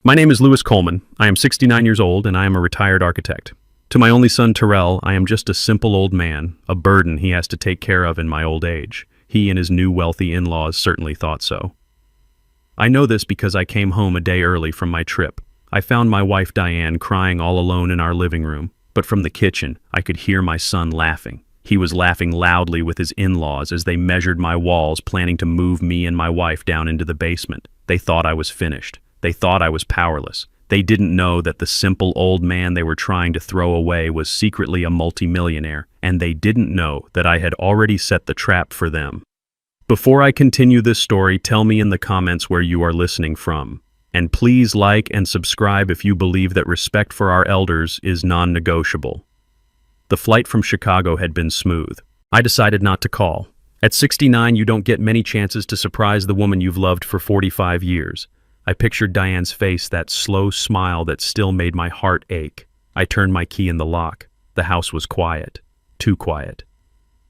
My name is Louis Coleman. I am 69 years old and I am a retired architect. To my only son, Terrell, I am just a simple old man, a burden he has to take care of in my old age. He and his new wealthy in-laws certainly thought so. I know this because I came home a day early from my trip. I found my wife Diane crying all alone in our living room, but from the kitchen, I could hear my son laughing. He was laughing loudly with his in-laws as they measured my walls, planning to move me and my wife down into the basement. They thought I was finished. They thought I was powerless. They didn't know that the simple old man they were trying to throw away was secretly a multimillionaire, and they didn't know that I had already set the trap for them. Before I continue this story, tell me in the comments where you are listening from. And please like and subscribe if you believe that respect for our elders is non-negotiable. The flight from Chicago had been smooth. I decided not to call. At 69, you don't get many chances to surprise the woman you've loved for 45 years. I pictured Diane's face, that slow smile that still made my heart ache. I turned my key in the lock. The house was quiet. Too quiet.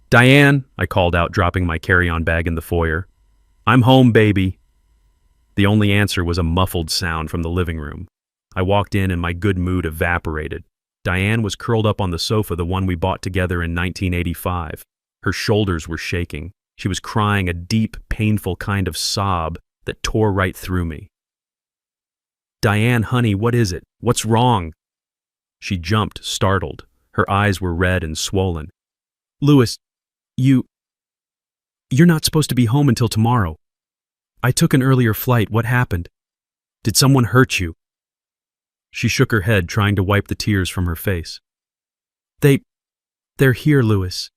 "Diane," I called out, dropping my carry-on bag in the foyer. "I'm home, baby." The only answer was a muffled sound from the living room. I walked in and my good mood evaporated. Diane was curled up on the sofa, the one we bought together in 1985. Her shoulders were shaking. She was crying a deep, painful kind of sob that tore right through me. "Diane, honey, what is it? What's wrong?" She jumped, startled. Her eyes were red and swollen. "Louis, you're not supposed to be home until tomorrow. I took an earlier flight. What happened? Did someone hurt you?" She shook her head, trying to wipe the tears from her face. They're here, Louis.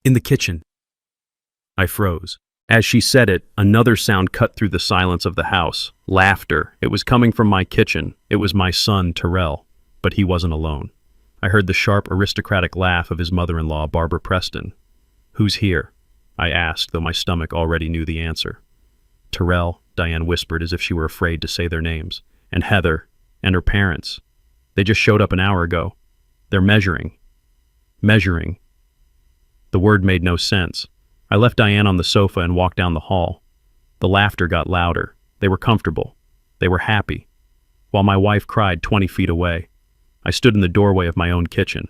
In the kitchen." I froze. As she said it, another sound cut through the silence of the house. Laughter. It was coming from my kitchen. It was my son, Terrell. But he wasn't alone. I heard the sharp, aristocratic laugh of his mother-in-law, Barbara Preston. "Who's here?" I asked, though my stomach already knew the answer. "Terrell," Diane whispered as if she were afraid to say their names. "And Heather. And her parents. They just showed up an hour ago. They're measuring." Measuring. The word made no sense. I left Diane on the sofa and walked down the hall. The laughter got louder. They were comfortable. They were happy. While my wife cried 20 feet away. I stood in the doorway of my own kitchen.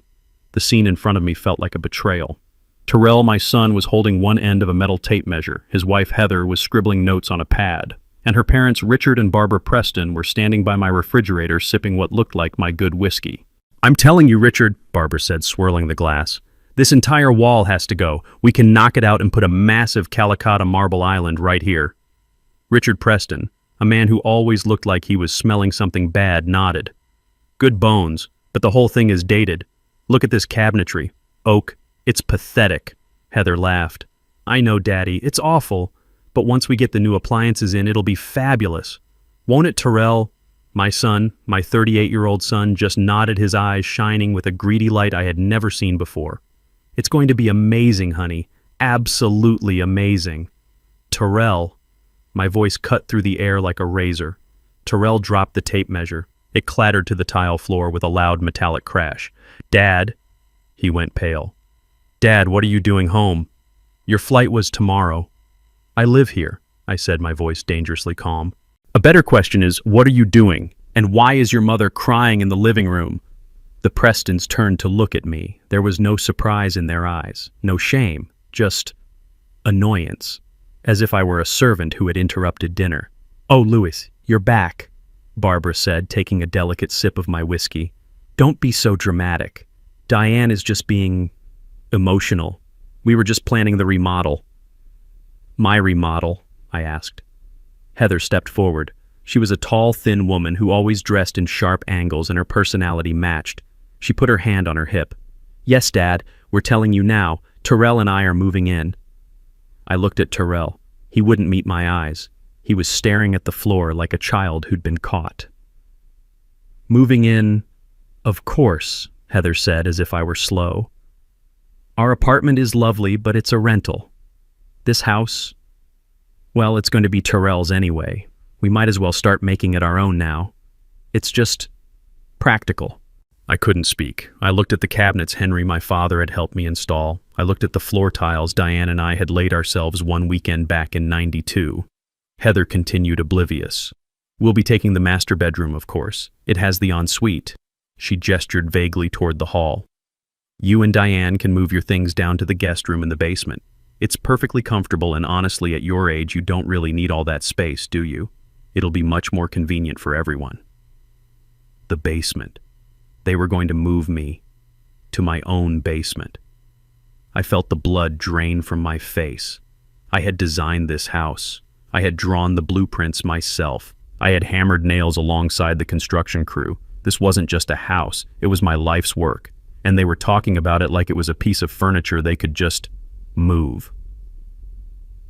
The scene in front of me felt like a betrayal. Terrell, my son, was holding one end of a metal tape measure. His wife, Heather, was scribbling notes on a pad. And her parents, Richard and Barbara Preston, were standing by my refrigerator sipping what looked like my good whiskey. "I'm telling you, Richard," Barbara said, swirling the glass. "This entire wall has to go. We can knock it out and put a massive Calicut marble island right here." Richard Preston, a man who always looked like he was smelling something bad, nodded. "Good bones, but the whole thing is dated. Look at this cabinetry. Oak. It's pathetic." Heather laughed. "I know, Daddy. It's awful. But once we get the new appliances in, it'll be fabulous. Won't it, Terrell?" My son, my 38-year-old son, just nodded, his eyes shining with a greedy light I had never seen before. "It's going to be amazing, honey. Absolutely amazing." "Terrell." My voice cut through the air like a razor. Terrell dropped the tape measure. It clattered to the tile floor with a loud metallic crash. "Dad." He went pale. "Dad, what are you doing home? Your flight was tomorrow." "I live here," I said, my voice dangerously calm. "A better question is, what are you doing? And why is your mother crying in the living room?" The Prestons turned to look at me. There was no surprise in their eyes, no shame, just annoyance, as if I were a servant who had interrupted dinner. "Oh, Louis, you're back," Barbara said, taking a delicate sip of my whiskey. "Don't be so dramatic. Diane is just being emotional. We were just planning the remodel." "My remodel?" I asked. Heather stepped forward. She was a tall, thin woman who always dressed in sharp angles, and her personality matched. She put her hand on her hip. "Yes, Dad, we're telling you now. Terrell and I are moving in." I looked at Terrell. He wouldn't meet my eyes. He was staring at the floor like a child who'd been caught. "Moving in, of course," Heather said, as if I were slow. "Our apartment is lovely, but it's a rental. This house, well, it's going to be Terrell's anyway. We might as well start making it our own now. It's just practical." I couldn't speak. I looked at the cabinets Henry, my father, had helped me install. I looked at the floor tiles Diane and I had laid ourselves one weekend back in '92. Heather continued oblivious. We'll be taking the master bedroom, of course. It has the ensuite. She gestured vaguely toward the hall. You and Diane can move your things down to the guest room in the basement. It's perfectly comfortable, and honestly, at your age, you don't really need all that space, do you? It'll be much more convenient for everyone. The basement. They were going to move me to my own basement. I felt the blood drain from my face. I had designed this house. I had drawn the blueprints myself. I had hammered nails alongside the construction crew. This wasn't just a house, it was my life's work. And they were talking about it like it was a piece of furniture they could just move.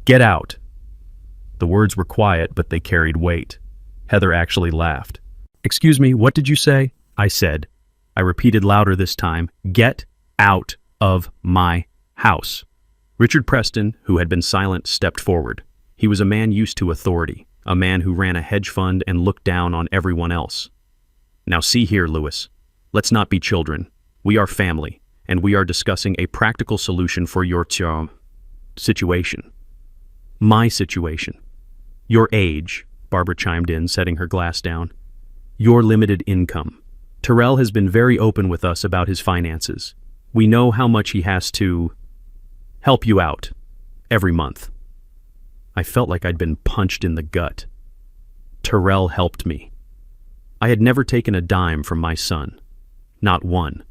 Get out. The words were quiet, but they carried weight. Heather actually laughed. Excuse me, what did you say? I said. I repeated louder this time. Get out of my house. Richard Preston, who had been silent, stepped forward. He was a man used to authority, a man who ran a hedge fund and looked down on everyone else. Now see here, Lewis. Let's not be children. We are family, and we are discussing a practical solution for your situation. My situation. Your age, Barbara chimed in, setting her glass down. Your limited income. Terrell has been very open with us about his finances. We know how much he has to help you out every month. I felt like I'd been punched in the gut. Terrell helped me. I had never taken a dime from my son. Not one.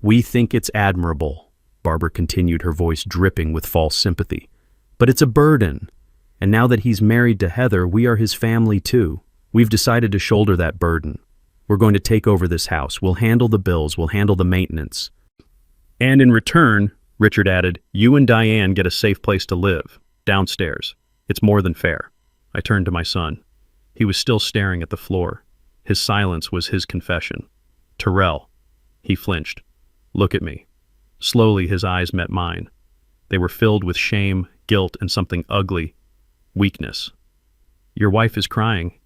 We think it's admirable, Barbara continued, her voice dripping with false sympathy. But it's a burden. And now that he's married to Heather, we are his family too. We've decided to shoulder that burden. We're going to take over this house. We'll handle the bills. We'll handle the maintenance. And in return, Richard added, you and Diane get a safe place to live, downstairs. It's more than fair. I turned to my son. He was still staring at the floor. His silence was his confession. Terrell. He flinched. Look at me. Slowly, his eyes met mine. They were filled with shame, guilt, and something ugly. Weakness. Your wife is crying.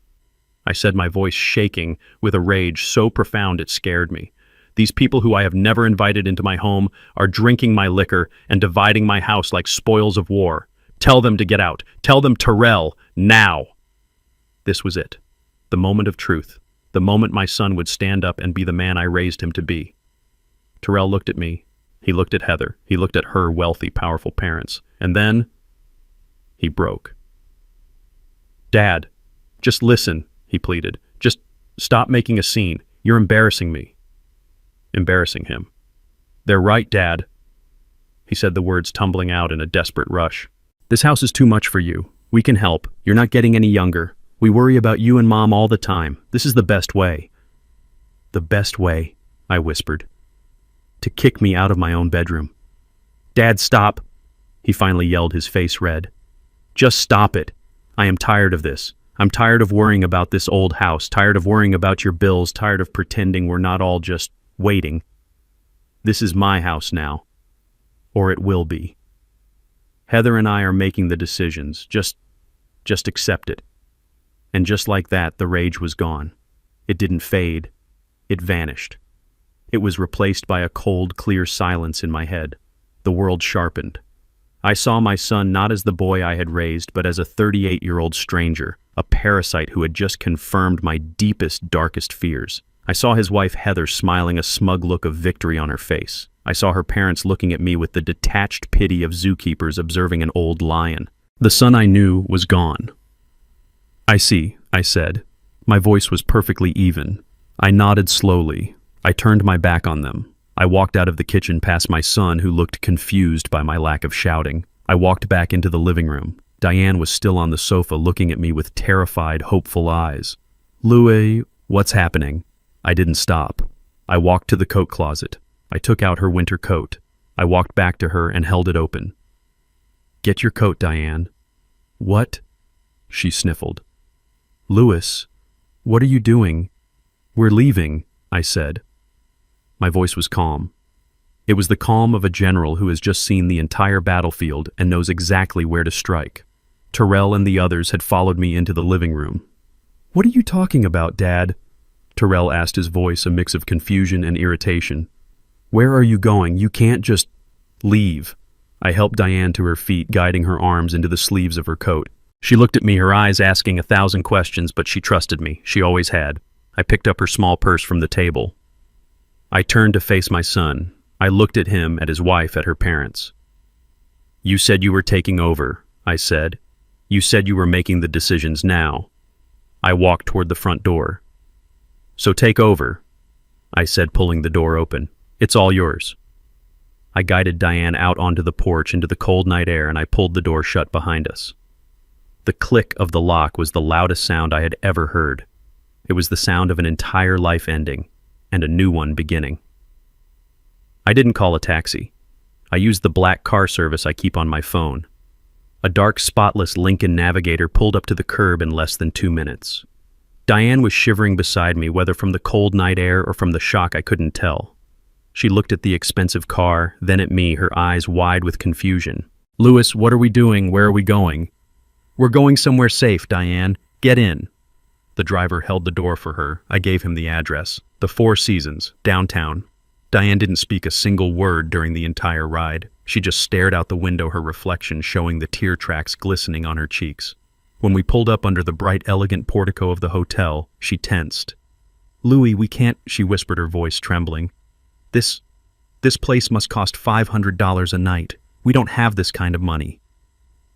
I said, my voice shaking with a rage so profound it scared me. These people who I have never invited into my home are drinking my liquor and dividing my house like spoils of war. Tell them to get out. Tell them Terrell, now. This was it. The moment of truth. The moment my son would stand up and be the man I raised him to be. Terrell looked at me. He looked at Heather. He looked at her wealthy, powerful parents. And then he broke. Dad, just listen, he pleaded. Just stop making a scene. You're embarrassing me. Embarrassing him. They're right, Dad. He said the words tumbling out in a desperate rush. This house is too much for you. We can help. You're not getting any younger. We worry about you and Mom all the time. This is the best way. The best way, I whispered. To kick me out of my own bedroom. Dad, stop. He finally yelled, his face red. Just stop it. I am tired of this. I'm tired of worrying about this old house, tired of worrying about your bills, tired of pretending we're not all just waiting. This is my house now. Or it will be. Heather and I are making the decisions. Just accept it. And just like that, the rage was gone. It didn't fade. It vanished. It was replaced by a cold, clear silence in my head. The world sharpened. I saw my son not as the boy I had raised, but as a 38-year-old stranger, a parasite who had just confirmed my deepest, darkest fears. I saw his wife Heather smiling a smug look of victory on her face. I saw her parents looking at me with the detached pity of zookeepers observing an old lion. The son I knew was gone. I see, I said. My voice was perfectly even. I nodded slowly. I turned my back on them. I walked out of the kitchen past my son, who looked confused by my lack of shouting. I walked back into the living room. Diane was still on the sofa looking at me with terrified, hopeful eyes. Louie, what's happening? I didn't stop. I walked to the coat closet. I took out her winter coat. I walked back to her and held it open. Get your coat, Diane. What? She sniffled. Louis, what are you doing? We're leaving, I said. My voice was calm. It was the calm of a general who has just seen the entire battlefield and knows exactly where to strike. Terrell and the others had followed me into the living room. What are you talking about, Dad? Terrell asked, his voice a mix of confusion and irritation. Where are you going? You can't just leave. I helped Diane to her feet, guiding her arms into the sleeves of her coat. She looked at me, her eyes asking 1,000 questions, but she trusted me. She always had. I picked up her small purse from the table. I turned to face my son. I looked at him, at his wife, at her parents. "You said you were taking over," I said. "You said you were making the decisions now." I walked toward the front door. "So take over," I said, pulling the door open. "It's all yours." I guided Diane out onto the porch into the cold night air, and I pulled the door shut behind us. The click of the lock was the loudest sound I had ever heard. It was the sound of an entire life ending and a new one beginning. I didn't call a taxi. I used the black car service I keep on my phone. A dark, spotless Lincoln Navigator pulled up to the curb in less than 2 minutes. Diane was shivering beside me, whether from the cold night air or from the shock I couldn't tell. She looked at the expensive car, then at me, her eyes wide with confusion. "Louis, what are we doing? Where are we going?" "We're going somewhere safe, Diane. Get in." The driver held the door for her. I gave him the address. The Four Seasons, downtown. Diane didn't speak a single word during the entire ride. She just stared out the window, her reflection showing the tear tracks glistening on her cheeks. When we pulled up under the bright, elegant portico of the hotel, she tensed. "Louis, we can't," she whispered, her voice trembling. This place must cost $500 a night. We don't have this kind of money."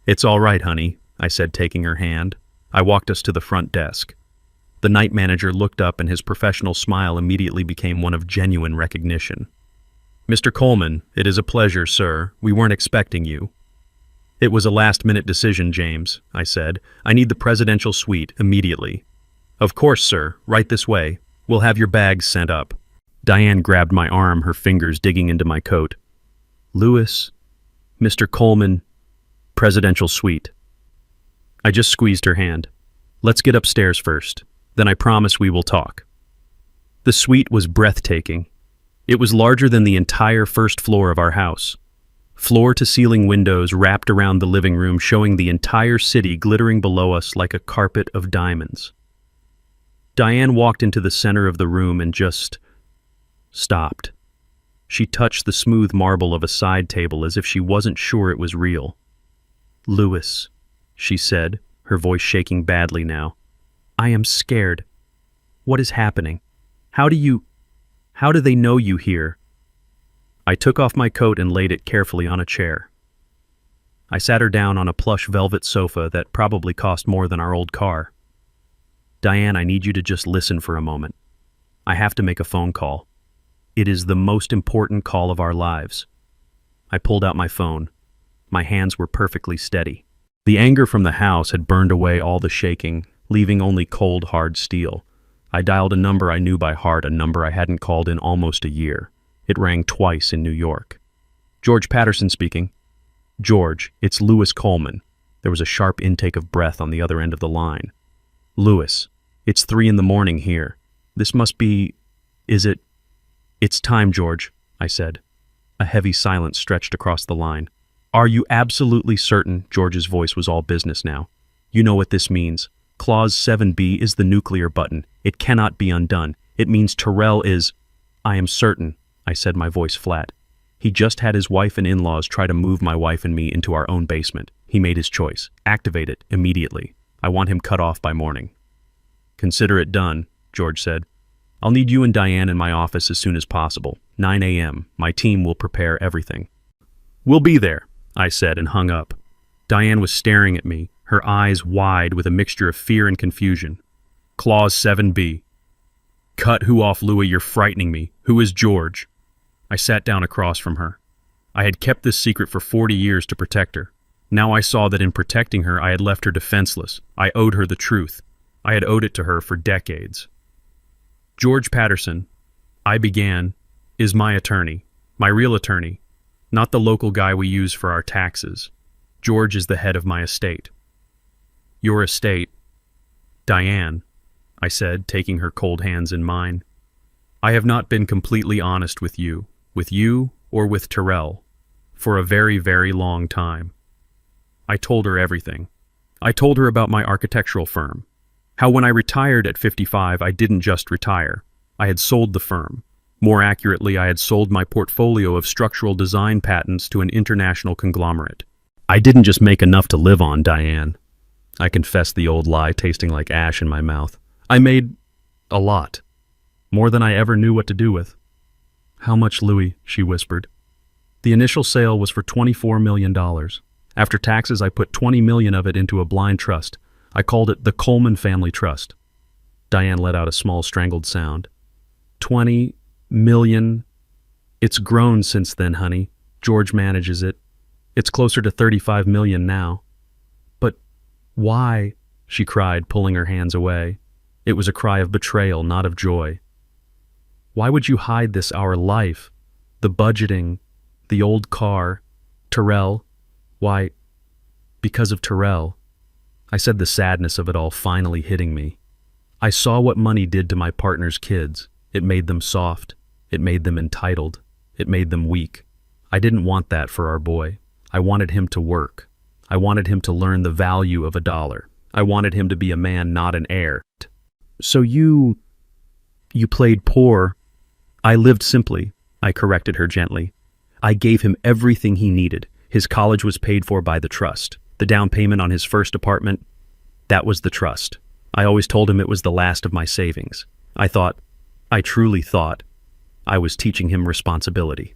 "It's all right, honey," I said, taking her hand. I walked us to the front desk. The night manager looked up, and his professional smile immediately became one of genuine recognition. "Mr. Coleman, it is a pleasure, sir. We weren't expecting you." "It was a last-minute decision, James," I said. "I need the presidential suite immediately." "Of course, sir. Right this way. We'll have your bags sent up." Diane grabbed my arm, her fingers digging into my coat. "Louis, Mr. Coleman, presidential suite." I just squeezed her hand. "Let's get upstairs first. Then I promise we will talk." The suite was breathtaking. It was larger than the entire first floor of our house. Floor-to-ceiling windows wrapped around the living room, showing the entire city glittering below us like a carpet of diamonds. Diane walked into the center of the room and just stopped. She touched the smooth marble of a side table as if she wasn't sure it was real. "Louis," she said, her voice shaking badly now. "I am scared. What is happening? How do they know you here?" I took off my coat and laid it carefully on a chair. I sat her down on a plush velvet sofa that probably cost more than our old car. "Diane, I need you to just listen for a moment. I have to make a phone call. It is the most important call of our lives." I pulled out my phone. My hands were perfectly steady. The anger from the house had burned away all the shaking, leaving only cold, hard steel. I dialed a number I knew by heart, a number I hadn't called in almost a year. It rang twice in New York. "George Patterson speaking." "George, it's Louis Coleman." There was a sharp intake of breath on the other end of the line. "Louis, it's 3 a.m. here. This must be... is it..." "It's time, George," I said. A heavy silence stretched across the line. "Are you absolutely certain?" George's voice was all business now. "You know what this means. Clause 7B is the nuclear button. It cannot be undone. It means Terrell is..." "I am certain," I said, my voice flat. "He just had his wife and in-laws try to move my wife and me into our own basement. He made his choice. Activate it immediately. I want him cut off by morning." "Consider it done," George said. "I'll need you and Diane in my office as soon as possible. 9 a.m. My team will prepare everything." "We'll be there," I said, and hung up. Diane was staring at me, her eyes wide with a mixture of fear and confusion. "Clause 7B. Cut who off, Louis? You're frightening me. Who is George?" I sat down across from her. I had kept this secret for 40 years to protect her. Now I saw that in protecting her, I had left her defenseless. I owed her the truth. I had owed it to her for decades. "George Patterson," I began, "is my attorney, my real attorney, not the local guy we use for our taxes. George is the head of my estate." "Your estate, Diane," I said, taking her cold hands in mine. "I have not been completely honest with you or with Terrell, for a very, very long time. I told her everything. I told her about my architectural firm, how when I retired at 55, I didn't just retire. I had sold the firm. More accurately, I had sold my portfolio of structural design patents to an international conglomerate. I didn't just make enough to live on, Diane. I confessed the old lie, tasting like ash in my mouth. I made a lot. More than I ever knew what to do with. How much, Louis? She whispered. The initial sale was for $24 million. After taxes, I put $20 million of it into a blind trust. I called it the Coleman Family Trust. Diane let out a small strangled sound. 20 million. It's grown since then, honey. George manages it. It's closer to 35 million now. But why? She cried, pulling her hands away. It was a cry of betrayal, not of joy. Why would you hide this, our life? The budgeting, the old car, Terrell. Why, because of Terrell. I said, the sadness of it all finally hitting me. I saw what money did to my partner's kids. It made them soft. It made them entitled. It made them weak. I didn't want that for our boy. I wanted him to work. I wanted him to learn the value of $1. I wanted him to be a man, not an heir. So you played poor. I lived simply, I corrected her gently. I gave him everything he needed. His college was paid for by the trust. The down payment on his first apartment, that was the trust. I always told him it was the last of my savings. I truly thought, I was teaching him responsibility.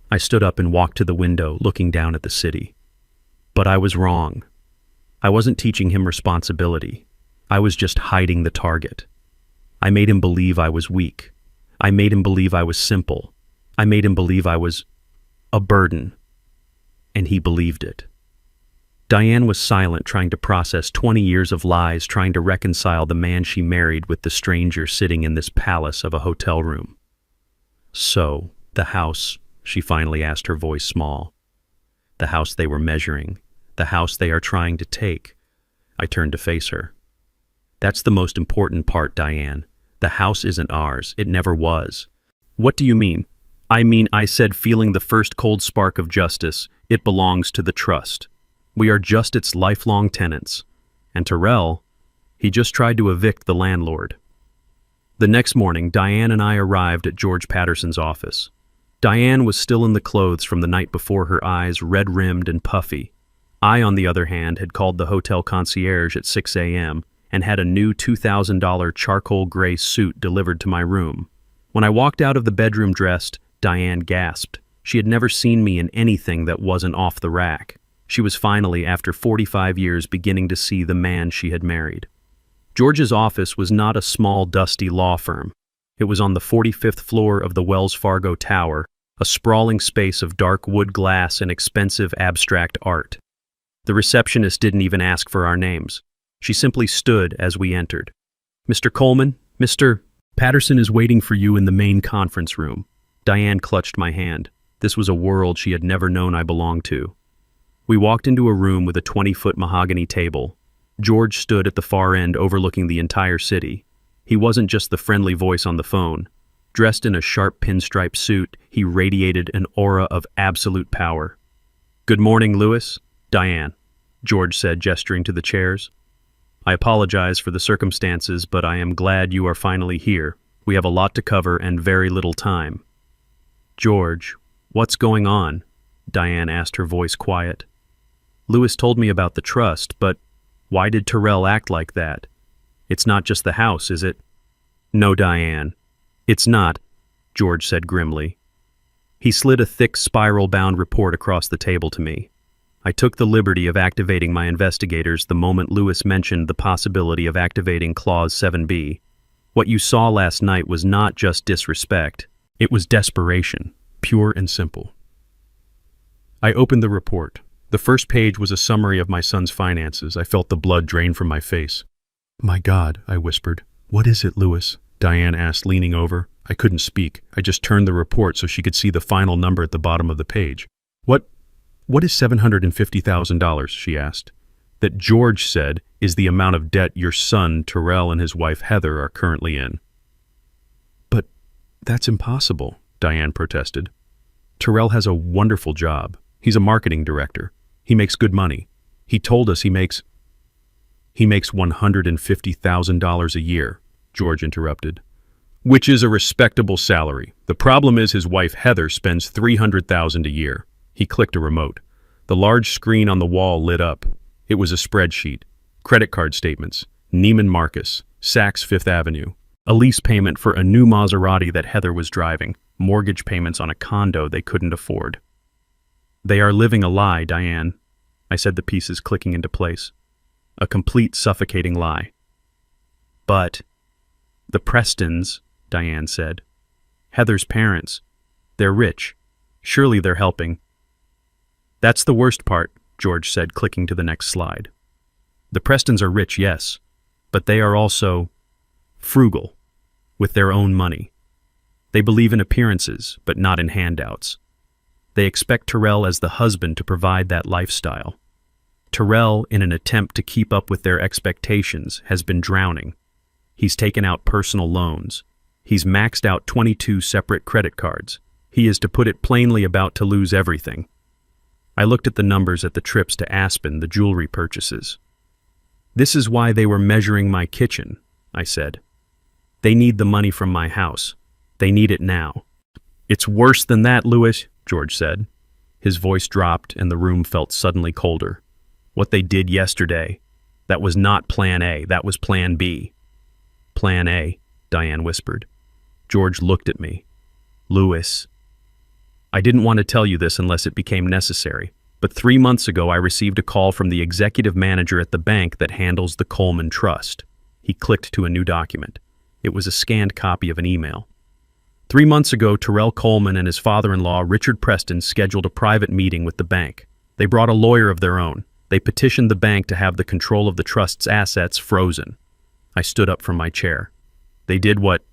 I stood up and walked to the window, looking down at the city. But I was wrong. I wasn't teaching him responsibility. I was just hiding the target. I made him believe I was weak. I made him believe I was simple. I made him believe I was a burden. And he believed it. Diane was silent, trying to process 20 years of lies, trying to reconcile the man she married with the stranger sitting in this palace of a hotel room. So, the house, she finally asked, her voice small. The house they were measuring. The house they are trying to take. I turned to face her. That's the most important part, Diane. The house isn't ours. It never was. What do you mean? I said, feeling the first cold spark of justice. It belongs to the trust. We are just its lifelong tenants. And Terrell, he just tried to evict the landlord. The next morning, Diane and I arrived at George Patterson's office. Diane was still in the clothes from the night before, her eyes red-rimmed and puffy. I, on the other hand, had called the hotel concierge at 6 a.m. and had a new $2,000 charcoal gray suit delivered to my room. When I walked out of the bedroom dressed, Diane gasped. She had never seen me in anything that wasn't off the rack. She was finally, after 45 years, beginning to see the man she had married. George's office was not a small, dusty law firm. It was on the 45th floor of the Wells Fargo Tower, a sprawling space of dark wood glass and expensive abstract art. The receptionist didn't even ask for our names. She simply stood as we entered. Mr. Coleman, Mr. Patterson is waiting for you in the main conference room. Diane clutched my hand. This was a world she had never known I belonged to. We walked into a room with a 20-foot mahogany table. George stood at the far end overlooking the entire city. He wasn't just the friendly voice on the phone. Dressed in a sharp pinstripe suit, he radiated an aura of absolute power. Good morning, Louis. Diane, George said, gesturing to the chairs. I apologize for the circumstances, but I am glad you are finally here. We have a lot to cover and very little time. George, what's going on? Diane asked, her voice quiet. Louis told me about the trust, but why did Terrell act like that? It's not just the house, is it? No, Diane. It's not, George said grimly. He slid a thick spiral-bound report across the table to me. I took the liberty of activating my investigators the moment Louis mentioned the possibility of activating Clause 7B. What you saw last night was not just disrespect. It was desperation, pure and simple. I opened the report. The first page was a summary of my son's finances. I felt the blood drain from my face. My God, I whispered. What is it, Louis? Diane asked, leaning over. I couldn't speak. I just turned the report so she could see the final number at the bottom of the page. What is $750,000, she asked. That George said is the amount of debt your son, Terrell, and his wife, Heather, are currently in. But that's impossible, Diane protested. Terrell has a wonderful job. He's a marketing director. He makes good money. He told us he makes $150,000 a year, George interrupted. Which is a respectable salary. The problem is his wife Heather spends $300,000 a year. He clicked a remote. The large screen on the wall lit up. It was a spreadsheet. Credit card statements, Neiman Marcus, Saks Fifth Avenue, a lease payment for a new Maserati that Heather was driving, mortgage payments on a condo they couldn't afford. They are living a lie, Diane, I said, the pieces clicking into place. A complete suffocating lie. But the Prestons, Diane said. Heather's parents. They're rich. Surely they're helping. That's the worst part, George said, clicking to the next slide. The Prestons are rich, yes, but they are also frugal, with their own money. They believe in appearances, but not in handouts. They expect Terrell as the husband to provide that lifestyle. Terrell, in an attempt to keep up with their expectations, has been drowning. He's taken out personal loans. He's maxed out 22 separate credit cards. He is, to put it plainly, about to lose everything. I looked at the numbers at the trips to Aspen, the jewelry purchases. This is why they were measuring my kitchen, I said. They need the money from my house. They need it now. It's worse than that, Louis, George said. His voice dropped and the room felt suddenly colder. What they did yesterday, that was not Plan A, that was Plan B. Plan A, Diane whispered. George looked at me. Louis. I didn't want to tell you this unless it became necessary, but 3 months ago I received a call from the executive manager at the bank that handles the Coleman Trust. He clicked to a new document. It was a scanned copy of an email. 3 months ago, Terrell Coleman and his father-in-law, Richard Preston, scheduled a private meeting with the bank. They brought a lawyer of their own. They petitioned the bank to have the control of the trust's assets frozen. I stood up from my chair. They did what?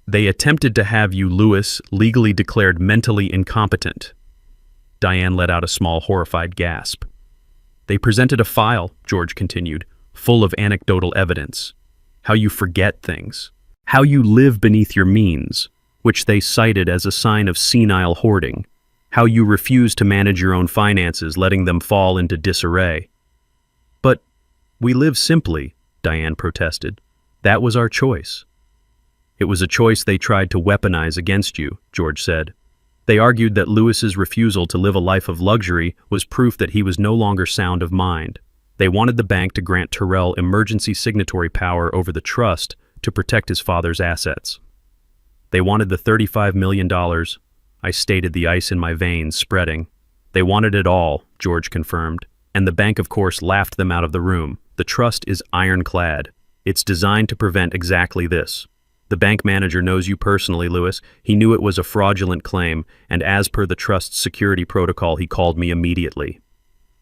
They attempted to have you, Louis, legally declared mentally incompetent. Diane let out a small, horrified gasp. They presented a file, George continued, full of anecdotal evidence. How you forget things. How you live beneath your means, which they cited as a sign of senile hoarding. How you refuse to manage your own finances, letting them fall into disarray. But we live simply, Diane protested. That was our choice. It was a choice they tried to weaponize against you, George said. They argued that Louis's refusal to live a life of luxury was proof that he was no longer sound of mind. They wanted the bank to grant Terrell emergency signatory power over the trust to protect his father's assets. They wanted the $35 million. I stated, the ice in my veins spreading. They wanted it all, George confirmed. And the bank, of course, laughed them out of the room. The trust is ironclad. It's designed to prevent exactly this. The bank manager knows you personally, Louis. He knew it was a fraudulent claim, and as per the trust's security protocol, he called me immediately.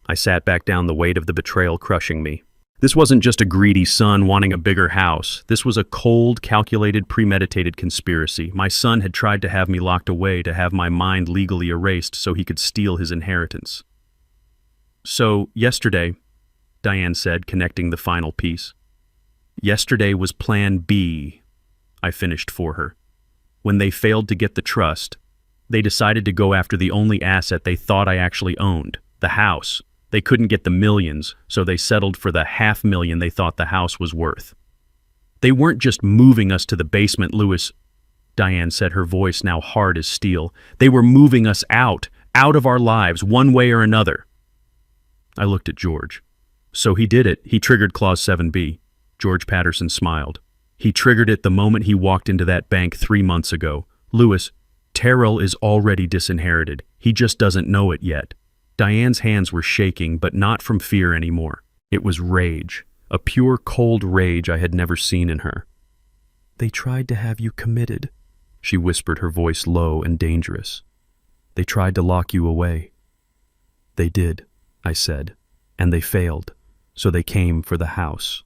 I sat back down, the weight of the betrayal crushing me. This wasn't just a greedy son wanting a bigger house. This was a cold, calculated, premeditated conspiracy. My son had tried to have me locked away, to have my mind legally erased so he could steal his inheritance. So, yesterday, Diane said, connecting the final piece. Yesterday was Plan B, I finished for her. When they failed to get the trust, they decided to go after the only asset they thought I actually owned, the house. They couldn't get the millions, so they settled for the $500,000 they thought the house was worth. They weren't just moving us to the basement, Louis, Diane said, her voice now hard as steel. They were moving us out of our lives, one way or another. I looked at George. So he did it. He triggered Clause 7B. George Patterson smiled. He triggered it the moment he walked into that bank 3 months ago. Louis, Terrell is already disinherited. He just doesn't know it yet. Diane's hands were shaking, but not from fear anymore. It was rage, a pure, cold rage I had never seen in her. They tried to have you committed, she whispered, her voice low and dangerous. They tried to lock you away. They did, I said, and they failed, so they came for the house.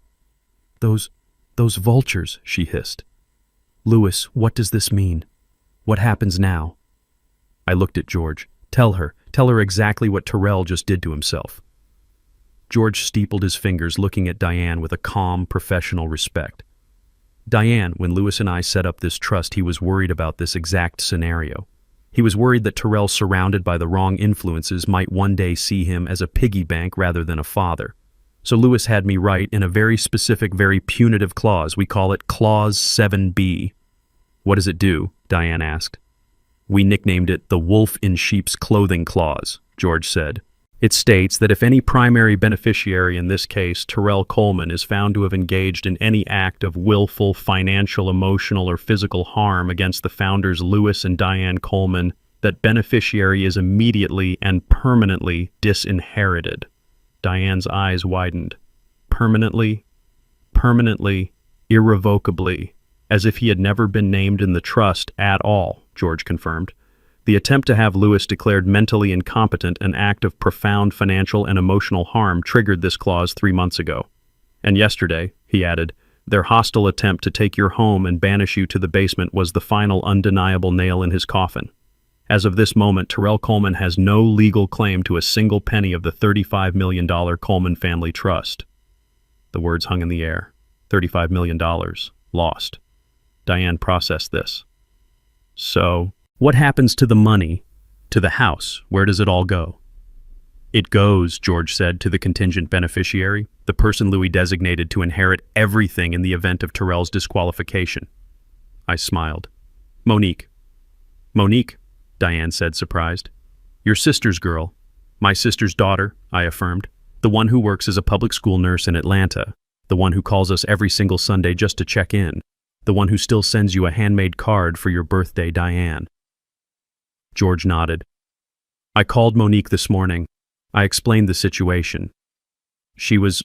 Those vultures, she hissed. Louis, what does this mean? What happens now? I looked at George. Tell her exactly what Terrell just did to himself. George steepled his fingers, looking at Diane with a calm, professional respect. Diane, when Louis and I set up this trust, he was worried about this exact scenario. He was worried that Terrell, surrounded by the wrong influences, might one day see him as a piggy bank rather than a father. So Louis had me write in a very specific, very punitive clause. We call it Clause 7B. What does it do? Diane asked. We nicknamed it the wolf in sheep's clothing clause, George said. It states that if any primary beneficiary, in this case Terrell Coleman, is found to have engaged in any act of willful financial, emotional, or physical harm against the founders Lewis and Diane Coleman, that beneficiary is immediately and permanently disinherited. Diane's eyes widened. Permanently, irrevocably, as if he had never been named in the trust at all, George confirmed. The attempt to have Lewis declared mentally incompetent, an act of profound financial and emotional harm, triggered this clause 3 months ago. And yesterday, he added, their hostile attempt to take your home and banish you to the basement was the final undeniable nail in his coffin. As of this moment, Terrell Coleman has no legal claim to a single penny of the $35 million Coleman family trust. The words hung in the air. $35 million. Lost. Diane processed this. So, what happens to the money? To the house? Where does it all go? It goes, George said, to the contingent beneficiary, the person Louis designated to inherit everything in the event of Terrell's disqualification. I smiled. Monique. Monique, Diane said, surprised. Your sister's girl. My sister's daughter, I affirmed. The one who works as a public school nurse in Atlanta. The one who calls us every single Sunday just to check in. The one who still sends you a handmade card for your birthday, Diane. George nodded. I called Monique this morning. I explained the situation. She was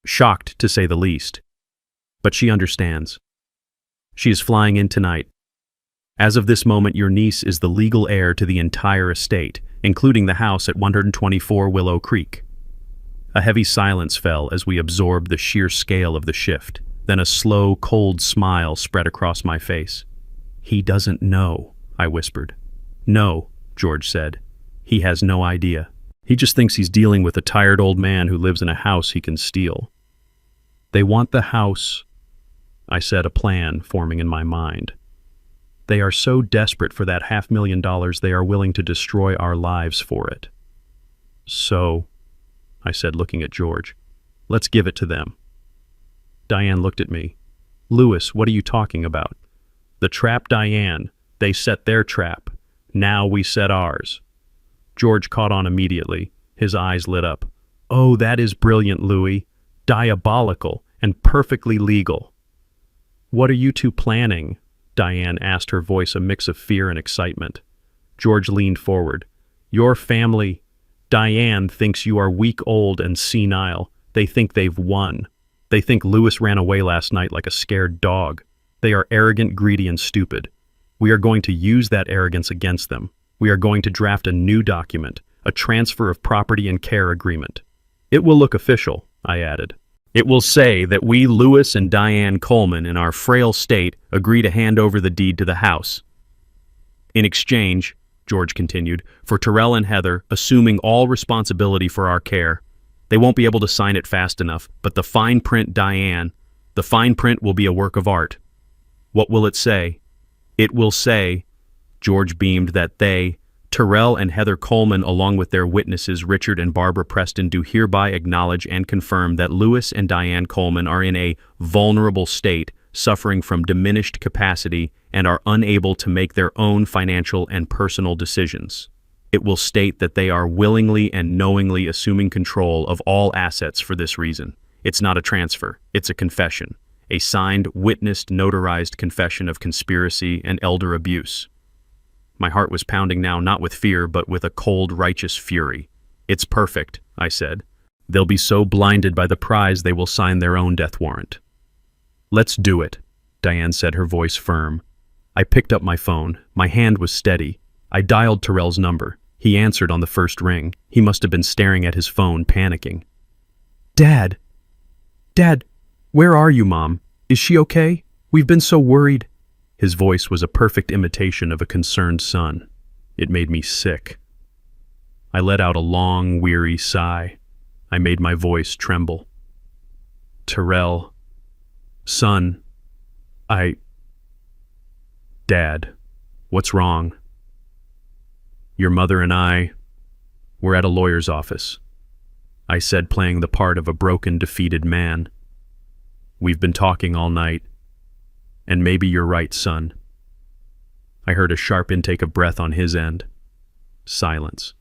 shocked, to say the least. But she understands. She is flying in tonight. As of this moment, your niece is the legal heir to the entire estate, including the house at 124 Willow Creek. A heavy silence fell as we absorbed the sheer scale of the shift. Then a slow, cold smile spread across my face. He doesn't know, I whispered. No, George said. He has no idea. He just thinks he's dealing with a tired old man who lives in a house he can steal. They want the house, I said, a plan forming in my mind. They are so desperate for that $500,000 they are willing to destroy our lives for it. So, I said, looking at George, let's give it to them. Diane looked at me. Lewis, what are you talking about? The trap, Diane. They set their trap. Now we set ours. George caught on immediately. His eyes lit up. Oh, that is brilliant, Louis. Diabolical and perfectly legal. What are you two planning? Diane asked, her voice a mix of fear and excitement. George leaned forward. Your family. Diane thinks you are weak, old, and senile. They think they've won. They think Lewis ran away last night like a scared dog. They are arrogant, greedy, and stupid. We are going to use that arrogance against them. We are going to draft a new document, a transfer of property and care agreement. It will look official, I added. It will say that we, Lewis and Diane Coleman, in our frail state, agree to hand over the deed to the house. In exchange, George continued, for Terrell and Heather assuming all responsibility for our care. They won't be able to sign it fast enough, but the fine print, Diane, the fine print will be a work of art. What will it say? It will say, George beamed, that they, Terrell and Heather Coleman, along with their witnesses Richard and Barbara Preston, do hereby acknowledge and confirm that Lewis and Diane Coleman are in a vulnerable state, suffering from diminished capacity, and are unable to make their own financial and personal decisions. It will state that they are willingly and knowingly assuming control of all assets for this reason. It's not a transfer, it's a confession. A signed, witnessed, notarized confession of conspiracy and elder abuse. My heart was pounding now, not with fear, but with a cold, righteous fury. It's perfect, I said. They'll be so blinded by the prize they will sign their own death warrant. Let's do it, Diane said, her voice firm. I picked up my phone. My hand was steady. I dialed Terrell's number. He answered on the first ring. He must have been staring at his phone, panicking. Dad! Dad! Where are you, Mom? Is she okay? We've been so worried. His voice was a perfect imitation of a concerned son. It made me sick. I let out a long, weary sigh. I made my voice tremble. Terrell. Son. Dad. What's wrong? Your mother and I, we're at a lawyer's office. I said, playing the part of a broken, defeated man. We've been talking all night. And maybe you're right, son. I heard a sharp intake of breath on his end. Silence.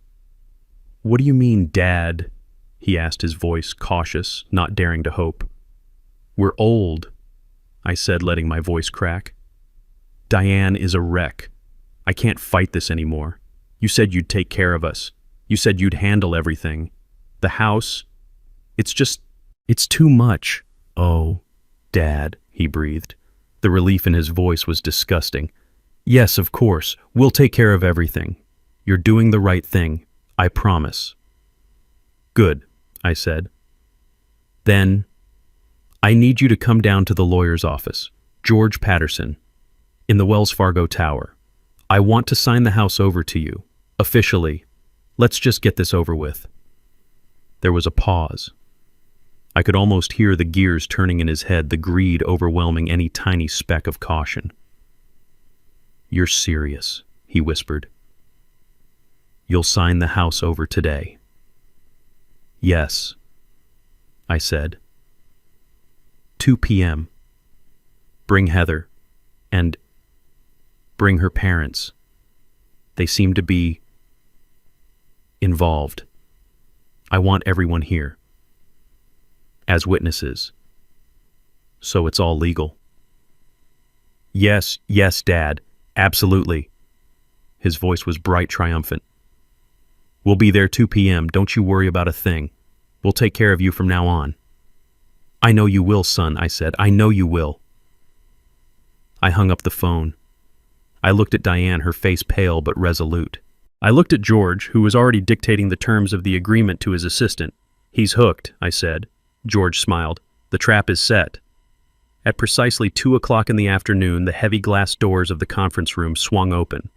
What do you mean, Dad? He asked, his voice cautious, not daring to hope. We're old, I said, letting my voice crack. Diane is a wreck. I can't fight this anymore. You said you'd take care of us. You said you'd handle everything. The house, it's too much. Oh, Dad, he breathed. The relief in his voice was disgusting. Yes, of course, we'll take care of everything. You're doing the right thing, I promise. Good, I said. Then, I need you to come down to the lawyer's office, George Patterson, in the Wells Fargo Tower. I want to sign the house over to you, officially. Let's just get this over with. There was a pause. I could almost hear the gears turning in his head, the greed overwhelming any tiny speck of caution. You're serious, he whispered. You'll sign the house over today. Yes, I said. 2 p.m. Bring Heather, and bring her parents. They seem to be involved. I want everyone here as witnesses, so it's all legal. Yes, Dad, absolutely. His voice was bright, triumphant. We'll be there 2 p.m. Don't you worry about a thing. We'll take care of you from now on. I know you will, son, I said. I know you will. I hung up the phone. I looked at Diane, her face pale but resolute. I looked at George, who was already dictating the terms of the agreement to his assistant. He's hooked, I said. George smiled. The trap is set. At precisely 2 o'clock in the afternoon, the heavy glass doors of the conference room swung open.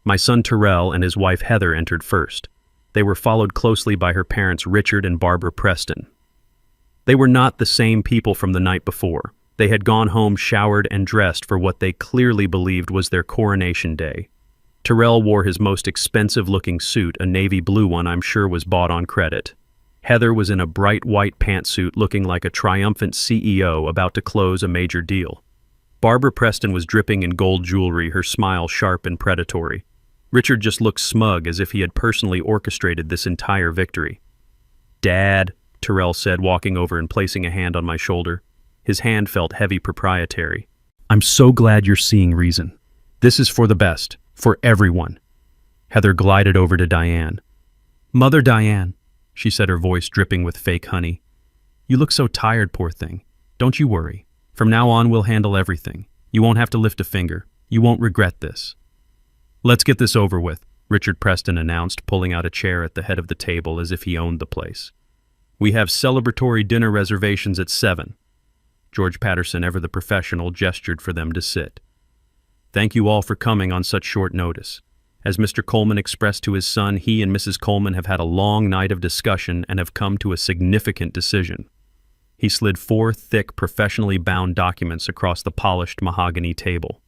My son Terrell and his wife Heather entered first. They were followed closely by her parents Richard and Barbara Preston. They were not the same people from the night before. They had gone home showered and dressed for what they clearly believed was their coronation day. Terrell wore his most expensive-looking suit, a navy blue one I'm sure was bought on credit. Heather was in a bright white pantsuit looking like a triumphant CEO about to close a major deal. Barbara Preston was dripping in gold jewelry, her smile sharp and predatory. Richard just looked smug, as if he had personally orchestrated this entire victory. Dad, Terrell said, walking over and placing a hand on my shoulder. His hand felt heavy, proprietary. I'm so glad you're seeing reason. This is for the best, for everyone. Heather glided over to Diane. Mother Diane, she said, her voice dripping with fake honey. You look so tired, poor thing. Don't you worry. From now on, we'll handle everything. You won't have to lift a finger. You won't regret this. Let's get this over with, Richard Preston announced, pulling out a chair at the head of the table as if he owned the place. We have celebratory dinner reservations at 7. George Patterson, ever the professional, gestured for them to sit. Thank you all for coming on such short notice. As Mr. Coleman expressed to his son, he and Mrs. Coleman have had a long night of discussion and have come to a significant decision. He slid 4 thick, professionally bound documents across the polished mahogany table.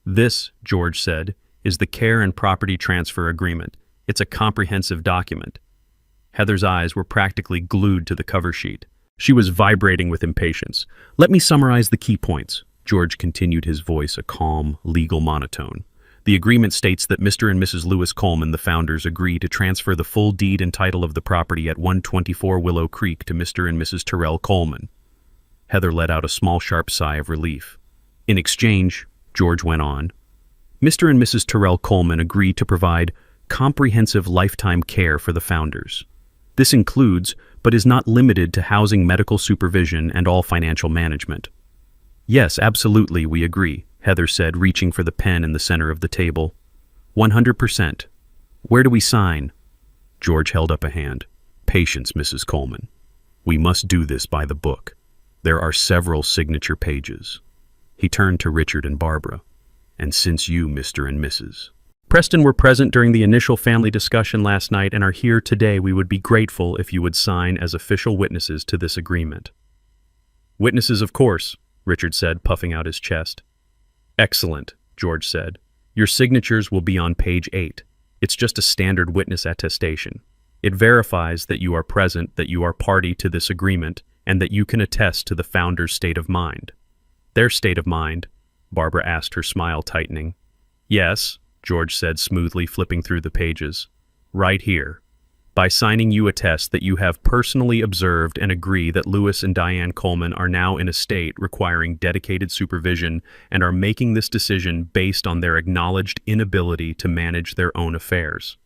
This, George said, is the care and property transfer agreement. It's a comprehensive document. Heather's eyes were practically glued to the cover sheet. She was vibrating with impatience. Let me summarize the key points. George continued, his voice a calm, legal monotone. The agreement states that Mr. and Mrs. Lewis Coleman, the founders, agree to transfer the full deed and title of the property at 124 Willow Creek to Mr. and Mrs. Terrell Coleman. Heather let out a small, sharp sigh of relief. In exchange, George went on, Mr. and Mrs. Terrell Coleman agree to provide comprehensive lifetime care for the founders. This includes, but is not limited to, housing, medical supervision, and all financial management. Yes, absolutely, we agree, Heather said, reaching for the pen in the center of the table. 100%. Where do we sign? George held up a hand. Patience, Mrs. Coleman. We must do this by the book. There are several signature pages. He turned to Richard and Barbara. And since you, Mr. and Mrs. Preston, were present during the initial family discussion last night and are here today, we would be grateful if you would sign as official witnesses to this agreement. Witnesses, of course, Richard said, puffing out his chest. Excellent, George said. Your signatures will be on page 8. It's just a standard witness attestation. It verifies that you are present, that you are party to this agreement, and that you can attest to the founder's state of mind. Their state of mind? Barbara asked, her smile tightening. Yes, George said smoothly, flipping through the pages. Right here. By signing, you attest that you have personally observed and agree that Lewis and Diane Coleman are now in a state requiring dedicated supervision and are making this decision based on their acknowledged inability to manage their own affairs.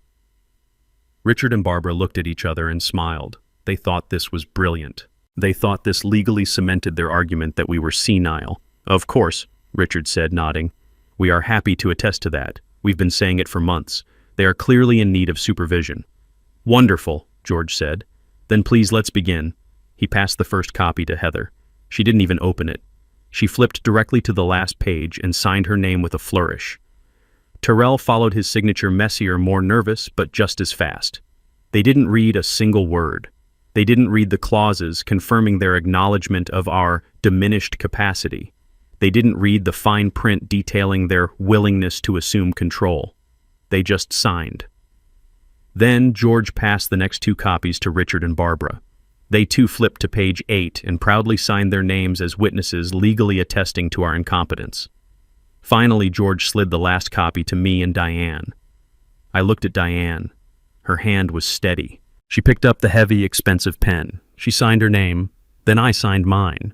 Richard and Barbara looked at each other and smiled. They thought this was brilliant. They thought this legally cemented their argument that we were senile. Of course, Richard said, nodding. We are happy to attest to that. We've been saying it for months. They are clearly in need of supervision. Wonderful, George said. Then please let's begin. He passed the first copy to Heather. She didn't even open it. She flipped directly to the last page and signed her name with a flourish. Tyrell followed his signature, messier, more nervous, but just as fast. They didn't read a single word. They didn't read the clauses confirming their acknowledgement of our diminished capacity. They didn't read the fine print detailing their willingness to assume control. They just signed. Then George passed the next two copies to Richard and Barbara. They too flipped to page 8 and proudly signed their names as witnesses legally attesting to our incompetence. Finally, George slid the last copy to me and Diane. I looked at Diane. Her hand was steady. She picked up the heavy, expensive pen. She signed her name. Then I signed mine.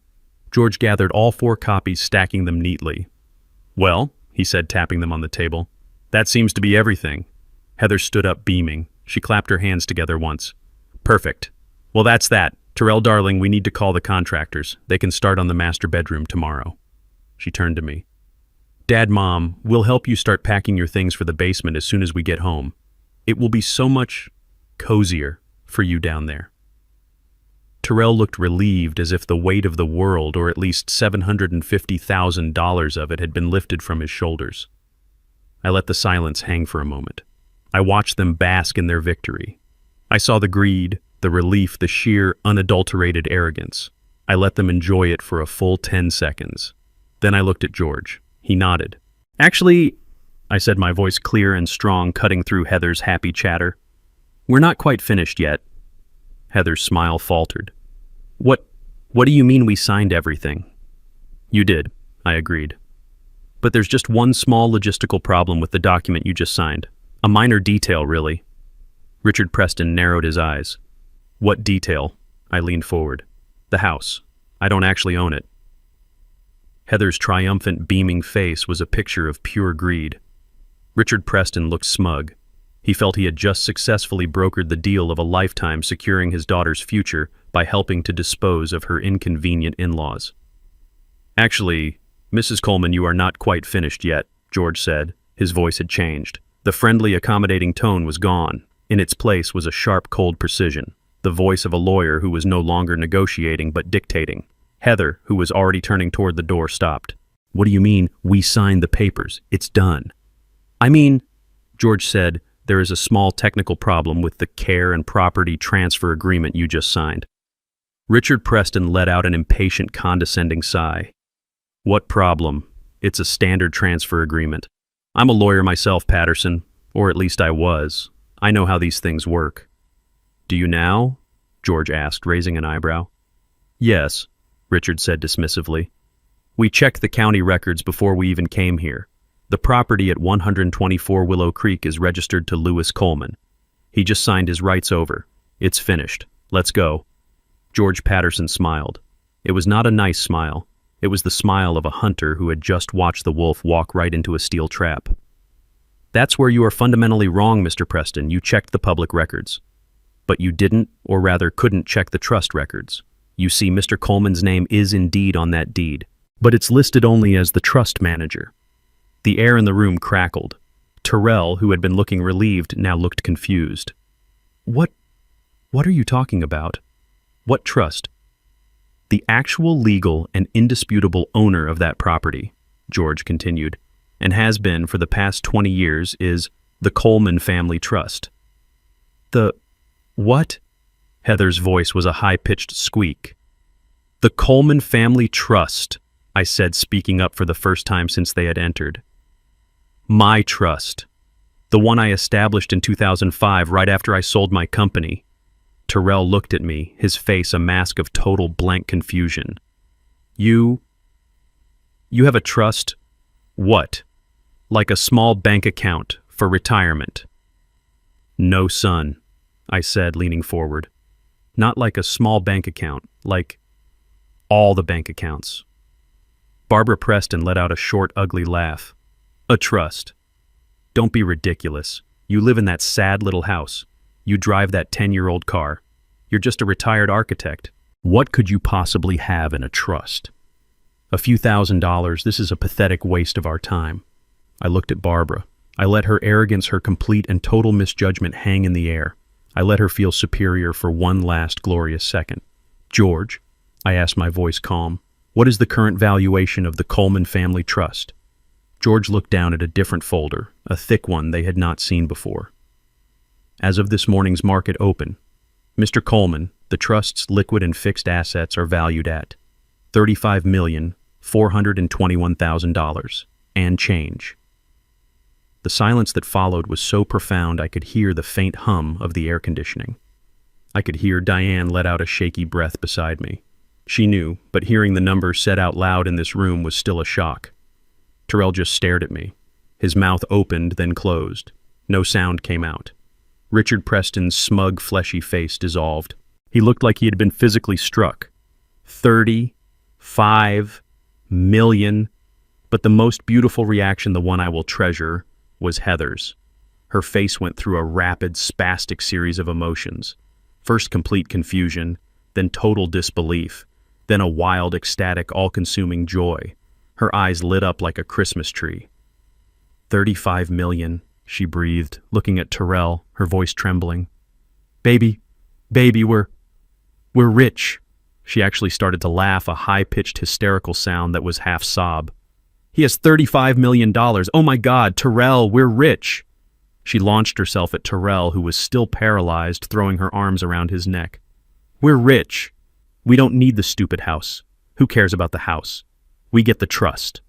George gathered all 4 copies, stacking them neatly. Well, he said, tapping them on the table, that seems to be everything. Heather stood up, beaming. She clapped her hands together once. Perfect. Well, that's that. Tyrell, darling, we need to call the contractors. They can start on the master bedroom tomorrow. She turned to me. Dad, Mom, we'll help you start packing your things for the basement as soon as we get home. It will be so much cozier for you down there. Tyrell looked relieved, as if the weight of the world, or at least $750,000 of it, had been lifted from his shoulders. I let the silence hang for a moment. I watched them bask in their victory. I saw the greed, the relief, the sheer, unadulterated arrogance. I let them enjoy it for a full 10 seconds. Then I looked at George. He nodded. Actually, I said, my voice clear and strong, cutting through Heather's happy chatter. We're not quite finished yet. Heather's smile faltered. What do you mean we signed everything? You did, I agreed. But there's just one small logistical problem with the document you just signed. A minor detail, really. Richard Preston narrowed his eyes. What detail? I leaned forward. The house. I don't actually own it. Heather's triumphant, beaming face was a picture of pure greed. Richard Preston looked smug. He felt he had just successfully brokered the deal of a lifetime, securing his daughter's future by helping to dispose of her inconvenient in-laws. Actually, Mrs. Coleman, you are not quite finished yet, George said. His voice had changed. The friendly, accommodating tone was gone. In its place was a sharp, cold precision, the voice of a lawyer who was no longer negotiating but dictating. Heather, who was already turning toward the door, stopped. What do you mean, we signed the papers? It's done. I mean, George said, there is a small technical problem with the care and property transfer agreement you just signed. Richard Preston let out an impatient, condescending sigh. What problem? It's a standard transfer agreement. I'm a lawyer myself, Patterson, or at least I was. I know how these things work. Do you now? George asked, raising an eyebrow. Yes, Richard said dismissively. We checked the county records before we even came here. The property at 124 Willow Creek is registered to Lewis Coleman. He just signed his rights over. It's finished. Let's go. George Patterson smiled. It was not a nice smile. It was the smile of a hunter who had just watched the wolf walk right into a steel trap. That's where you are fundamentally wrong, Mr. Preston. You checked the public records. But you didn't, or rather couldn't, check the trust records. You see, Mr. Coleman's name is indeed on that deed, but it's listed only as the trust manager. The air in the room crackled. Tyrell, who had been looking relieved, now looked confused. What are you talking about? What trust? The actual legal and indisputable owner of that property, George continued, and has been for the past 20 years, is the Coleman Family Trust. The what? Heather's voice was a high-pitched squeak. The Coleman Family Trust, I said, speaking up for the first time since they had entered. My trust. The one I established in 2005, right after I sold my company. Tyrell looked at me, his face a mask of total blank confusion. You have a trust? What? Like a small bank account for retirement? No, son. I said, leaning forward. Not like a small bank account, like all the bank accounts. Barbara Preston let out a short, ugly laugh. A trust. Don't be ridiculous. You live in that sad little house. You drive that 10-year-old car. You're just a retired architect. What could you possibly have in a trust? A few $1,000s, this is a pathetic waste of our time. I looked at Barbara. I let her arrogance, her complete and total misjudgment hang in the air. I let her feel superior for one last glorious second. George, I asked, my voice calm, what is the current valuation of the Coleman Family Trust? George looked down at a different folder, a thick one they had not seen before. As of this morning's market open, Mr. Coleman, the trust's liquid and fixed assets are valued at $35,421,000 and change. The silence that followed was so profound I could hear the faint hum of the air conditioning. I could hear Diane let out a shaky breath beside me. She knew, but hearing the number said out loud in this room was still a shock. Terrell just stared at me. His mouth opened, then closed. No sound came out. Richard Preston's smug, fleshy face dissolved. He looked like he had been physically struck. 35 million. But the most beautiful reaction, the one I will treasure, was Heather's. Her face went through a rapid, spastic series of emotions. First complete confusion, then total disbelief, then a wild, ecstatic, all-consuming joy. Her eyes lit up like a Christmas tree. 35 million, she breathed, looking at Terrell, her voice trembling. Baby, we're rich. She actually started to laugh, a high-pitched, hysterical sound that was half sob. He has $35 million. Oh my God, Terrell, we're rich. She launched herself at Terrell, who was still paralyzed, throwing her arms around his neck. We're rich. We don't need the stupid house. Who cares about the house? We get the trust.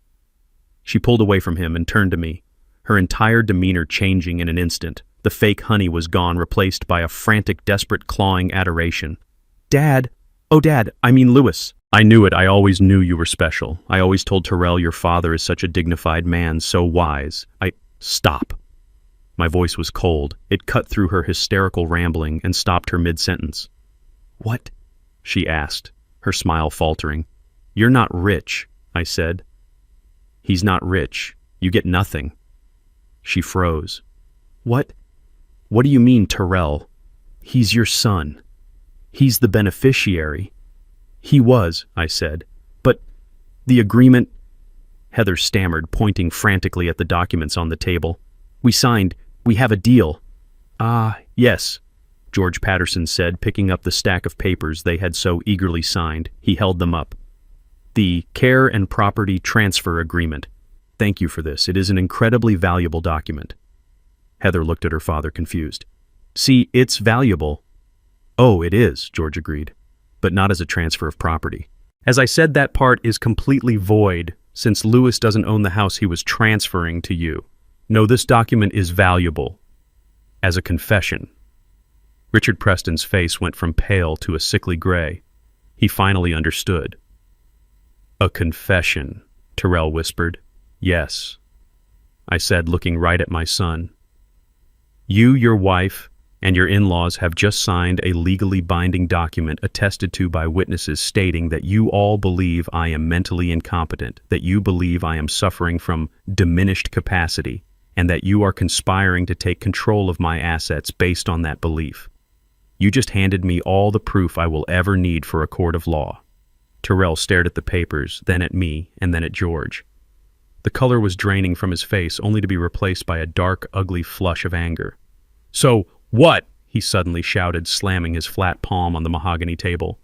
She pulled away from him and turned to me, her entire demeanor changing in an instant. The fake honey was gone, replaced by a frantic, desperate, clawing adoration. Dad! Oh, Dad, I mean Louis. I knew it. I always knew you were special. I always told Terrell your father is such a dignified man, so wise. Stop. My voice was cold. It cut through her hysterical rambling and stopped her mid-sentence. What? She asked, her smile faltering. You're not rich, I said. He's not rich. You get nothing. She froze. What? What do you mean, Terrell? He's your son. He's the beneficiary. He was, I said. But the agreement... Heather stammered, pointing frantically at the documents on the table. We signed. We have a deal. Ah, yes, George Patterson said, picking up the stack of papers they had so eagerly signed. He held them up. The Care and Property Transfer Agreement. Thank you for this. It is an incredibly valuable document. Heather looked at her father, confused. See, it's valuable. Oh, it is, George agreed, but not as a transfer of property. As I said, that part is completely void, since Louis doesn't own the house he was transferring to you. No, this document is valuable. As a confession. Richard Preston's face went from pale to a sickly gray. He finally understood. A confession, Terrell whispered. Yes, I said, looking right at my son. You, your wife, and your in-laws have just signed a legally binding document attested to by witnesses stating that you all believe I am mentally incompetent, that you believe I am suffering from diminished capacity, and that you are conspiring to take control of my assets based on that belief. You just handed me all the proof I will ever need for a court of law. Terrell stared at the papers, then at me, and then at George. The color was draining from his face, only to be replaced by a dark, ugly flush of anger. So, what? He suddenly shouted, slamming his flat palm on the mahogany table.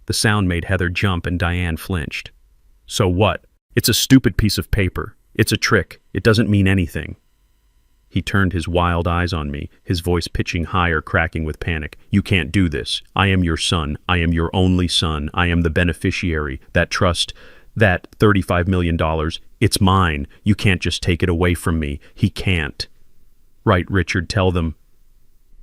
The sound made Heather jump and Diane flinched. So what? It's a stupid piece of paper. It's a trick. It doesn't mean anything. He turned his wild eyes on me, his voice pitching higher, cracking with panic. You can't do this. I am your son. I am your only son. I am the beneficiary. That trust, that $35 million, it's mine. You can't just take it away from me. He can't. Right, Richard, tell them.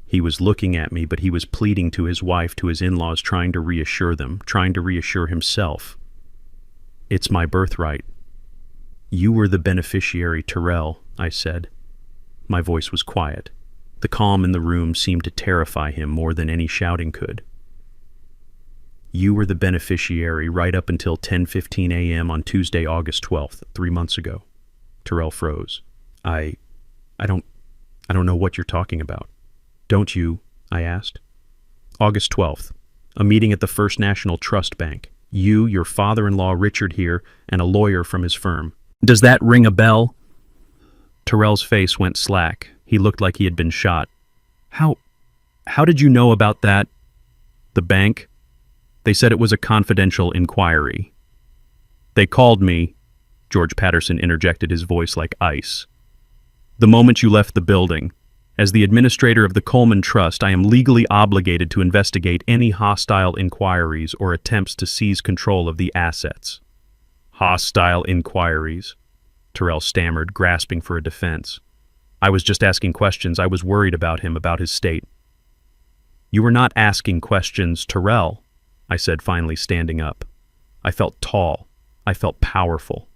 He was looking at me, but he was pleading to his wife, to his in-laws, trying to reassure them, trying to reassure himself. It's my birthright. You were the beneficiary, Terrell, I said. My voice was quiet. The calm in the room seemed to terrify him more than any shouting could. You were the beneficiary right up until 10:15 a.m. on Tuesday, August 12th, 3 months ago. Terrell froze. I don't know what you're talking about. Don't you? I asked. August 12th, a meeting at the First National Trust Bank. You, your father-in-law Richard here, and a lawyer from his firm. Does that ring a bell? Terrell's face went slack. He looked like he had been shot. How did you know about that? The bank? They said it was a confidential inquiry. They called me. George Patterson interjected, his voice like ice. The moment you left the building. As the administrator of the Coleman Trust, I am legally obligated to investigate any hostile inquiries or attempts to seize control of the assets. Hostile inquiries, Terrell stammered, grasping for a defense. I was just asking questions. I was worried about him, about his state. You were not asking questions, Terrell, I said, finally standing up. I felt tall. I felt powerful.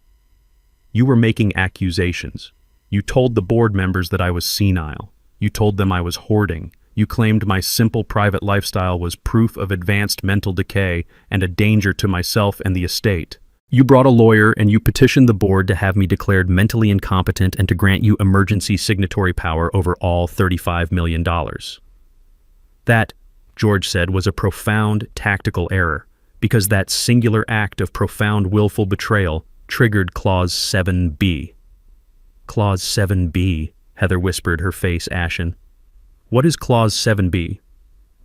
You were making accusations. You told the board members that I was senile. You told them I was hoarding. You claimed my simple private lifestyle was proof of advanced mental decay and a danger to myself and the estate. You brought a lawyer and you petitioned the board to have me declared mentally incompetent and to grant you emergency signatory power over all $35 million. That, George said, was a profound tactical error, because that singular act of profound willful betrayal triggered Clause 7B. Clause 7B, Heather whispered, her face ashen. What is Clause 7B?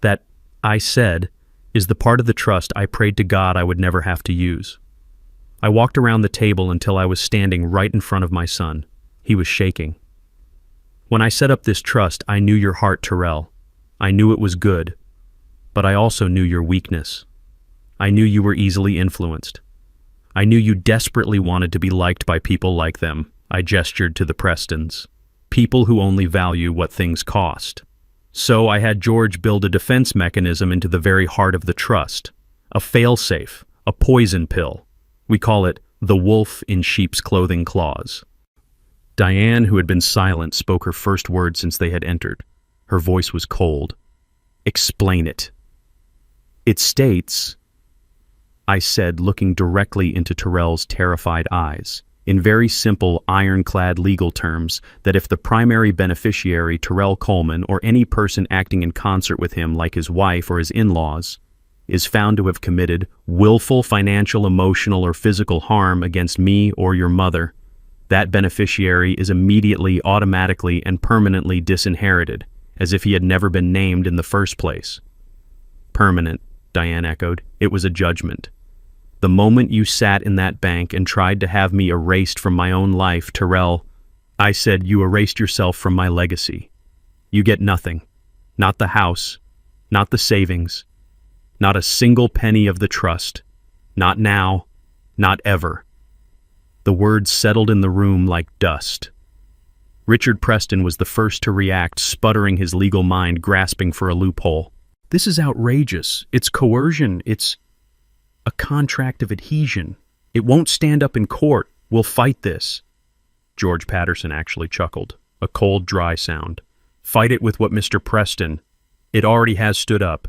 That, I said, is the part of the trust I prayed to God I would never have to use. I walked around the table until I was standing right in front of my son. He was shaking. When I set up this trust, I knew your heart, Terrell. I knew it was good, but I also knew your weakness. I knew you were easily influenced. I knew you desperately wanted to be liked by people like them. I gestured to the Prestons. People who only value what things cost. So I had George build a defense mechanism into the very heart of the trust. A fail-safe, a poison pill. We call it the wolf in sheep's clothing clause. Diane, who had been silent, spoke her first word since they had entered. Her voice was cold. Explain it. It states, I said, looking directly into Terrell's terrified eyes, in very simple, ironclad legal terms, that if the primary beneficiary, Terrell Coleman, or any person acting in concert with him, like his wife or his in-laws, is found to have committed willful financial, emotional, or physical harm against me or your mother, that beneficiary is immediately, automatically, and permanently disinherited, as if he had never been named in the first place. Permanent, Diane echoed. It was a judgment. The moment you sat in that bank and tried to have me erased from my own life, Terrell, I said you erased yourself from my legacy. You get nothing. Not the house, not the savings, not a single penny of the trust. Not now, not ever. The words settled in the room like dust. Richard Preston was the first to react, sputtering, his legal mind grasping for a loophole. This is outrageous. It's coercion. It's a contract of adhesion. It won't stand up in court. We'll fight this. George Patterson actually chuckled, a cold, dry sound. Fight it with what Mr. Preston. It already has stood up.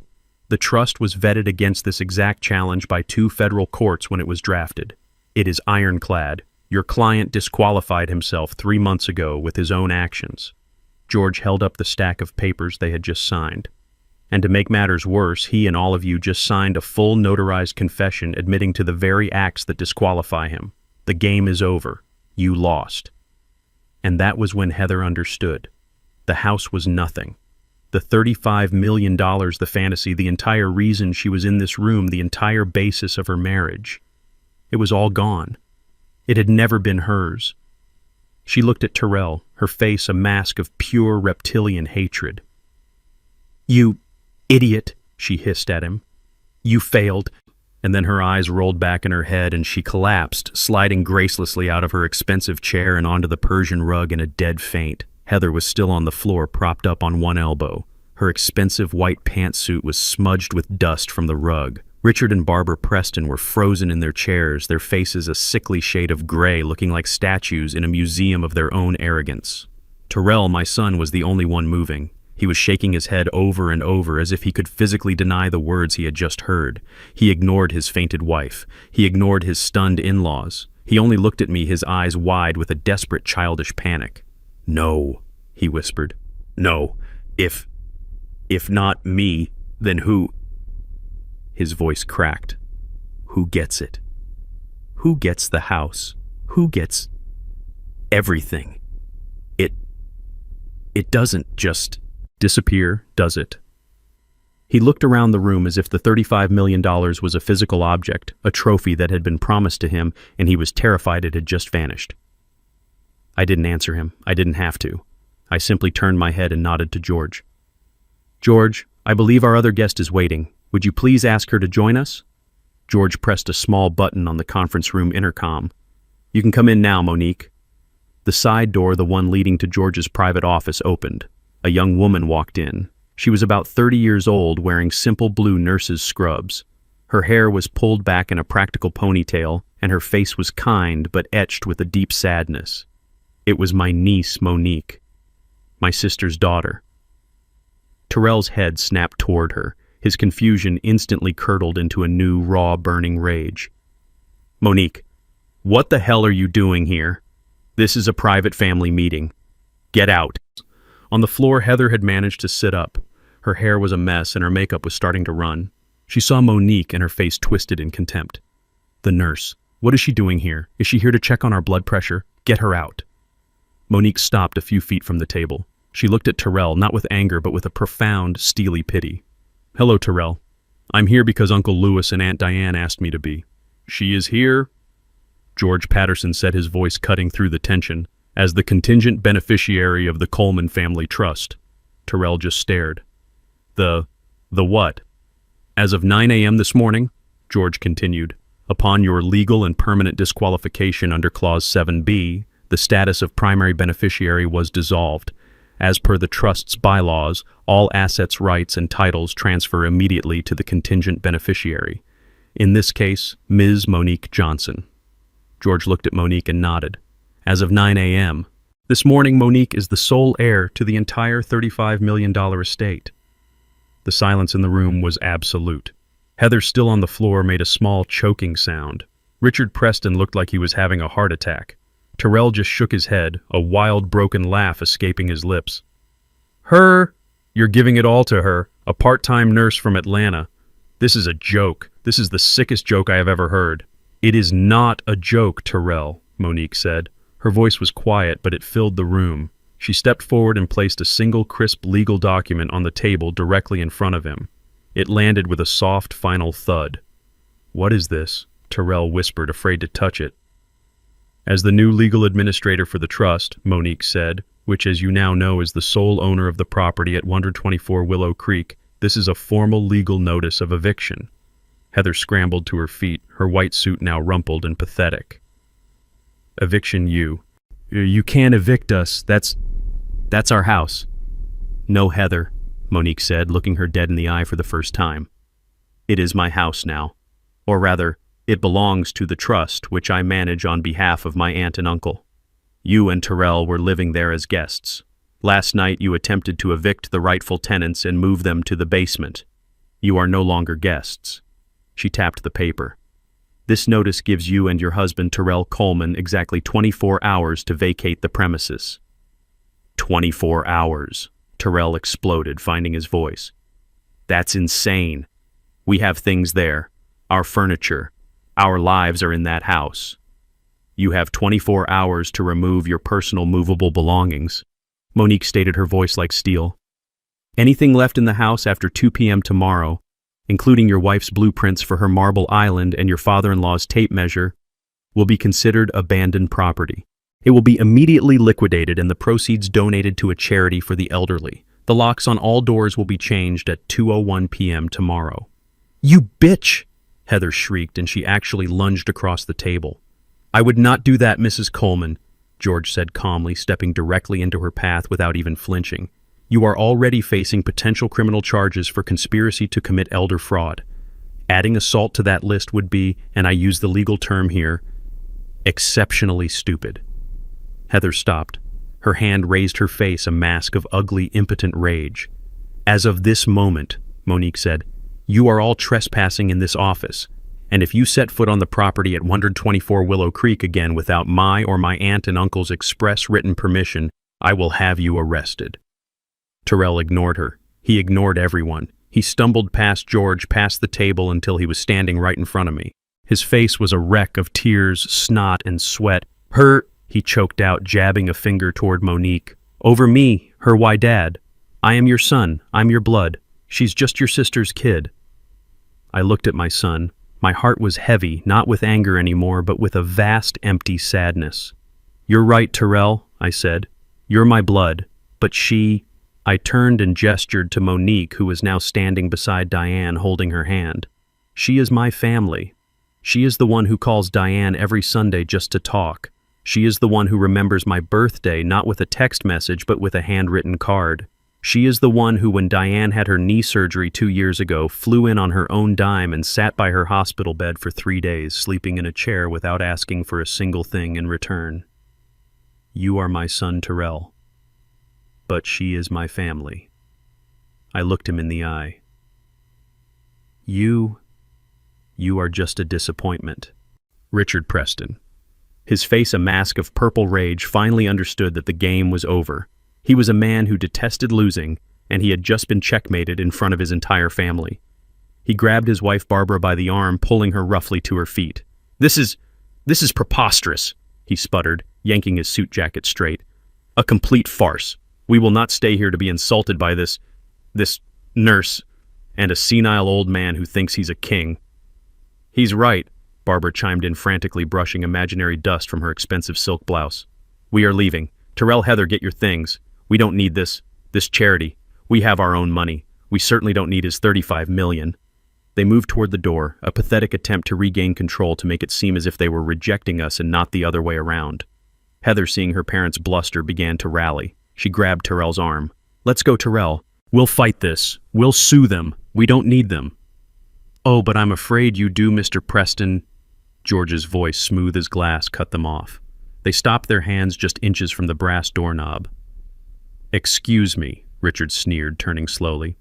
The trust was vetted against this exact challenge by 2 federal courts when it was drafted. It is ironclad. Your client disqualified himself 3 months ago with his own actions. George held up the stack of papers they had just signed. And to make matters worse, he and all of you just signed a full notarized confession admitting to the very acts that disqualify him. The game is over. You lost. And that was when Heather understood. The house was nothing. The $35 million, the fantasy, the entire reason she was in this room, the entire basis of her marriage. It was all gone. It had never been hers. She looked at Terrell, her face a mask of pure reptilian hatred. You idiot, she hissed at him. You failed. And then her eyes rolled back in her head and she collapsed, sliding gracelessly out of her expensive chair and onto the Persian rug in a dead faint. Heather was still on the floor, propped up on one elbow. Her expensive white pantsuit was smudged with dust from the rug. Richard and Barbara Preston were frozen in their chairs, their faces a sickly shade of gray, looking like statues in a museum of their own arrogance. Terrell, my son, was the only one moving. He was shaking his head over and over as if he could physically deny the words he had just heard. He ignored his fainted wife. He ignored his stunned in-laws. He only looked at me, his eyes wide with a desperate childish panic. "No," he whispered. "No. If not me, then who?" His voice cracked. "Who gets it? Who gets the house? Who gets everything? It doesn't just disappear, does it?" He looked around the room as if the $35 million was a physical object, a trophy that had been promised to him, and he was terrified it had just vanished. I didn't answer him. I didn't have to. I simply turned my head and nodded to George. "George, I believe our other guest is waiting. Would you please ask her to join us?" George pressed a small button on the conference room intercom. "You can come in now, Monique." The side door, the one leading to George's private office, opened. A young woman walked in. She was about 30 years old, wearing simple blue nurse's scrubs. Her hair was pulled back in a practical ponytail, and her face was kind but etched with a deep sadness. It was my niece, Monique, my sister's daughter. Terrell's head snapped toward her. His confusion instantly curdled into a new, raw, burning rage. "Monique, what the hell are you doing here? This is a private family meeting. Get out." On the floor, Heather had managed to sit up. Her hair was a mess and her makeup was starting to run. She saw Monique and her face twisted in contempt. "The nurse. What is she doing here? Is she here to check on our blood pressure? Get her out." Monique stopped a few feet from the table. She looked at Terrell, not with anger, but with a profound, steely pity. "Hello, Terrell. I'm here because Uncle Louis and Aunt Diane asked me to be." "She is here," George Patterson said, his voice cutting through the tension, "as the contingent beneficiary of the Coleman Family Trust." Terrell just stared. The what?" "As of 9 a.m. this morning," George continued, "upon your legal and permanent disqualification under Clause 7B, the status of primary beneficiary was dissolved. As per the Trust's bylaws, all assets, rights, and titles transfer immediately to the contingent beneficiary. In this case, Ms. Monique Johnson." George looked at Monique and nodded. "As of 9 a.m. this morning, Monique is the sole heir to the entire $35 million estate." The silence in the room was absolute. Heather, still on the floor, made a small choking sound. Richard Preston looked like he was having a heart attack. Terrell just shook his head, a wild, broken laugh escaping his lips. "Her? You're giving it all to her, a part-time nurse from Atlanta. This is a joke. This is the sickest joke I have ever heard." "It is not a joke, Terrell," Monique said. Her voice was quiet, but it filled the room. She stepped forward and placed a single crisp legal document on the table directly in front of him. It landed with a soft, final thud. "What is this?" Terrell whispered, afraid to touch it. "As the new legal administrator for the trust," Monique said, "which as you now know is the sole owner of the property at 124 Willow Creek, this is a formal legal notice of eviction." Heather scrambled to her feet, her white suit now rumpled and pathetic. "Eviction you can't evict us. That's our house." "No, Heather," Monique said, looking her dead in the eye for the first time. "It is my house now. Or rather, it belongs to the trust, which I manage on behalf of my aunt and uncle. You and Terrell were living there as guests. Last night you attempted to evict the rightful tenants and move them to the basement. You are no longer guests." She tapped the paper. "This notice gives you and your husband, Terrell Coleman, exactly 24 hours to vacate the premises." 24 hours, Terrell exploded, finding his voice. "That's insane. We have things there. Our furniture. Our lives are in that house. You have 24 hours to remove your personal movable belongings." Monique stated, her voice like steel. "Anything left in the house after 2 p.m. tomorrow, including your wife's blueprints for her marble island and your father-in-law's tape measure, will be considered abandoned property. It will be immediately liquidated and the proceeds donated to a charity for the elderly. The locks on all doors will be changed at 2:01 p.m. tomorrow." "You bitch!" Heather shrieked, and she actually lunged across the table. "I would not do that, Mrs. Coleman," George said calmly, stepping directly into her path without even flinching. "You are already facing potential criminal charges for conspiracy to commit elder fraud. Adding assault to that list would be, and I use the legal term here, exceptionally stupid." Heather stopped. Her hand raised her face, a mask of ugly, impotent rage. "As of this moment," Monique said, "you are all trespassing in this office, and if you set foot on the property at 124 Willow Creek again without my or my aunt and uncle's express written permission, I will have you arrested." Terrell ignored her. He ignored everyone. He stumbled past George, past the table until he was standing right in front of me. His face was a wreck of tears, snot, and sweat. "Her," he choked out, jabbing a finger toward Monique. "Over me, her why dad. I am your son, I'm your blood. She's just your sister's kid." I looked at my son. My heart was heavy, not with anger anymore, but with a vast, empty sadness. "You're right, Terrell," I said. "You're my blood, but she—" I turned and gestured to Monique, who was now standing beside Diane, holding her hand. "She is my family. She is the one who calls Diane every Sunday just to talk. She is the one who remembers my birthday not with a text message but with a handwritten card. She is the one who, when Diane had her knee surgery 2 years ago, flew in on her own dime and sat by her hospital bed for 3 days, sleeping in a chair without asking for a single thing in return. You are my son, Terrell. But she is my family." I looked him in the eye. You are just a disappointment." Richard Preston, his face a mask of purple rage, finally understood that the game was over. He was a man who detested losing, and he had just been checkmated in front of his entire family. He grabbed his wife Barbara by the arm, pulling her roughly to her feet. This is preposterous," he sputtered, yanking his suit jacket straight. "A complete farce. We will not stay here to be insulted by this nurse and a senile old man who thinks he's a king." "He's right," Barbara chimed in frantically, brushing imaginary dust from her expensive silk blouse. "We are leaving. Terrell, Heather, get your things. We don't need this charity. We have our own money. We certainly don't need his $35 million. They moved toward the door, a pathetic attempt to regain control to make it seem as if they were rejecting us and not the other way around. Heather, seeing her parents bluster, began to rally. She grabbed Terrell's arm. "Let's go, Terrell. We'll fight this. We'll sue them. We don't need them." "Oh, but I'm afraid you do, Mr. Preston." George's voice, smooth as glass, cut them off. They stopped, their hands just inches from the brass doorknob. "Excuse me," Richard sneered, turning slowly.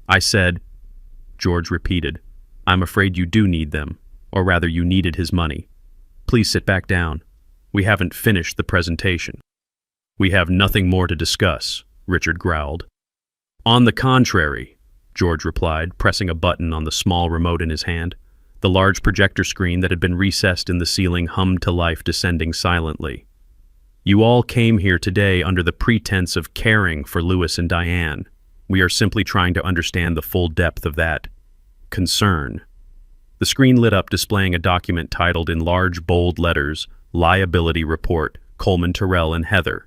"I said," George repeated, "I'm afraid you do need them, or rather you needed his money. Please sit back down. We haven't finished the presentation." "We have nothing more to discuss," Richard growled. "On the contrary," George replied, pressing a button on the small remote in his hand. The large projector screen that had been recessed in the ceiling hummed to life, descending silently. "You all came here today under the pretense of caring for Louis and Diane. We are simply trying to understand the full depth of that concern." The screen lit up, displaying a document titled in large, bold letters, "Liability Report, Coleman, Terrell, and Heather."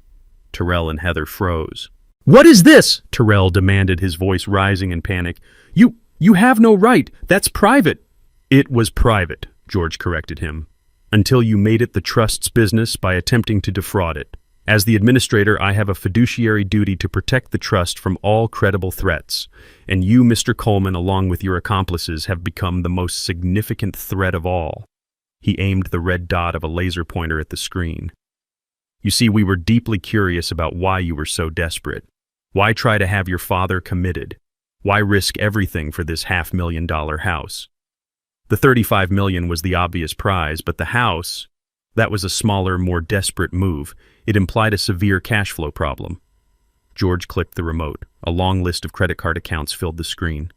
Terrell and Heather froze. "What is this?" Terrell demanded, his voice rising in panic. You have no right. That's private." "It was private," George corrected him, "until you made it the trust's business by attempting to defraud it. As the administrator, I have a fiduciary duty to protect the trust from all credible threats, and you, Mr. Coleman, along with your accomplices, have become the most significant threat of all." He aimed the red dot of a laser pointer at the screen. "You see, we were deeply curious about why you were so desperate. Why try to have your father committed? Why risk everything for this $500,000 house? The $35 million was the obvious prize, but the house, that was a smaller, more desperate move. It implied a severe cash flow problem." George clicked the remote. A long list of credit card accounts filled the screen.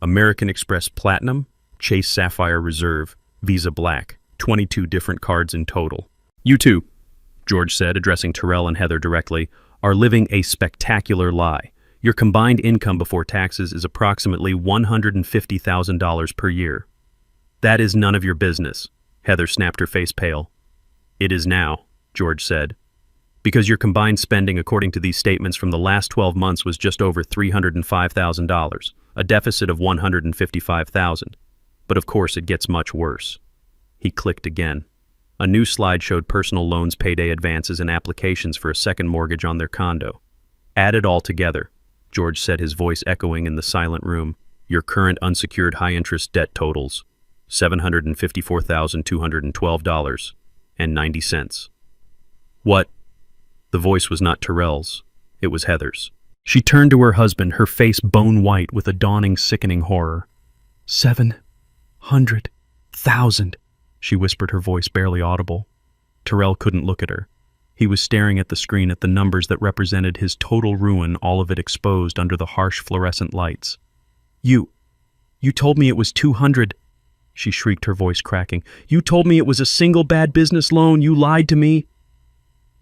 American Express Platinum, Chase Sapphire Reserve, Visa Black, 22 different cards in total. "You two," George said, addressing Terrell and Heather directly, "are living a spectacular lie. Your combined income before taxes is approximately $150,000 per year." "That is none of your business." Heather snapped, her face pale. "It is now," George said, "because your combined spending according to these statements from the last 12 months was just over $305,000, a deficit of $155,000. But of course it gets much worse." He clicked again. A new slide showed personal loans, payday advances, and applications for a second mortgage on their condo. "Add it all together," George said, his voice echoing in the silent room. "Your current unsecured high-interest debt totals $754,212.90. "What?" The voice was not Terrell's. It was Heather's. She turned to her husband, her face bone white with a dawning, sickening horror. 700,000, she whispered, her voice barely audible. Terrell couldn't look at her. He was staring at the screen at the numbers that represented his total ruin, all of it exposed under the harsh fluorescent lights. You told me it was 200, she shrieked, her voice cracking. You told me it was a single bad business loan. You lied to me.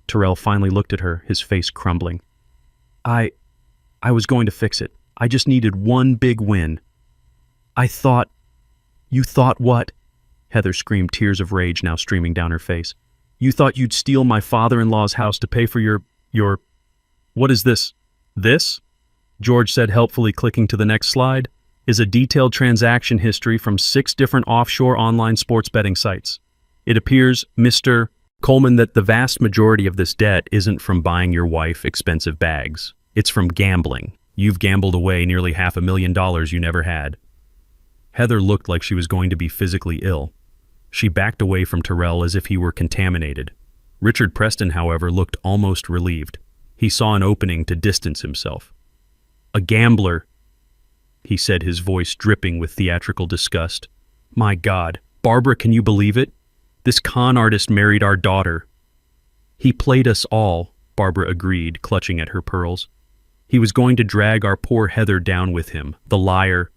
Terrell finally looked at her, his face crumbling. I was going to fix it. I just needed one big win. You thought what? Heather screamed, tears of rage now streaming down her face. You thought you'd steal my father-in-law's house to pay for your... What is this? This? George said helpfully, clicking to the next slide, is a detailed transaction history from 6 different offshore online sports betting sites. It appears, Mr. Coleman, that the vast majority of this debt isn't from buying your wife expensive bags. It's from gambling. You've gambled away nearly $500,000 you never had. Heather looked like she was going to be physically ill. She backed away from Terrell as if he were contaminated. Richard Preston, however, looked almost relieved. He saw an opening to distance himself. A gambler, he said, his voice dripping with theatrical disgust. My God, Barbara, can you believe it? This con artist married our daughter. He played us all, Barbara agreed, clutching at her pearls. He was going to drag our poor Heather down with him, the liar.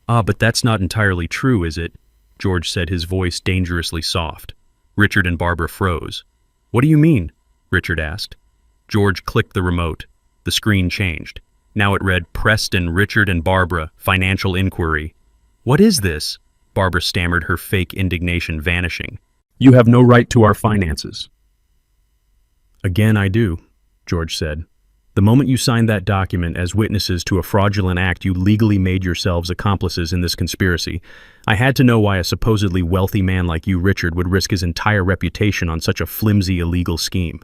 Ah, but that's not entirely true, is it? George said, his voice dangerously soft. Richard and Barbara froze. What do you mean? Richard asked. George clicked the remote. The screen changed. Now it read, Preston, Richard, and Barbara, financial inquiry. What is this? Barbara stammered, her fake indignation vanishing. You have no right to our finances. Again, I do, George said. The moment you signed that document as witnesses to a fraudulent act, you legally made yourselves accomplices in this conspiracy. I had to know why a supposedly wealthy man like you, Richard, would risk his entire reputation on such a flimsy, illegal scheme.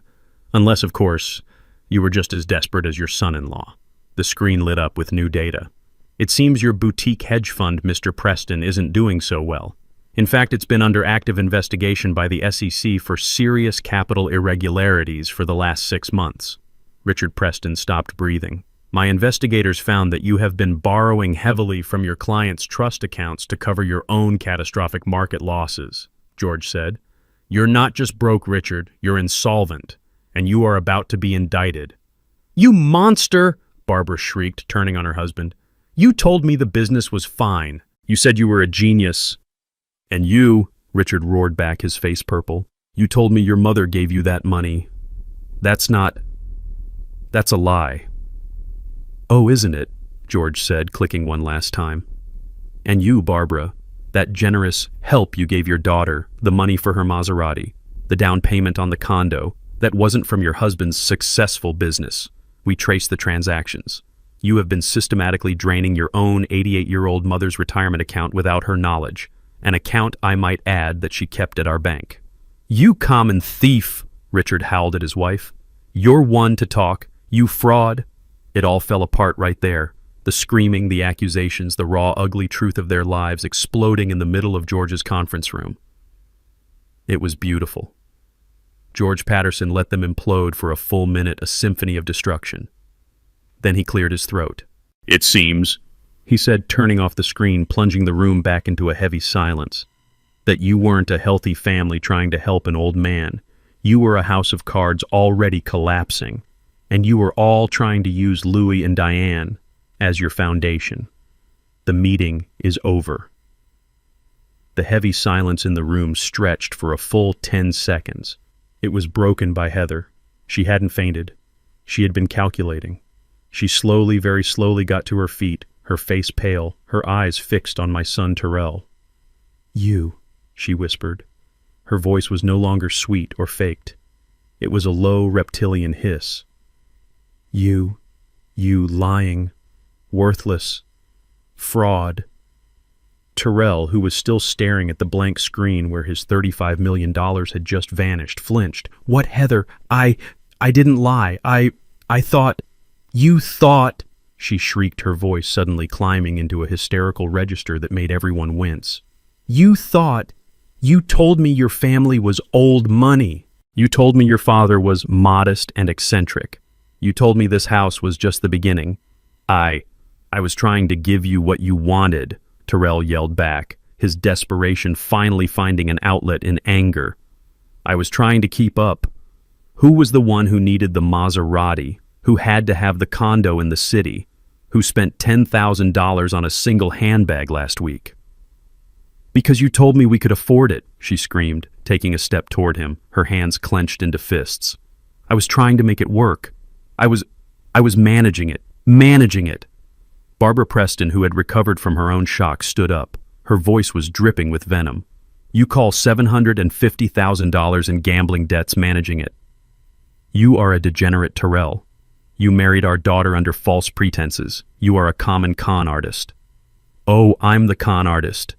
Unless, of course, you were just as desperate as your son-in-law. The screen lit up with new data. It seems your boutique hedge fund, Mr. Preston, isn't doing so well. In fact, it's been under active investigation by the SEC for serious capital irregularities for the last 6 months. Richard Preston stopped breathing. My investigators found that you have been borrowing heavily from your clients' trust accounts to cover your own catastrophic market losses, George said. You're not just broke, Richard, you're insolvent, and you are about to be indicted. You monster! Barbara shrieked, turning on her husband. You told me the business was fine. You said you were a genius. And you, Richard roared back, his face purple, you told me your mother gave you that money. That's a lie. Oh, isn't it? George said, clicking one last time. And you, Barbara, that generous help you gave your daughter, the money for her Maserati, the down payment on the condo, that wasn't from your husband's successful business. We traced the transactions. You have been systematically draining your own 88-year-old mother's retirement account without her knowledge, an account, I might add, that she kept at our bank. You common thief, Richard howled at his wife. You're one to talk. You fraud. It all fell apart right there. The screaming, the accusations, the raw, ugly truth of their lives exploding in the middle of George's conference room. It was beautiful. George Patterson let them implode for a full minute, a symphony of destruction. Then he cleared his throat. It seems, he said, turning off the screen, plunging the room back into a heavy silence, that you weren't a healthy family trying to help an old man. You were a house of cards already collapsing, and you were all trying to use Louis and Diane as your foundation. The meeting is over. The heavy silence in the room stretched for a full 10 seconds. It was broken by Heather. She hadn't fainted. She had been calculating. She slowly, very slowly got to her feet, her face pale, her eyes fixed on my son Terrell. You, she whispered. Her voice was no longer sweet or faked. It was a low reptilian hiss. You lying, worthless, fraud. Terrell, who was still staring at the blank screen where his $35 million had just vanished, flinched. What, Heather? I didn't lie. I thought... You thought... She shrieked, her voice suddenly climbing into a hysterical register that made everyone wince. You thought... You told me your family was old money. You told me your father was modest and eccentric. You told me this house was just the beginning. I was trying to give you what you wanted, Terrell yelled back, his desperation finally finding an outlet in anger. I was trying to keep up. Who was the one who needed the Maserati, who had to have the condo in the city, who spent $10,000 on a single handbag last week? Because you told me we could afford it, she screamed, taking a step toward him, her hands clenched into fists. I was trying to make it work. I was managing it. Barbara Preston, who had recovered from her own shock, stood up. Her voice was dripping with venom. You call $750,000 in gambling debts managing it. You are a degenerate, Terrell. You married our daughter under false pretenses. You are a common con artist. Oh, I'm the con artist.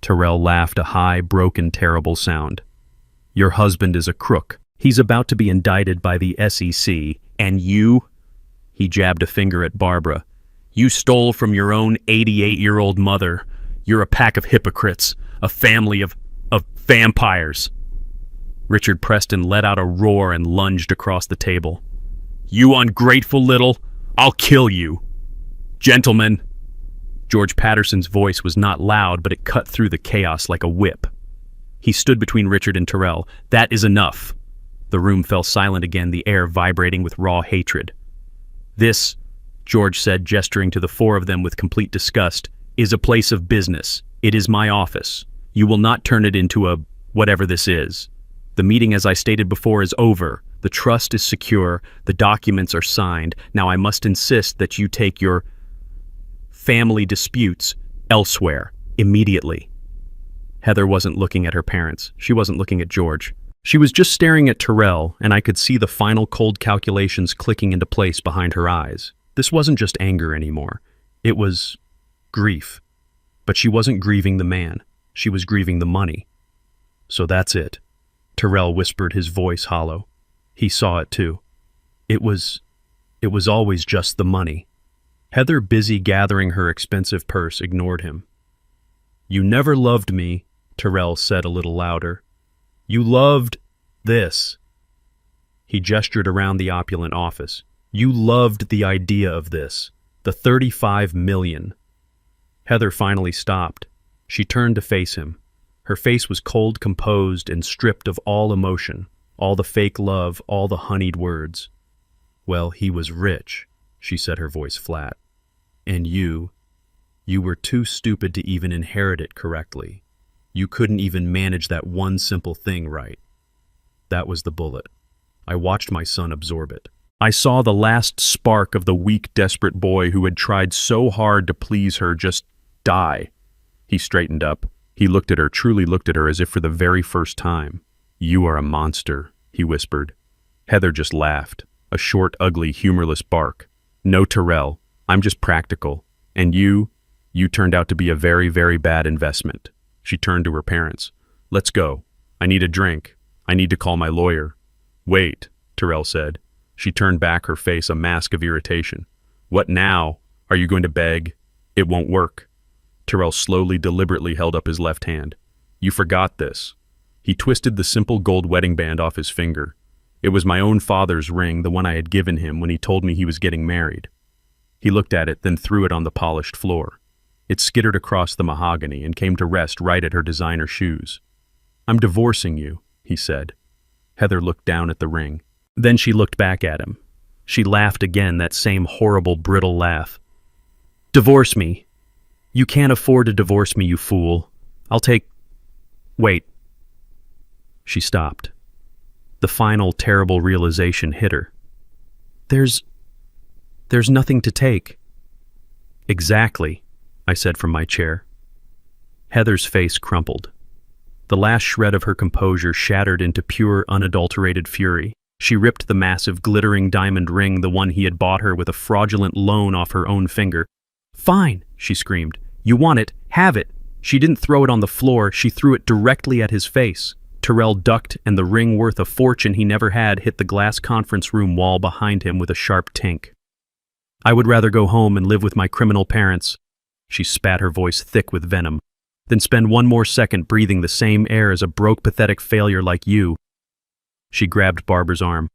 Terrell laughed, a high, broken, terrible sound. Your husband is a crook. He's about to be indicted by the SEC, and you? He jabbed a finger at Barbara. You stole from your own 88-year-old mother. You're a pack of hypocrites, a family of vampires. Richard Preston let out a roar and lunged across the table. You ungrateful little, I'll kill you. Gentlemen. George Patterson's voice was not loud, but it cut through the chaos like a whip. He stood between Richard and Terrell. That is enough. The room fell silent again, the air vibrating with raw hatred. This, George said, gesturing to the four of them with complete disgust, is a place of business. It is my office. You will not turn it into a whatever this is. The meeting, as I stated before, is over. The trust is secure. The documents are signed. Now I must insist that you take your family disputes elsewhere, immediately. Heather wasn't looking at her parents. She wasn't looking at George. She was just staring at Terrell, and I could see the final cold calculations clicking into place behind her eyes. This wasn't just anger anymore. It was grief. But she wasn't grieving the man. She was grieving the money. So that's it. Terrell whispered, his voice hollow. He saw it too. It was always just the money. Heather, busy gathering her expensive purse, ignored him. You never loved me, Terrell said a little louder. You loved this. He gestured around the opulent office. You loved the idea of this, the $35 million. Heather finally stopped. She turned to face him. Her face was cold, composed, and stripped of all emotion, all the fake love, all the honeyed words. Well, he was rich, she said, her voice flat. And you were too stupid to even inherit it correctly. You couldn't even manage that one simple thing right. That was the bullet. I watched my son absorb it. I saw the last spark of the weak, desperate boy who had tried so hard to please her just die. He straightened up. He looked at her, truly looked at her as if for the very first time. You are a monster, he whispered. Heather just laughed, a short, ugly, humorless bark. No, Terrell, I'm just practical. And you turned out to be a very, very bad investment. She turned to her parents. Let's go. I need a drink. I need to call my lawyer. Wait, Terrell said. She turned back, her face a mask of irritation. What now? Are you going to beg? It won't work. Terrell slowly, deliberately held up his left hand. You forgot this. He twisted the simple gold wedding band off his finger. It was my own father's ring, the one I had given him when he told me he was getting married. He looked at it, then threw it on the polished floor. It skittered across the mahogany and came to rest right at her designer shoes. I'm divorcing you, he said. Heather looked down at the ring. Then she looked back at him. She laughed again, that same horrible, brittle laugh. Divorce me. You can't afford to divorce me, you fool. I'll take... Wait. She stopped. The final, terrible realization hit her. There's nothing to take. Exactly, I said from my chair. Heather's face crumpled. The last shred of her composure shattered into pure, unadulterated fury. She ripped the massive, glittering diamond ring, the one he had bought her with a fraudulent loan, off her own finger. Fine, she screamed. You want it? Have it. She didn't throw it on the floor. She threw it directly at his face. Terrell ducked, and the ring, worth a fortune he never had, hit the glass conference room wall behind him with a sharp tink. I would rather go home and live with my criminal parents. She spat, her voice thick with venom. Than spend one more second breathing the same air as a broke, pathetic failure like you. She grabbed Barbara's arm.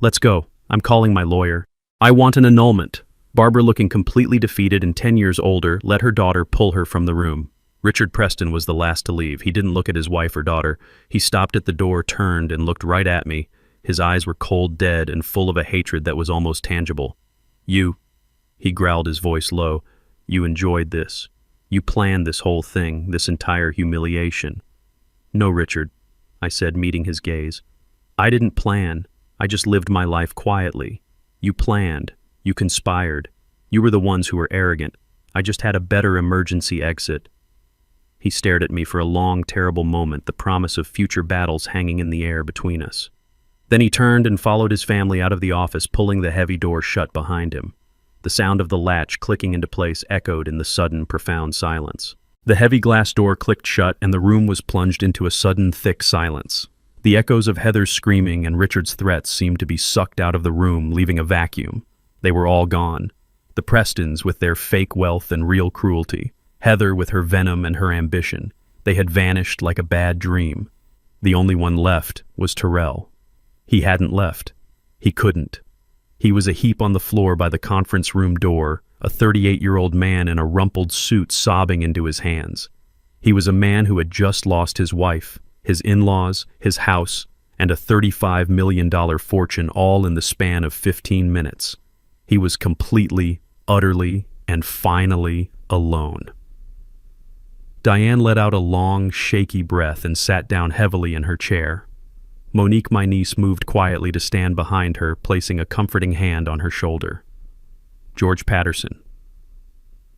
Let's go. I'm calling my lawyer. I want an annulment. Barbara, looking completely defeated and 10 years older, let her daughter pull her from the room. Richard Preston was the last to leave. He didn't look at his wife or daughter. He stopped at the door, turned, and looked right at me. His eyes were cold, dead, and full of a hatred that was almost tangible. You, he growled, his voice low, you enjoyed this. You planned this whole thing, this entire humiliation. No, Richard, I said, meeting his gaze. I didn't plan. I just lived my life quietly. You planned. You conspired. You were the ones who were arrogant. I just had a better emergency exit. He stared at me for a long, terrible moment, the promise of future battles hanging in the air between us. Then he turned and followed his family out of the office, pulling the heavy door shut behind him. The sound of the latch clicking into place echoed in the sudden, profound silence. The heavy glass door clicked shut, and the room was plunged into a sudden, thick silence. The echoes of Heather's screaming and Richard's threats seemed to be sucked out of the room, leaving a vacuum. They were all gone. The Prestons with their fake wealth and real cruelty. Heather with her venom and her ambition. They had vanished like a bad dream. The only one left was Terrell. He hadn't left. He couldn't. He was a heap on the floor by the conference room door, a 38-year-old man in a rumpled suit sobbing into his hands. He was a man who had just lost his wife, his in-laws, his house, and a $35 million fortune, all in the span of 15 minutes. He was completely, utterly, and finally alone. Diane let out a long, shaky breath and sat down heavily in her chair. Monique, my niece, moved quietly to stand behind her, placing a comforting hand on her shoulder. George Patterson.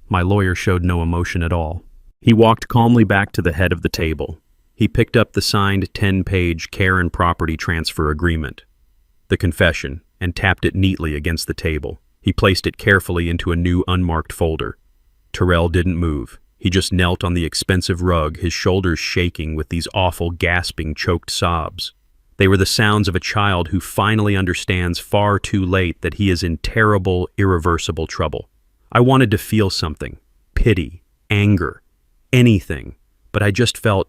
My lawyer showed no emotion at all. He walked calmly back to the head of the table. He picked up the signed 10-page care and property transfer agreement, the confession, and tapped it neatly against the table. He placed it carefully into a new unmarked folder. Terrell didn't move. He just knelt on the expensive rug, his shoulders shaking with these awful, gasping, choked sobs. They were the sounds of a child who finally understands far too late that he is in terrible, irreversible trouble. I wanted to feel something, pity, anger, anything, but I just felt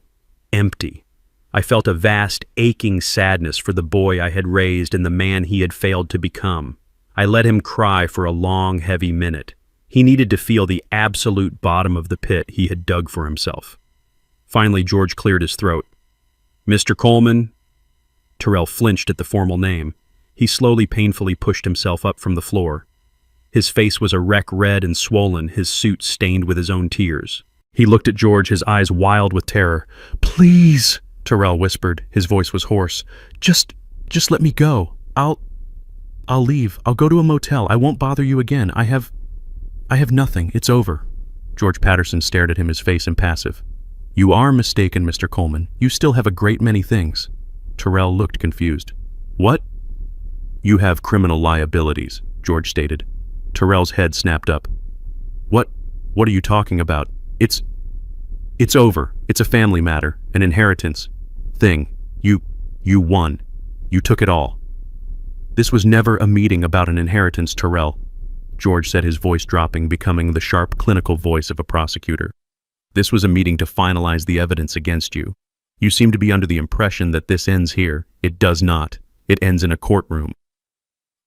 empty. I felt a vast, aching sadness for the boy I had raised and the man he had failed to become. I let him cry for a long, heavy minute. He needed to feel the absolute bottom of the pit he had dug for himself. Finally, George cleared his throat. Mr. Coleman. Terrell flinched at the formal name. He slowly, painfully pushed himself up from the floor. His face was a wreck, red and swollen, his suit stained with his own tears. He looked at George, his eyes wild with terror. Please, Terrell whispered. His voice was hoarse. Just let me go. I'll leave. I'll go to a motel. I won't bother you again. I have nothing. It's over. George Patterson stared at him, his face impassive. You are mistaken, Mr. Coleman. You still have a great many things. Terrell looked confused. What? You have criminal liabilities, George stated. Terrell's head snapped up. What are you talking about? It's over. It's a family matter, an inheritance thing. You won. You took it all. This was never a meeting about an inheritance, Terrell, George said, his voice dropping, becoming the sharp, clinical voice of a prosecutor. This was a meeting to finalize the evidence against you. You seem to be under the impression that this ends here. It does not. It ends in a courtroom.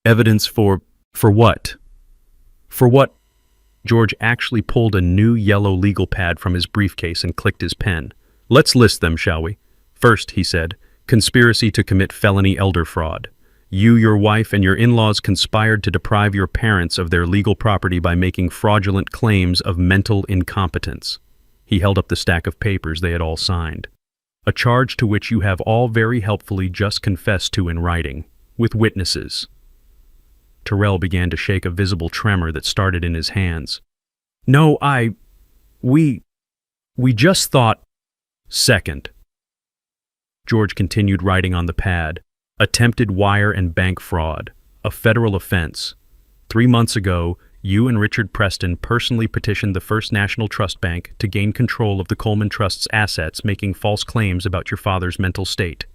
Evidence for what? For what? George actually pulled a new yellow legal pad from his briefcase and clicked his pen. Let's list them, shall we? First, he said, conspiracy to commit felony elder fraud. You, your wife, and your in-laws conspired to deprive your parents of their legal property by making fraudulent claims of mental incompetence. He held up the stack of papers they had all signed. A charge to which you have all very helpfully just confessed to in writing, with witnesses. Terrell began to shake a visible tremor that started in his hands. No, we just thought... Second. George continued writing on the pad. Attempted wire and bank fraud, a federal offense. 3 months ago, you and Richard Preston personally petitioned the First National Trust Bank to gain control of the Coleman Trust's assets, making false claims about your father's mental state.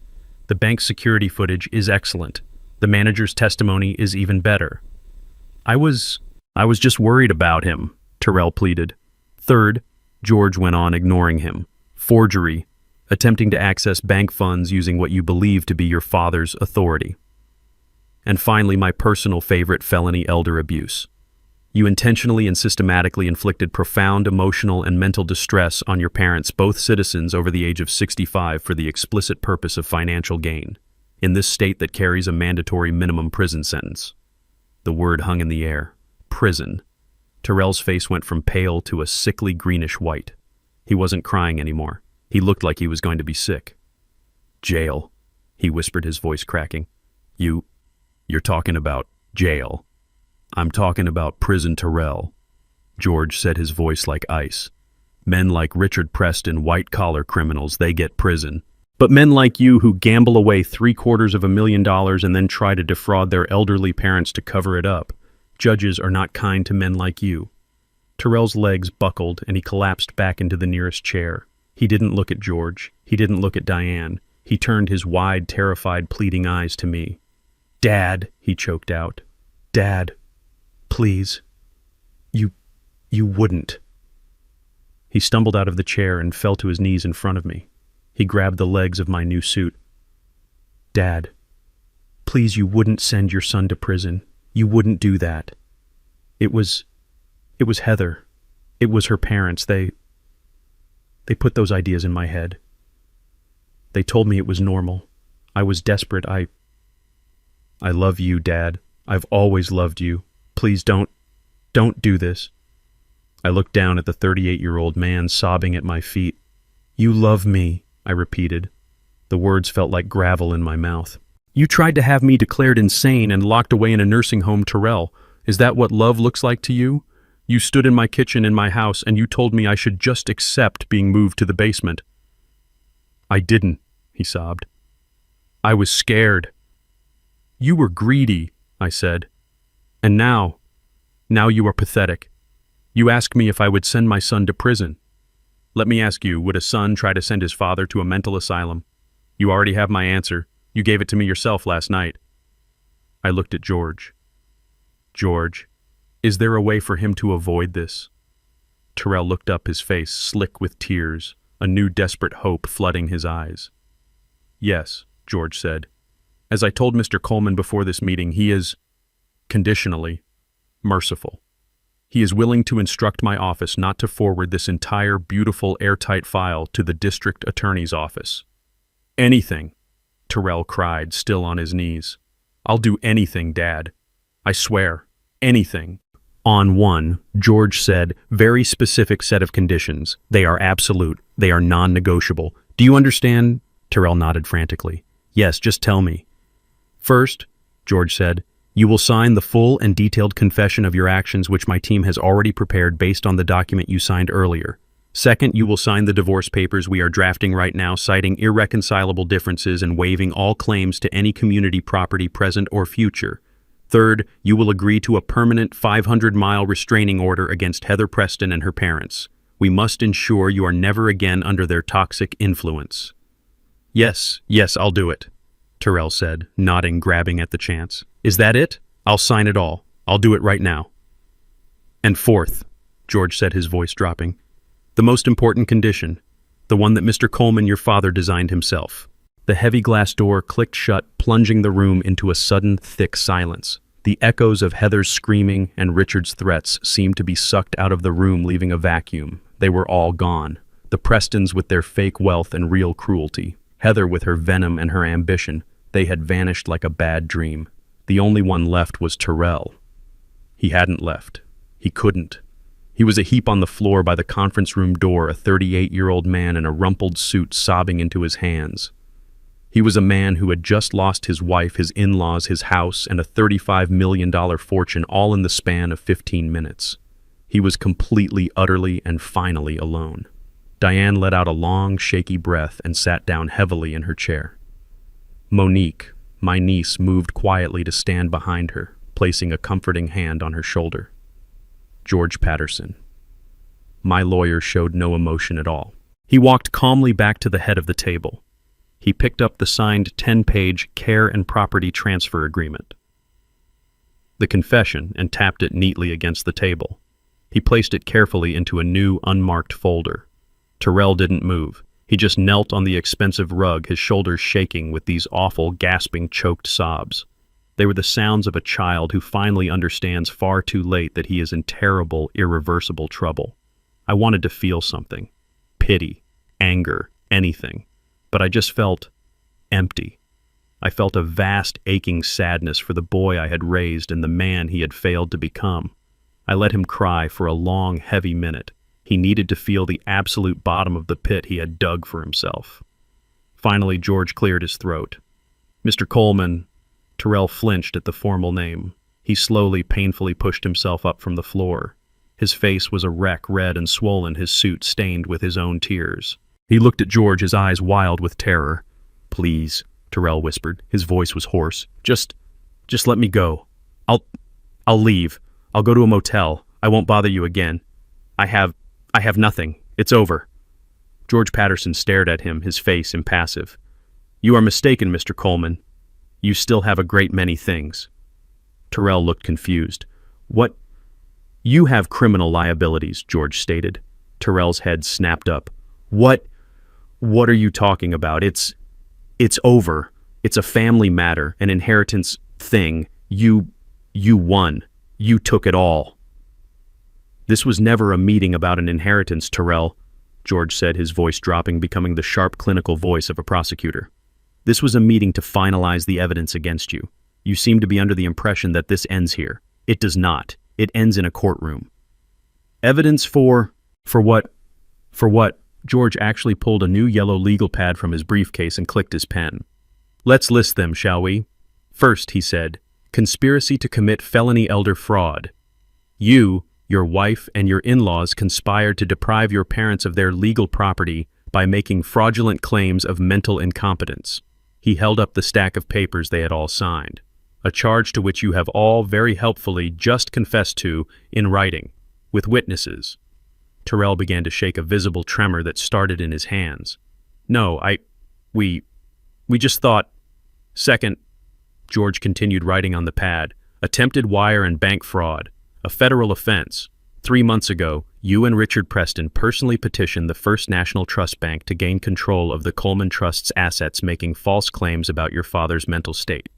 The bank's security footage is excellent. The manager's testimony is even better. I was just worried about him, Terrell pleaded. Third, George went on, ignoring him. Forgery, attempting to access bank funds using what you believe to be your father's authority. And finally, my personal favorite, felony elder abuse. You intentionally and systematically inflicted profound emotional and mental distress on your parents, both citizens over the age of 65, for the explicit purpose of financial gain, in this state that carries a mandatory minimum prison sentence. The word hung in the air. Prison. Terrell's face went from pale to a sickly greenish white. He wasn't crying anymore. He looked like he was going to be sick. Jail, he whispered, his voice cracking. You're talking about jail. I'm talking about prison, Terrell. George said, his voice like ice. Men like Richard Preston, white-collar criminals, they get prison. But men like you who gamble away $750,000 and then try to defraud their elderly parents to cover it up, judges are not kind to men like you. Terrell's legs buckled and he collapsed back into the nearest chair. He didn't look at George. He didn't look at Diane. He turned his wide, terrified, pleading eyes to me. Dad, he choked out. Dad, please. You wouldn't. He stumbled out of the chair and fell to his knees in front of me. He grabbed the legs of my new suit. Dad, please, you wouldn't send your son to prison. You wouldn't do that. It was Heather. It was her parents. They put those ideas in my head. They told me it was normal. I was desperate. I love you, Dad. I've always loved you. Please don't do this. I looked down at the 38-year-old man sobbing at my feet. You love me, I repeated. The words felt like gravel in my mouth. You tried to have me declared insane and locked away in a nursing home, Terrell. Is that what love looks like to you? You stood in my kitchen in my house and you told me I should just accept being moved to the basement. I didn't, he sobbed. I was scared. You were greedy, I said. And now you are pathetic. You ask me if I would send my son to prison. Let me ask you, would a son try to send his father to a mental asylum? You already have my answer. You gave it to me yourself last night. I looked at George. George, is there a way for him to avoid this? Terrell looked up, his face slick with tears, a new desperate hope flooding his eyes. Yes, George said. As I told Mr. Coleman before this meeting, he is, conditionally, merciful. He is willing to instruct my office not to forward this entire beautiful airtight file to the district attorney's office. Anything, Terrell cried, still on his knees. I'll do anything, Dad. I swear, anything. On one, George said, very specific set of conditions. They are absolute. They are non-negotiable. Do you understand? Terrell nodded frantically. Yes, just tell me. First, George said, you will sign the full and detailed confession of your actions which my team has already prepared based on the document you signed earlier. Second, you will sign the divorce papers we are drafting right now, citing irreconcilable differences and waiving all claims to any community property present or future. Third, you will agree to a permanent 500-mile restraining order against Heather Preston and her parents. We must ensure you are never again under their toxic influence. Yes, I'll do it, Terrell said, nodding, grabbing at the chance. Is that it? I'll sign it all. I'll do it right now. And fourth, George said, his voice dropping, the most important condition, the one that Mr. Coleman, your father, designed himself. The heavy glass door clicked shut, plunging the room into a sudden, thick silence. The echoes of Heather's screaming and Richard's threats seemed to be sucked out of the room, leaving a vacuum. They were all gone. The Prestons with their fake wealth and real cruelty. Heather with her venom and her ambition. They had vanished like a bad dream. The only one left was Terrell. He hadn't left. He couldn't. He was a heap on the floor by the conference room door, a 38-year-old man in a rumpled suit sobbing into his hands. He was a man who had just lost his wife, his in-laws, his house, and a $35 million fortune, all in the span of 15 minutes. He was completely, utterly, and finally alone. Diane let out a long, shaky breath and sat down heavily in her chair. Monique, my niece, moved quietly to stand behind her, placing a comforting hand on her shoulder. George Patterson. My lawyer showed no emotion at all. He walked calmly back to the head of the table. He picked up the signed 10-page care and property transfer agreement, the confession, and tapped it neatly against the table. He placed it carefully into a new, unmarked folder. Terrell didn't move. He just knelt on the expensive rug, his shoulders shaking with these awful, gasping, choked sobs. They were the sounds of a child who finally understands far too late that he is in terrible, irreversible trouble. I wanted to feel something. Pity, anger, anything. But I just felt empty. I felt a vast, aching sadness for the boy I had raised and the man he had failed to become. I let him cry for a long, heavy minute. He needed to feel the absolute bottom of the pit he had dug for himself. Finally, George cleared his throat. "Mr. Coleman." Terrell flinched at the formal name. He slowly, painfully pushed himself up from the floor. His face was a wreck, red and swollen, his suit stained with his own tears. He looked at George, his eyes wild with terror. "Please," Terrell whispered. His voice was hoarse. Just let me go. I'll leave. I'll go to a motel. I won't bother you again. I have nothing. It's over." George Patterson stared at him, his face impassive. "You are mistaken, Mr. Coleman. You still have a great many things." Terrell looked confused. "What?" "You have criminal liabilities," George stated. Terrell's head snapped up. What are you talking about? It's over. It's a family matter, an inheritance thing. You won. You took it all." "This was never a meeting about an inheritance, Terrell," George said, his voice dropping, becoming the sharp, clinical voice of a prosecutor. "This was a meeting to finalize the evidence against you. You seem to be under the impression that this ends here. It does not. It ends in a courtroom." "Evidence for what? For what?" George actually pulled a new yellow legal pad from his briefcase and clicked his pen. "Let's list them, shall we?" "First," he said, "conspiracy to commit felony elder fraud. You, your wife, and your in-laws conspired to deprive your parents of their legal property by making fraudulent claims of mental incompetence." He held up the stack of papers they had all signed. "A charge to which you have all very helpfully just confessed to in writing, with witnesses." Terrell began to shake a visible tremor that started in his hands. "No, we just thought." "Second," George continued writing on the pad, "attempted wire and bank fraud, a federal offense. 3 months ago, you and Richard Preston personally petitioned the First National Trust Bank to gain control of the Coleman Trust's assets, making false claims about your father's mental state.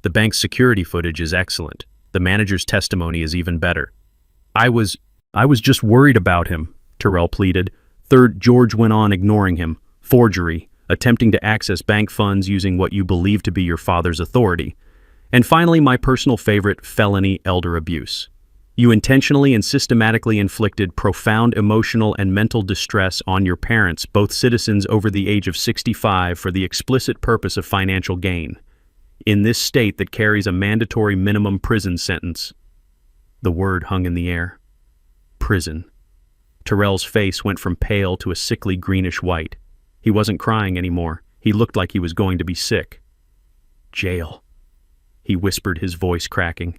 The bank's security footage is excellent. The manager's testimony is even better." I was just worried about him," Terrell pleaded. "Third," George went on, ignoring him, "forgery, attempting to access bank funds using what you believe to be your father's authority. And finally, my personal favorite, felony elder abuse. You intentionally and systematically inflicted profound emotional and mental distress on your parents, both citizens over the age of 65, for the explicit purpose of financial gain. In this state that carries a mandatory minimum prison sentence." The word hung in the air. Prison. Terrell's face went from pale to a sickly greenish white. He wasn't crying anymore. He looked like he was going to be sick. "Jail," he whispered, his voice cracking.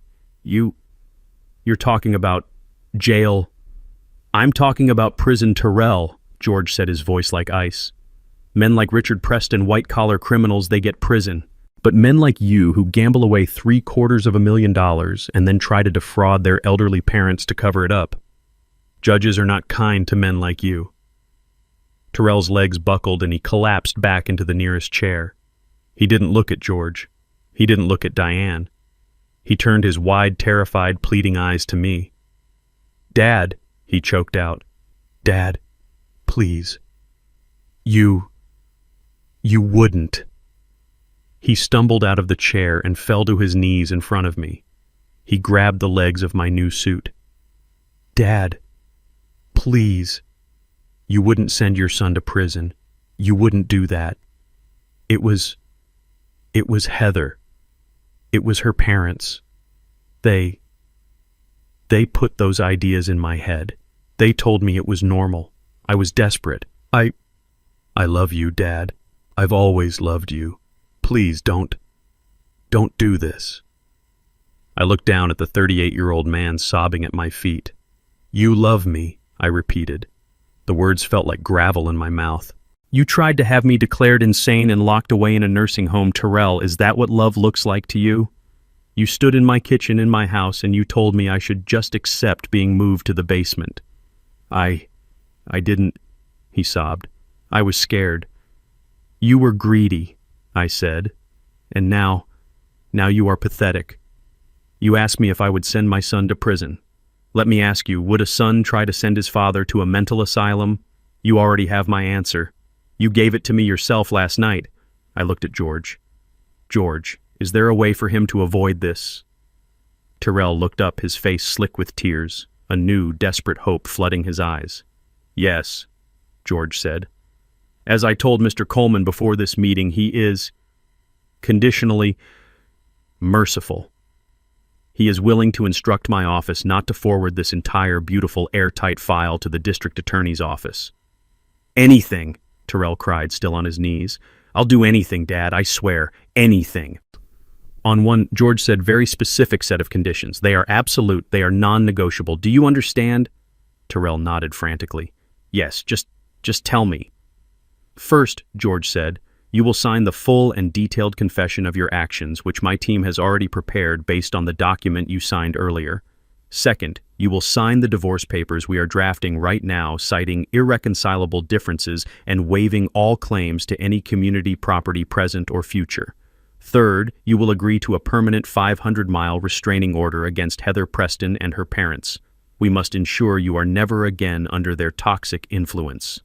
You're talking about jail." "I'm talking about prison, Terrell," George said, his voice like ice. "Men like Richard Preston, white-collar criminals, they get prison. But men like you who gamble away $750,000 and then try to defraud their elderly parents to cover it up. Judges are not kind to men like you." Terrell's legs buckled and he collapsed back into the nearest chair. He didn't look at George. He didn't look at Diane. He turned his wide, terrified, pleading eyes to me. "Dad," he choked out. "Dad, please. You wouldn't." He stumbled out of the chair and fell to his knees in front of me. He grabbed the legs of my new suit. "Dad, please. You wouldn't send your son to prison. You wouldn't do that. It was Heather. It was her parents. They put those ideas in my head. They told me it was normal. I was desperate. I love you, Dad. I've always loved you. Please don't do this." I looked down at the 38-year-old man sobbing at my feet. "You love me," I repeated. The words felt like gravel in my mouth. "You tried to have me declared insane and locked away in a nursing home, Terrell. Is that what love looks like to you? You stood in my kitchen in my house and you told me I should just accept being moved to the basement. I didn't," he sobbed. I was scared. You were greedy, I said. And now you are pathetic. You asked me if I would send my son to prison. Let me ask you, would a son try to send his father to a mental asylum? You already have my answer. You gave it to me yourself last night. I looked at George. George, is there a way for him to avoid this? Terrell looked up, his face slick with tears, a new, desperate hope flooding his eyes. Yes, George said. As I told Mr. Coleman before this meeting, he is conditionally merciful. He is willing to instruct my office not to forward this entire beautiful airtight file to the district attorney's office. Anything, Terrell cried, still on his knees. I'll do anything, Dad, I swear, anything. On one, George said, very specific set of conditions. They are absolute, they are non-negotiable. Do you understand? Terrell nodded frantically. Yes, just tell me. First, George said, you will sign the full and detailed confession of your actions, which my team has already prepared based on the document you signed earlier. Second, you will sign the divorce papers we are drafting right now, citing irreconcilable differences and waiving all claims to any community property present or future. Third, you will agree to a permanent 500-mile restraining order against Heather Preston and her parents. We must ensure you are never again under their toxic influence.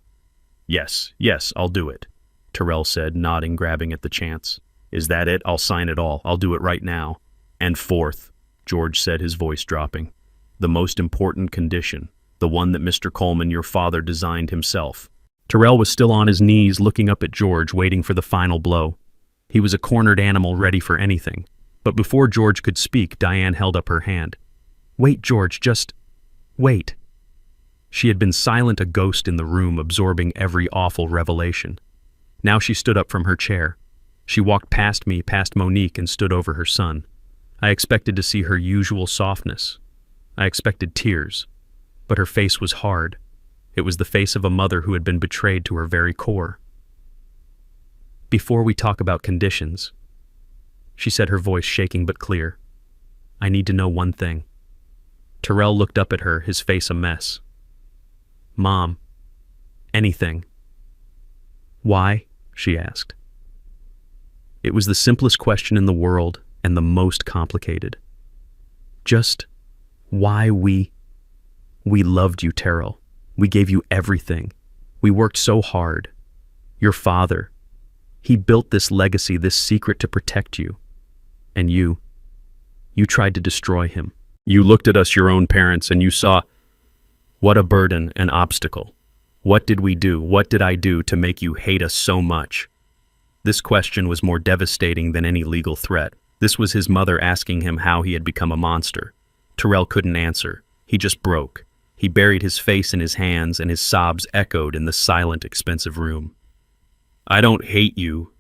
Yes, I'll do it, Terrell said, nodding, grabbing at the chance. Is that it? I'll sign it all. I'll do it right now. And fourth, George said, his voice dropping, the most important condition, the one that Mr. Coleman, your father, designed himself. Terrell was still on his knees, looking up at George, waiting for the final blow. He was a cornered animal ready for anything. But before George could speak, Diane held up her hand. Wait, George, just wait. She had been silent, a ghost in the room, absorbing every awful revelation. Now she stood up from her chair. She walked past me, past Monique, and stood over her son. I expected to see her usual softness. I expected tears. But her face was hard. It was the face of a mother who had been betrayed to her very core. Before we talk about conditions, she said, her voice shaking but clear, I need to know one thing. Terrell looked up at her, his face a mess. Mom, anything. Why? She asked. It was the simplest question in the world and the most complicated. Just why we loved you, Terrell. We gave you everything. We worked so hard. Your father, he built this legacy, this secret to protect you. And you tried to destroy him. You looked at us, your own parents, and you saw what a burden, an obstacle. What did we do? What did I do to make you hate us so much? This question was more devastating than any legal threat. This was his mother asking him how he had become a monster. Terrell couldn't answer. He just broke. He buried his face in his hands, and his sobs echoed in the silent, expensive room. I don't hate you,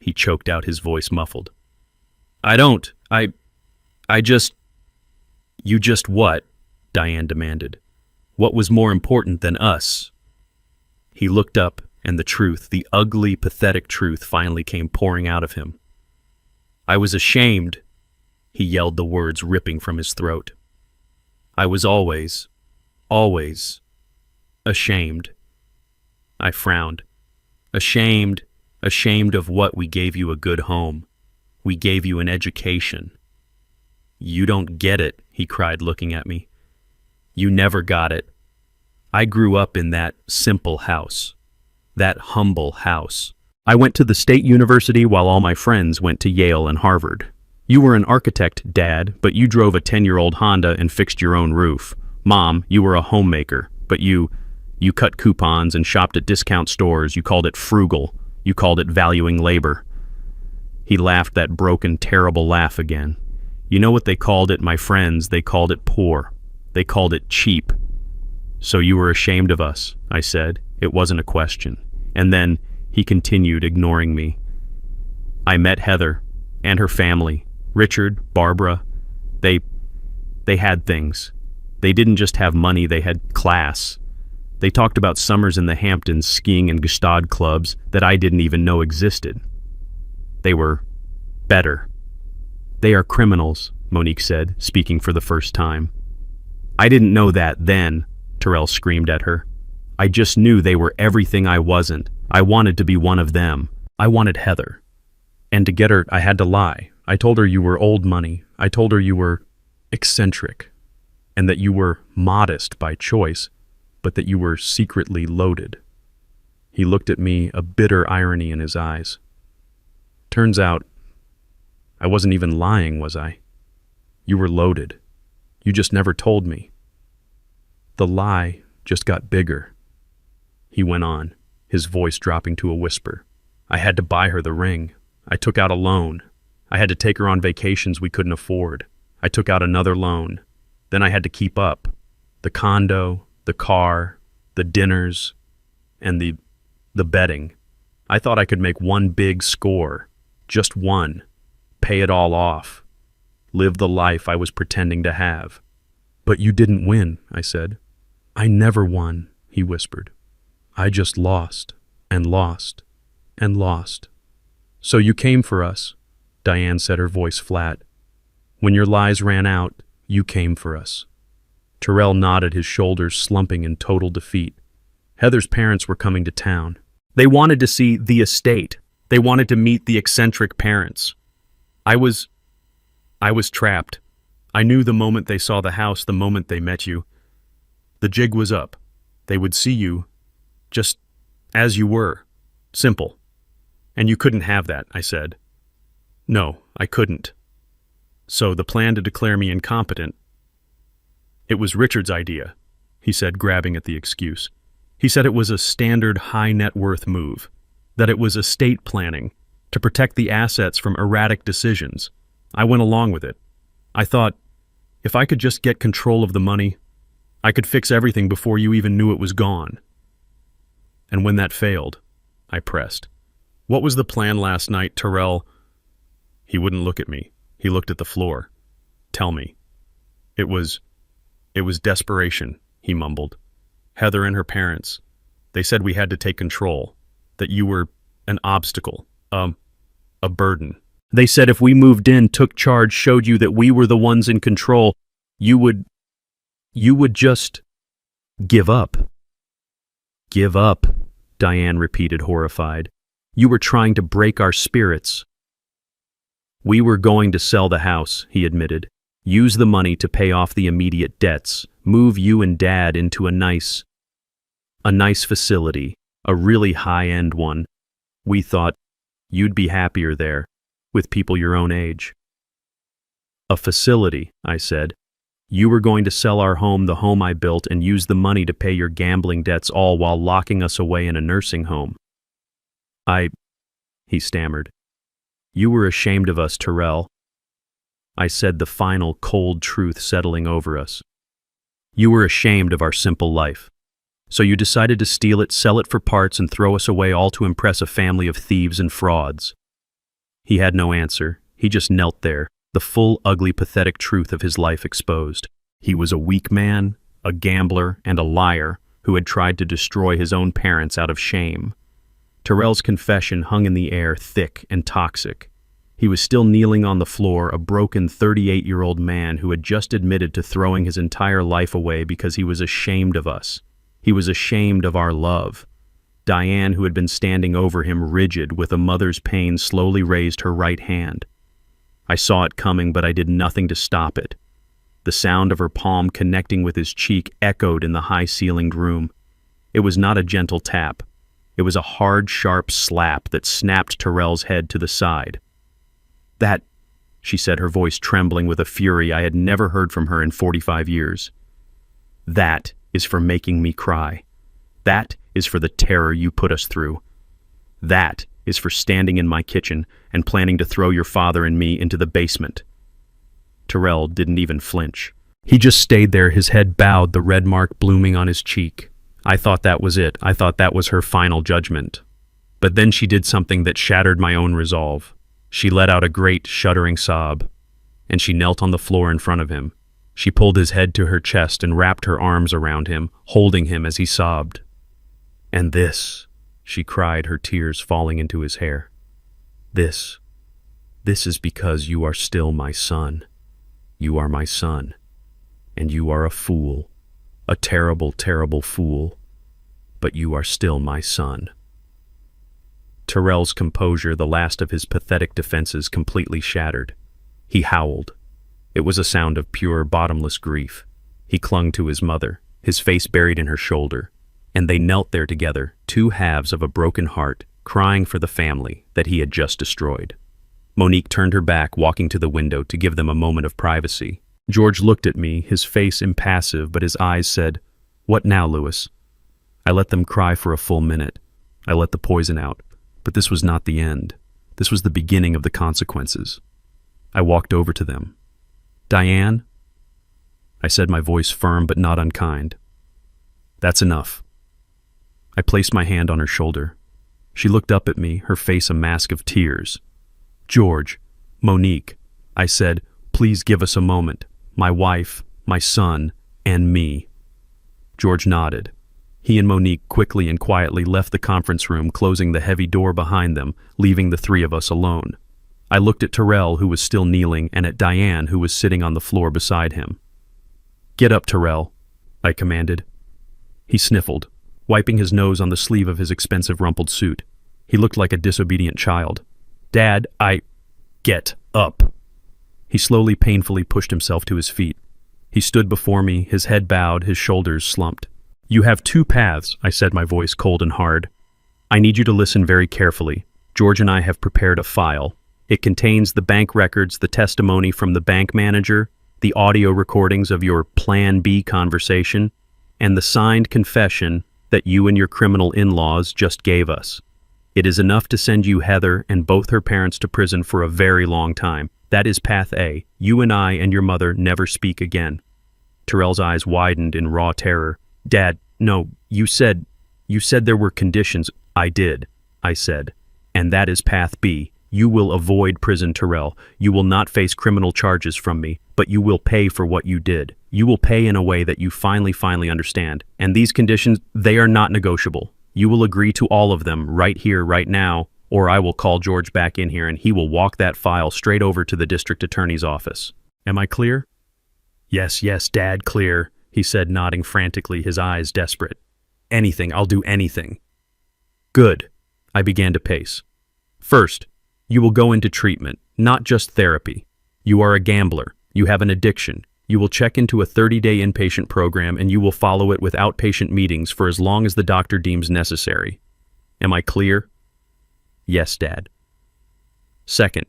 he choked out, his voice muffled. I don't. I just... You just what? Diane demanded. What was more important than us? He looked up, and the truth, the ugly, pathetic truth, finally came pouring out of him. I was ashamed, he yelled, the words ripping from his throat. I was always ashamed. I frowned. Ashamed of what? We gave you a good home. We gave you an education. You don't get it, he cried, looking at me. You never got it. I grew up in that simple house, that humble house. I went to the state university while all my friends went to Yale and Harvard. You were an architect, Dad, but you drove a 10-year-old Honda and fixed your own roof. Mom, you were a homemaker, but you cut coupons and shopped at discount stores. You called it frugal. You called it valuing labor. He laughed that broken, terrible laugh again. You know what they called it, my friends? They called it poor. They called it cheap. So you were ashamed of us, I said. It wasn't a question. And then he continued, ignoring me. I met Heather and her family, Richard, Barbara. They had things. They didn't just have money, they had class. They talked about summers in the Hamptons, skiing in Gestad clubs that I didn't even know existed. They were better. They are criminals, Monique said, speaking for the first time. I didn't know that then, Terrell screamed at her. I just knew they were everything I wasn't. I wanted to be one of them. I wanted Heather. And to get her, I had to lie. I told her you were old money. I told her you were eccentric, and that you were modest by choice, but that you were secretly loaded. He looked at me, a bitter irony in his eyes. Turns out, I wasn't even lying, was I? You were loaded. You just never told me. The lie just got bigger. He went on, his voice dropping to a whisper. I had to buy her the ring. I took out a loan. I had to take her on vacations we couldn't afford. I took out another loan. Then I had to keep up. The condo, the car, the dinners, and the betting. I thought I could make one big score. Just one. Pay it all off. Live the life I was pretending to have. But you didn't win, I said. I never won, he whispered. I just lost, and lost, and lost. So you came for us, Diane said, her voice flat. When your lies ran out, you came for us. Terrell nodded, his shoulders slumping in total defeat. Heather's parents were coming to town. They wanted to see the estate. They wanted to meet the eccentric parents. I was trapped. I knew the moment they saw the house, the moment they met you. The jig was up. They would see you just as you were. Simple. And you couldn't have that, I said. No, I couldn't. So the plan to declare me incompetent, it was Richard's idea, he said, grabbing at the excuse. He said it was a standard high net worth move, that it was estate planning to protect the assets from erratic decisions. I went along with it. I thought, if I could just get control of the money, I could fix everything before you even knew it was gone. And when that failed, I pressed. What was the plan last night, Terrell? He wouldn't look at me. He looked at the floor. Tell me. It was desperation, he mumbled. Heather and her parents. They said we had to take control, that you were an obstacle, a burden. They said if we moved in, took charge, showed you that we were the ones in control, you would just give up. Give up, Diane repeated, horrified. You were trying to break our spirits. We were going to sell the house, he admitted. Use the money to pay off the immediate debts, move you and Dad into a nice facility, a really high-end one. We thought you'd be happier there, with people your own age. A facility, I said. You were going to sell our home, the home I built, and use the money to pay your gambling debts, all while locking us away in a nursing home. He stammered. You were ashamed of us, Terrell. I said, the final cold truth settling over us. You were ashamed of our simple life. So you decided to steal it, sell it for parts, and throw us away, all to impress a family of thieves and frauds. He had no answer. He just knelt there, the full, ugly, pathetic truth of his life exposed. He was a weak man, a gambler, and a liar who had tried to destroy his own parents out of shame. Terrell's confession hung in the air, thick and toxic. He was still kneeling on the floor, a broken 38-year-old man who had just admitted to throwing his entire life away because he was ashamed of us. He was ashamed of our love. Diane, who had been standing over him rigid with a mother's pain, slowly raised her right hand. I saw it coming, but I did nothing to stop it. The sound of her palm connecting with his cheek echoed in the high-ceilinged room. It was not a gentle tap. It was a hard, sharp slap that snapped Terrell's head to the side. That, she said, her voice trembling with a fury I had never heard from her in 45 years. That is for making me cry. That is for the terror you put us through. That is for standing in my kitchen and planning to throw your father and me into the basement. Terrell didn't even flinch. He just stayed there, his head bowed, the red mark blooming on his cheek. I thought that was it. I thought that was her final judgment. But then she did something that shattered my own resolve. She let out a great, shuddering sob, and she knelt on the floor in front of him. She pulled his head to her chest and wrapped her arms around him, holding him as he sobbed. And this, she cried, her tears falling into his hair. This is because you are still my son. You are my son, and you are a fool. A terrible, terrible fool, but you are still my son. Terrell's composure, the last of his pathetic defenses, completely shattered. He howled. It was a sound of pure, bottomless grief. He clung to his mother, his face buried in her shoulder, and they knelt there together, two halves of a broken heart, crying for the family that he had just destroyed. Monique turned her back, walking to the window to give them a moment of privacy. George looked at me, his face impassive, but his eyes said, "What now, Louis?" I let them cry for a full minute. I let the poison out, but this was not the end. This was the beginning of the consequences. I walked over to them. "Diane?" I said, my voice firm but not unkind. "That's enough." I placed my hand on her shoulder. She looked up at me, her face a mask of tears. "George, Monique," I said, "please give us a moment. My wife, my son, and me." George nodded. He and Monique quickly and quietly left the conference room, closing the heavy door behind them, leaving the three of us alone. I looked at Terrell, who was still kneeling, and at Diane, who was sitting on the floor beside him. "Get up, Terrell," I commanded. He sniffled, wiping his nose on the sleeve of his expensive rumpled suit. He looked like a disobedient child. "Dad, Get up." He slowly, painfully pushed himself to his feet. He stood before me, his head bowed, his shoulders slumped. "You have two paths," I said, my voice cold and hard. "I need you to listen very carefully. George and I have prepared a file. It contains the bank records, the testimony from the bank manager, the audio recordings of your Plan B conversation, and the signed confession that you and your criminal in-laws just gave us. It is enough to send you, Heather, and both her parents to prison for a very long time. That is path A. You and I and your mother never speak again." Terrell's eyes widened in raw terror. "Dad, no, you said there were conditions." "I did," I said. "And that is path B. You will avoid prison, Terrell. You will not face criminal charges from me, but you will pay for what you did. You will pay in a way that you finally understand. And these conditions, they are not negotiable. You will agree to all of them right here, right now, or I will call George back in here and he will walk that file straight over to the district attorney's office. Am I clear?" Yes, Dad, clear," he said, nodding frantically, his eyes desperate. "Anything, I'll do anything." "Good." I began to pace. "First, you will go into treatment, not just therapy. You are a gambler. You have an addiction. You will check into a 30-day inpatient program and you will follow it with outpatient meetings for as long as the doctor deems necessary. Am I clear?" "Yes, Dad." "Second,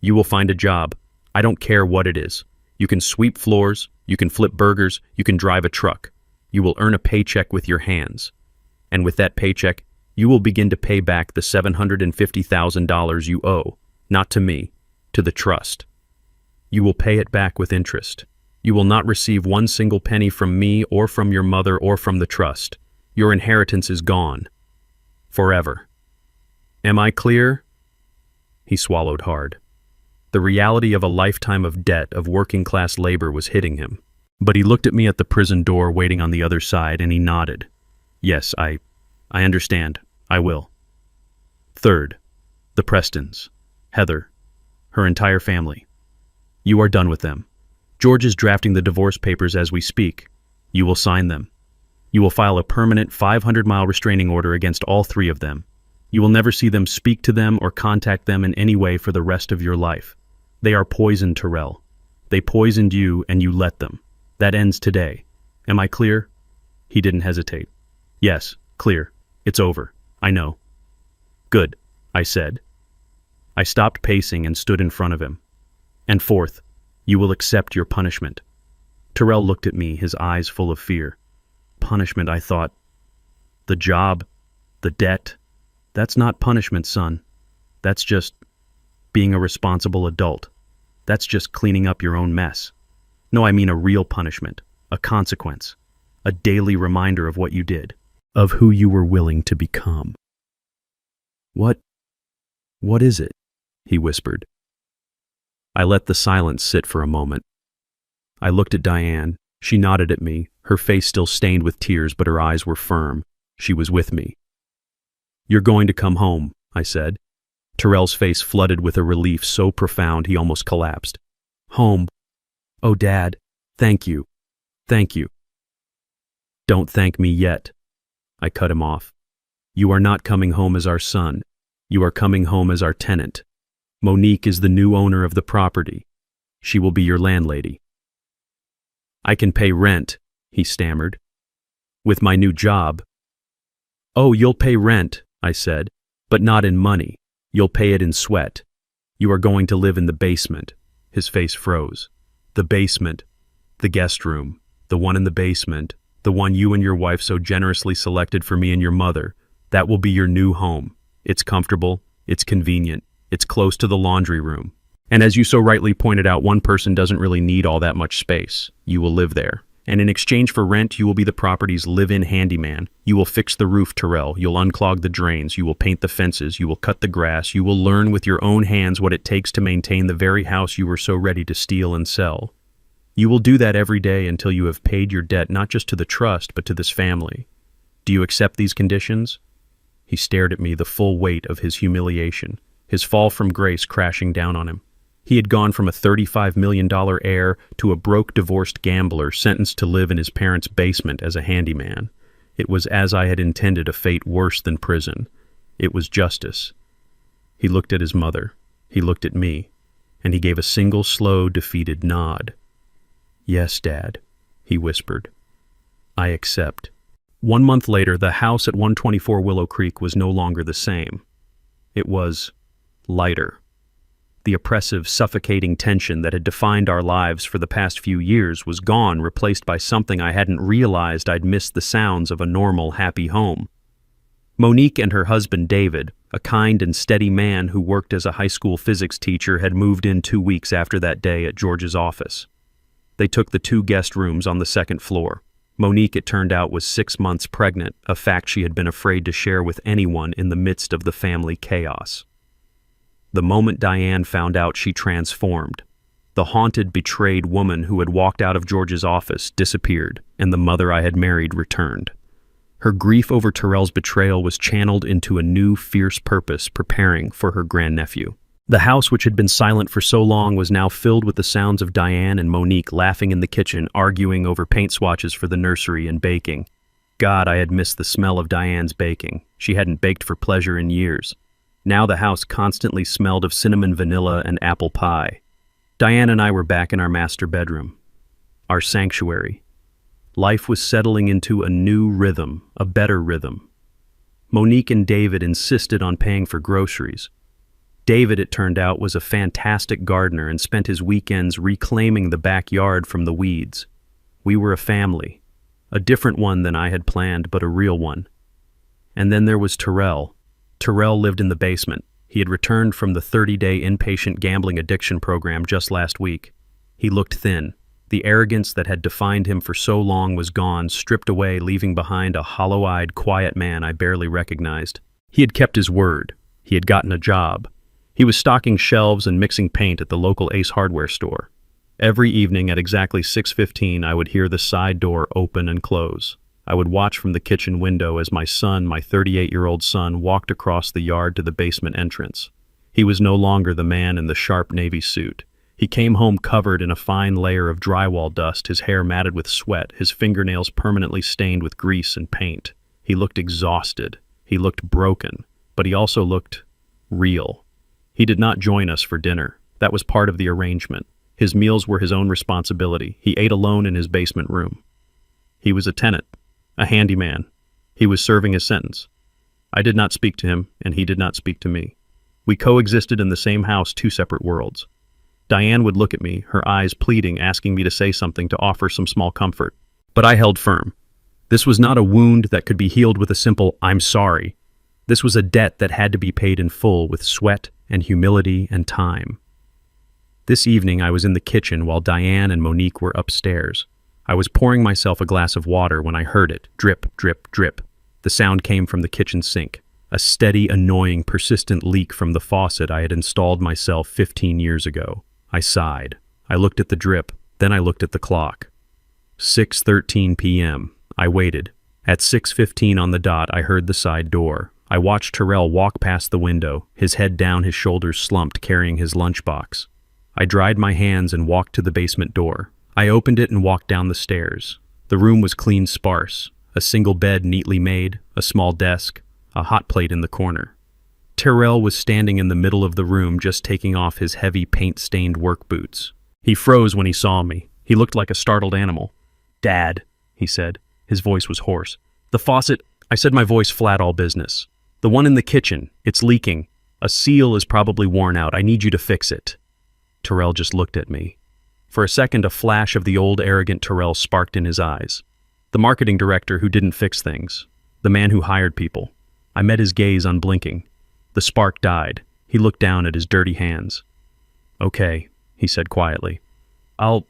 you will find a job. I don't care what it is. You can sweep floors, you can flip burgers, you can drive a truck. You will earn a paycheck with your hands. And with that paycheck, you will begin to pay back the $750,000 you owe, not to me, to the trust. You will pay it back with interest. You will not receive one single penny from me or from your mother or from the trust. Your inheritance is gone. Forever. Am I clear?" He swallowed hard. The reality of a lifetime of debt, of working-class labor, was hitting him. But he looked at me at the prison door waiting on the other side, and he nodded. "Yes, I understand. I will." Third, the Prestons, Heather, her entire family. You are done with them. George is drafting the divorce papers as we speak. You will sign them. You will file a permanent 500-mile restraining order against all three of them. You will never see them, speak to them, or contact them in any way for the rest of your life. They are poison, Terrell. They poisoned you and you let them. That ends today. Am I clear?" He didn't hesitate. "Yes, clear. It's over. I know." "Good," I said. I stopped pacing and stood in front of him. "And fourth, you will accept your punishment." Terrell looked at me, his eyes full of fear. Punishment, I thought. The job, the debt, that's not punishment, son. That's just being a responsible adult. That's just cleaning up your own mess. No, I mean a real punishment, a consequence, a daily reminder of what you did, of who you were willing to become. What is it?" he whispered. I let the silence sit for a moment. I looked at Diane. She nodded at me, her face still stained with tears, but her eyes were firm. She was with me. "You're going to come home," I said. Terrell's face flooded with a relief so profound he almost collapsed. "Home. Oh, Dad, thank you. Thank you." "Don't thank me yet." I cut him off. "You are not coming home as our son. You are coming home as our tenant. Monique is the new owner of the property. She will be your landlady. I can pay rent, he stammered. With my new job. Oh, you'll pay rent, I said, but not in money. You'll pay it in sweat. You are going to live in the basement. His face froze. The basement. The guest room. The one in the basement. The one you and your wife so generously selected for me and your mother. That will be your new home. It's comfortable. It's convenient. It's close to the laundry room. And as you so rightly pointed out, one person doesn't really need all that much space. You will live there. And in exchange for rent, you will be the property's live-in handyman. You will fix the roof, Terrell. You'll unclog the drains. You will paint the fences. You will cut the grass. You will learn with your own hands what it takes to maintain the very house you were so ready to steal and sell. You will do that every day until you have paid your debt not just to the trust, but to this family. Do you accept these conditions? He stared at me, the full weight of his humiliation, his fall from grace crashing down on him. He had gone from a $35 million heir to a broke, divorced gambler sentenced to live in his parents' basement as a handyman. It was as I had intended, a fate worse than prison. It was justice. He looked at his mother. He looked at me. And he gave a single, slow, defeated nod. Yes, Dad, he whispered. I accept. 1 month later, the house at 124 Willow Creek was no longer the same. It was lighter. The oppressive, suffocating tension that had defined our lives for the past few years was gone, replaced by something I hadn't realized. I'd missed the sounds of a normal, happy home. Monique and her husband, David, a kind and steady man who worked as a high school physics teacher, had moved in 2 weeks after that day at George's office. They took the 2 guest rooms on the second floor. Monique, it turned out, was 6 months pregnant, a fact she had been afraid to share with anyone in the midst of the family chaos. The moment Diane found out, she transformed. The haunted, betrayed woman who had walked out of George's office disappeared, and the mother I had married returned. Her grief over Terrell's betrayal was channeled into a new, fierce purpose, preparing for her grandnephew. The house, which had been silent for so long, was now filled with the sounds of Diane and Monique laughing in the kitchen, arguing over paint swatches for the nursery and baking. God, I had missed the smell of Diane's baking. She hadn't baked for pleasure in years. Now the house constantly smelled of cinnamon vanilla and apple pie. Diane and I were back in our master bedroom, our sanctuary. Life was settling into a new rhythm, a better rhythm. Monique and David insisted on paying for groceries. David, it turned out, was a fantastic gardener and spent his weekends reclaiming the backyard from the weeds. We were a family, a different one than I had planned, but a real one. And then there was Terrell. Terrell lived in the basement. He had returned from the 30-day inpatient gambling addiction program just last week. He looked thin. The arrogance that had defined him for so long was gone, stripped away, leaving behind a hollow-eyed, quiet man I barely recognized. He had kept his word. He had gotten a job. He was stocking shelves and mixing paint at the local Ace hardware store. Every evening at exactly 6:15, I would hear the side door open and close. I would watch from the kitchen window as my son, my 38-year-old son, walked across the yard to the basement entrance. He was no longer the man in the sharp navy suit. He came home covered in a fine layer of drywall dust, his hair matted with sweat, his fingernails permanently stained with grease and paint. He looked exhausted. He looked broken, but he also looked real. He did not join us for dinner. That was part of the arrangement. His meals were his own responsibility. He ate alone in his basement room. He was a tenant, a handyman. He was serving his sentence. I did not speak to him, and he did not speak to me. We coexisted in the same house, 2 separate worlds. Diane would look at me, her eyes pleading, asking me to say something, to offer some small comfort. But I held firm. This was not a wound that could be healed with a simple, "I'm sorry." This was a debt that had to be paid in full with sweat and humility and time. This evening I was in the kitchen while Diane and Monique were upstairs. I was pouring myself a glass of water when I heard it, drip, drip, drip. The sound came from the kitchen sink, a steady, annoying, persistent leak from the faucet I had installed myself 15 years ago. I sighed. I looked at the drip, then I looked at the clock. 6:13 p.m. I waited. At 6:15 on the dot, I heard the side door. I watched Terrell walk past the window, his head down, his shoulders slumped, carrying his lunchbox. I dried my hands and walked to the basement door. I opened it and walked down the stairs. The room was clean, sparse. A single bed neatly made, a small desk, a hot plate in the corner. Terrell was standing in the middle of the room just taking off his heavy paint-stained work boots. He froze when he saw me. He looked like a startled animal. "Dad," he said. His voice was hoarse. "The faucet," I said, my voice flat all business. "The one in the kitchen, it's leaking. A seal is probably worn out. I need you to fix it." Terrell just looked at me. For a second, a flash of the old arrogant Terrell sparked in his eyes. The marketing director who didn't fix things. The man who hired people. I met his gaze unblinking. The spark died. He looked down at his dirty hands. "Okay," he said quietly. I'll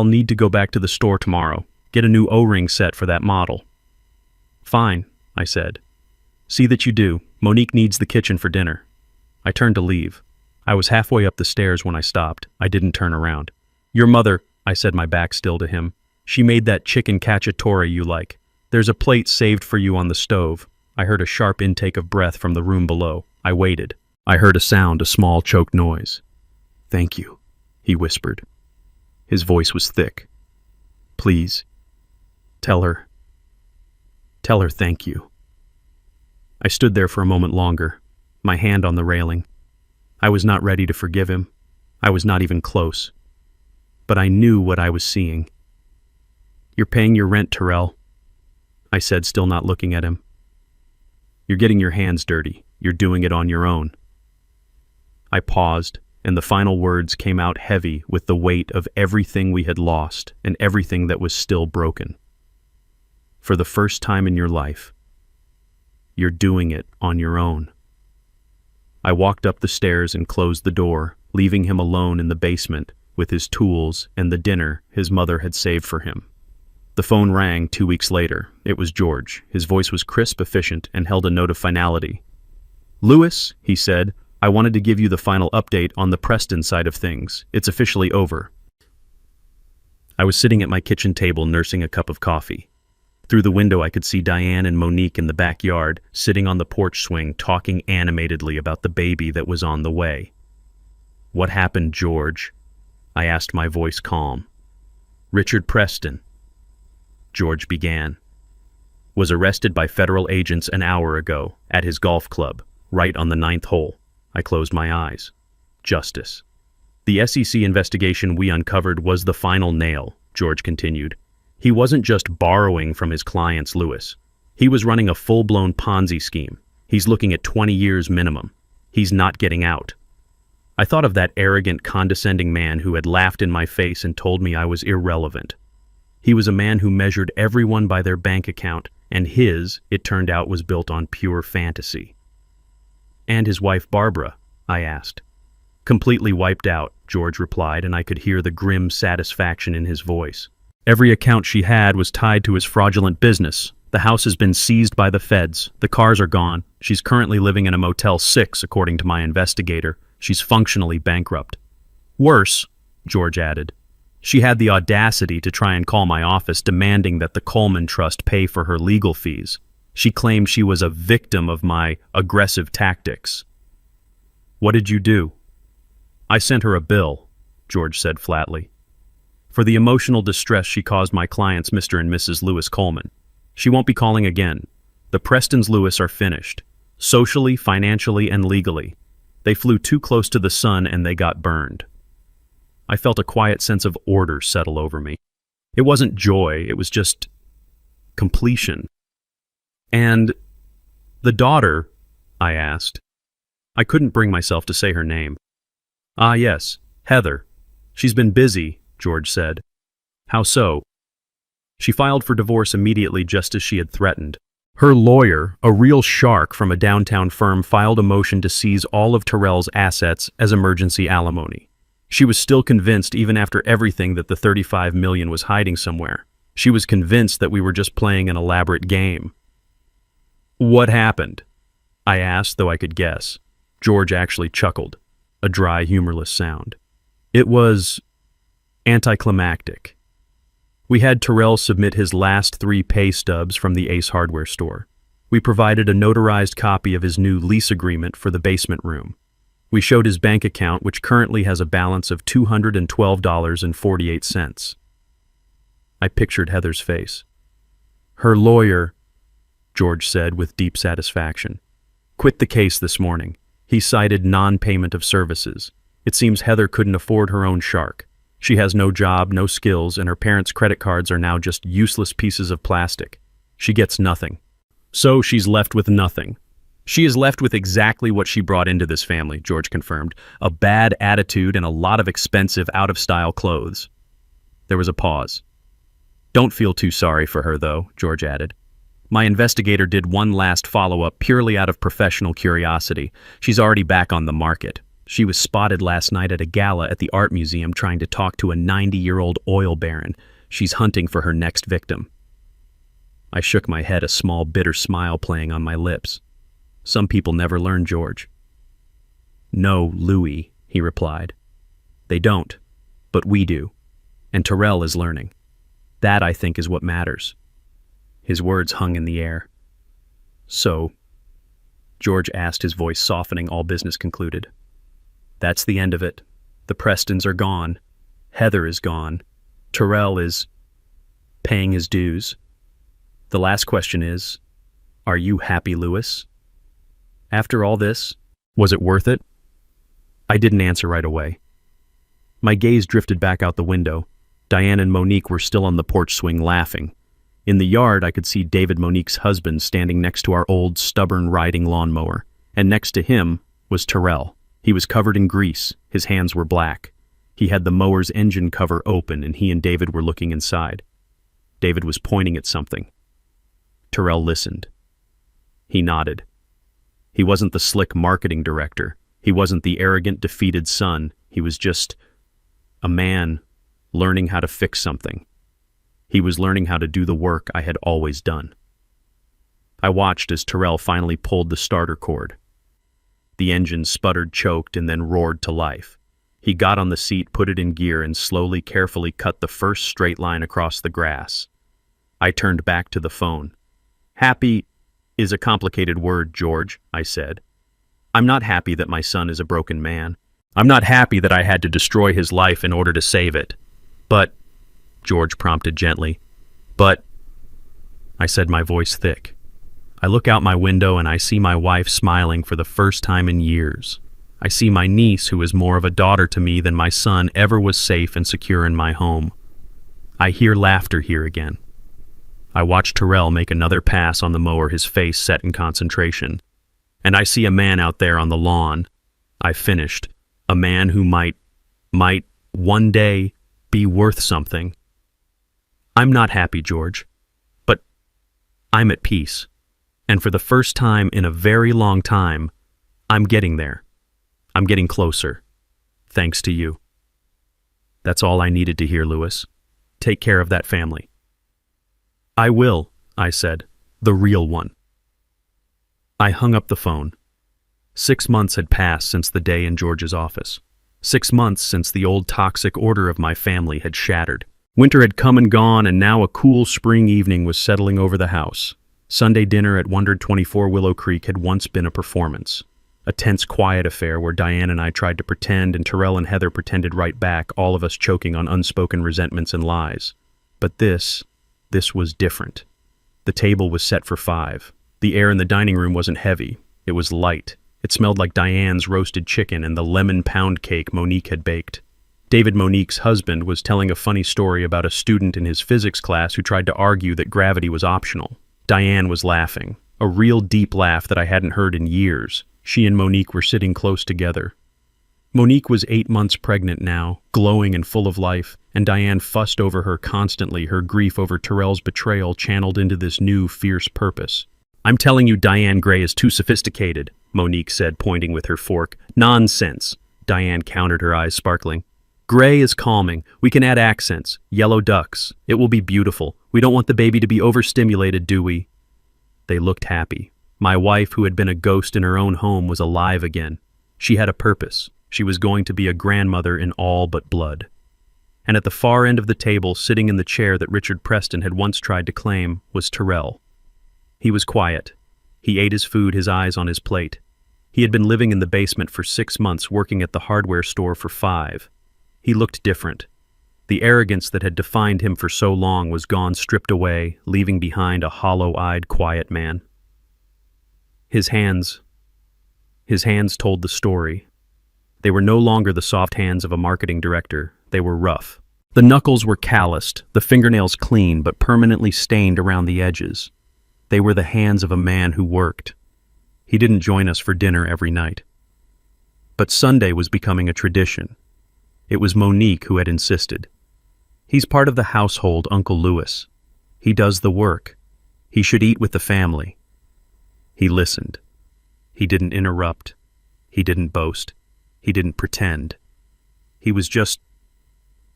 need to go back to the store tomorrow. Get a new O-ring set for that model." "Fine," I said. "See that you do. Monique needs the kitchen for dinner." I turned to leave. I was halfway up the stairs when I stopped. I didn't turn around. "Your mother," I said, my back still to him. "She made that chicken cacciatore you like. There's a plate saved for you on the stove." I heard a sharp intake of breath from the room below. I waited. I heard a sound, a small choked noise. "Thank you," he whispered. His voice was thick. "Please, tell her thank you." I stood there for a moment longer, my hand on the railing. I was not ready to forgive him. I was not even close. But I knew what I was seeing. "You're paying your rent, Terrell," I said, still not looking at him. "You're getting your hands dirty. You're doing it on your own." I paused, and the final words came out heavy with the weight of everything we had lost and everything that was still broken. "For the first time in your life, you're doing it on your own." I walked up the stairs and closed the door, leaving him alone in the basement with his tools and the dinner his mother had saved for him. The phone rang 2 weeks later. It was George. His voice was crisp, efficient, and held a note of finality. "Lewis," he said, "I wanted to give you the final update on the Preston side of things. It's officially over." I was sitting at my kitchen table nursing a cup of coffee. Through the window I could see Diane and Monique in the backyard, sitting on the porch swing, talking animatedly about the baby that was on the way. "What happened, George?" I asked, my voice calm. "Richard Preston," George began, "was arrested by federal agents an hour ago at his golf club, right on the 9th hole." I closed my eyes. Justice. "The SEC investigation we uncovered was the final nail," George continued. "He wasn't just borrowing from his clients, Lewis. He was running a full-blown Ponzi scheme. He's looking at 20 years minimum. He's not getting out." I thought of that arrogant, condescending man who had laughed in my face and told me I was irrelevant. He was a man who measured everyone by their bank account, and his, it turned out, was built on pure fantasy. "And his wife Barbara?" I asked. "Completely wiped out," George replied, and I could hear the grim satisfaction in his voice. "Every account she had was tied to his fraudulent business. The house has been seized by the feds. The cars are gone. She's currently living in a Motel 6, according to my investigator. She's functionally bankrupt. Worse," George added, "she had the audacity to try and call my office demanding that the Coleman Trust pay for her legal fees. She claimed she was a victim of my aggressive tactics." "What did you do?" "I sent her a bill," George said flatly, "for the emotional distress she caused my clients, Mr. and Mrs. Lewis Coleman. She won't be calling again. The Prestons Lewis are finished, socially, financially, and legally. They flew too close to the sun and they got burned." I felt a quiet sense of order settle over me. It wasn't joy, it was just completion. "And the daughter?" I asked. I couldn't bring myself to say her name. "Ah, yes, Heather. She's been busy," George said. "How so?" "She filed for divorce immediately, just as she had threatened. Her lawyer, a real shark from a downtown firm, filed a motion to seize all of Terrell's assets as emergency alimony. She was still convinced, even after everything, that the $35 million was hiding somewhere. She was convinced that we were just playing an elaborate game." "What happened?" I asked, though I could guess. George actually chuckled, a dry, humorless sound. "It was anticlimactic. We had Terrell submit his last 3 pay stubs from the Ace Hardware store. We provided a notarized copy of his new lease agreement for the basement room. We showed his bank account, which currently has a balance of $212.48. I pictured Heather's face. "Her lawyer," George said with deep satisfaction, "quit the case this morning. He cited non-payment of services. It seems Heather couldn't afford her own shark. She has no job, no skills, and her parents' credit cards are now just useless pieces of plastic. She gets nothing. So she's left with nothing. She is left with exactly what she brought into this family, George confirmed. A bad attitude and a lot of expensive, out-of-style clothes. There was a pause. Don't feel too sorry for her, though, George added. My investigator did one last follow-up purely out of professional curiosity. She's already back on the market. She was spotted last night at a gala at the art museum trying to talk to a 90-year-old oil baron. She's hunting for her next victim. I shook my head, a small bitter smile playing on my lips. Some people never learn, George. No, Louis, he replied. They don't, but we do. And Terrell is learning. That, I think, is what matters. His words hung in the air. So, George asked, his voice softening, all business concluded. That's the end of it. The Prestons are gone. Heather is gone. Terrell is paying his dues. The last question is, are you happy, Louis? After all this, was it worth it? I didn't answer right away. My gaze drifted back out the window. Diane and Monique were still on the porch swing laughing. In the yard, I could see David, Monique's husband, standing next to our old, stubborn riding lawnmower, and next to him was Terrell. He was covered in grease. His hands were black. He had the mower's engine cover open, and he and David were looking inside. David was pointing at something. Terrell listened. He nodded. He wasn't the slick marketing director. He wasn't the arrogant, defeated son. He was just a man learning how to fix something. He was learning how to do the work I had always done. I watched as Terrell finally pulled the starter cord. The engine sputtered, choked, and then roared to life. He got on the seat, put it in gear, and slowly, carefully cut the first straight line across the grass. I turned back to the phone. Happy is a complicated word, George, I said. I'm not happy that my son is a broken man. I'm not happy that I had to destroy his life in order to save it. But, George prompted gently, but, I said, my voice thick. I look out my window and I see my wife smiling for the first time in years. I see my niece, who is more of a daughter to me than my son ever was, safe and secure in my home. I hear laughter here again. I watch Terrell make another pass on the mower, his face set in concentration. And I see a man out there on the lawn. I finished. A man who might one day be worth something. I'm not happy, George, but I'm at peace. And for the first time in a very long time, I'm getting there. I'm getting closer. Thanks to you. That's all I needed to hear, Louis. Take care of that family. I will, I said. The real one. I hung up the phone. 6 months had passed since the day in George's office. 6 months since the old toxic order of my family had shattered. Winter had come and gone, and now a cool spring evening was settling over the house. Sunday dinner at 124 Willow Creek had once been a performance. A tense, quiet affair where Diane and I tried to pretend and Terrell and Heather pretended right back, all of us choking on unspoken resentments and lies. But this was different. The table was set for 5. The air in the dining room wasn't heavy. It was light. It smelled like Diane's roasted chicken and the lemon pound cake Monique had baked. David, Monique's husband, was telling a funny story about a student in his physics class who tried to argue that gravity was optional. Diane was laughing, a real deep laugh that I hadn't heard in years. She and Monique were sitting close together. Monique was 8 months pregnant now, glowing and full of life, and Diane fussed over her constantly, her grief over Terrell's betrayal channeled into this new, fierce purpose. I'm telling you, Diane Gray is too sophisticated, Monique said, pointing with her fork. Nonsense, Diane countered, her eyes sparkling. Gray is calming. We can add accents. Yellow ducks. It will be beautiful. We don't want the baby to be overstimulated, do we? They looked happy. My wife, who had been a ghost in her own home, was alive again. She had a purpose. She was going to be a grandmother in all but blood. And at the far end of the table, sitting in the chair that Richard Preston had once tried to claim, was Terrell. He was quiet. He ate his food, his eyes on his plate. He had been living in the basement for 6 months, working at the hardware store for 5. He looked different. The arrogance that had defined him for so long was gone, stripped away, leaving behind a hollow-eyed, quiet man. His hands His hands told the story. They were no longer the soft hands of a marketing director. They were rough. The knuckles were calloused, the fingernails clean but permanently stained around the edges. They were the hands of a man who worked. He didn't join us for dinner every night. But Sunday was becoming a tradition. It was Monique who had insisted. He's part of the household, Uncle Louis. He does the work. He should eat with the family. He listened. He didn't interrupt. He didn't boast. He didn't pretend. He was just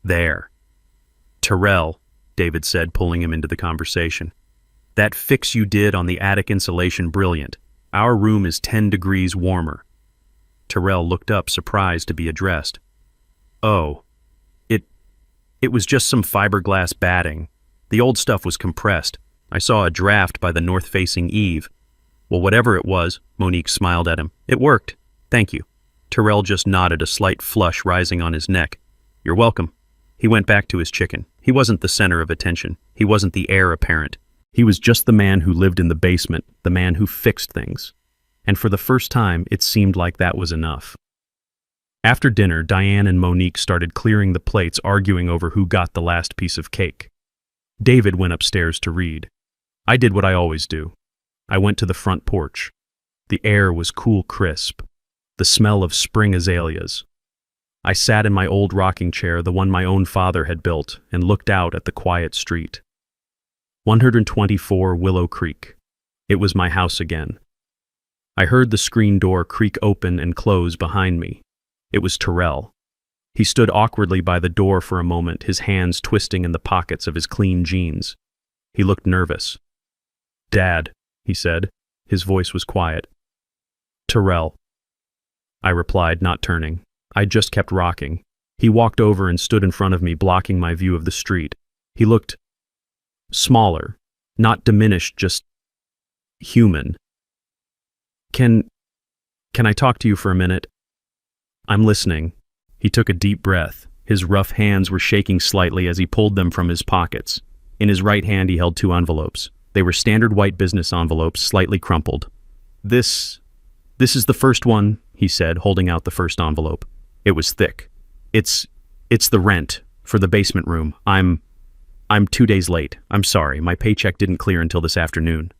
there. "Terrell," David said, pulling him into the conversation. "That fix you did on the attic insulation, brilliant. Our room is 10 degrees warmer." Terrell looked up, surprised to be addressed. "Oh, it was just some fiberglass batting. The old stuff was compressed. I saw a draft by the north-facing eave." "Well, whatever it was," Monique smiled at him. "It worked. Thank you." Terrell just nodded, a slight flush rising on his neck. "You're welcome." He went back to his chicken. He wasn't the center of attention. He wasn't the heir apparent. He was just the man who lived in the basement, the man who fixed things. And for the first time, it seemed like that was enough. After dinner, Diane and Monique started clearing the plates, arguing over who got the last piece of cake. David went upstairs to read. I did what I always do. I went to the front porch. The air was cool, crisp. The smell of spring azaleas. I sat in my old rocking chair, the one my own father had built, and looked out at the quiet street. 124 Willow Creek. It was my house again. I heard the screen door creak open and close behind me. It was Terrell. He stood awkwardly by the door for a moment, his hands twisting in the pockets of his clean jeans. He looked nervous. "Dad," he said. His voice was quiet. "Terrell," I replied, not turning. I just kept rocking. He walked over and stood in front of me, blocking my view of the street. He looked smaller, not diminished, just human. Can I talk to you for a minute?" "I'm listening." He took a deep breath. His rough hands were shaking slightly as he pulled them from his pockets. In his right hand he held 2 envelopes. They were standard white business envelopes, slightly crumpled. This is the first one," he said, holding out the first envelope. It was thick. It's the rent for the basement room. I'm 2 days late. I'm sorry, my paycheck didn't clear until this afternoon."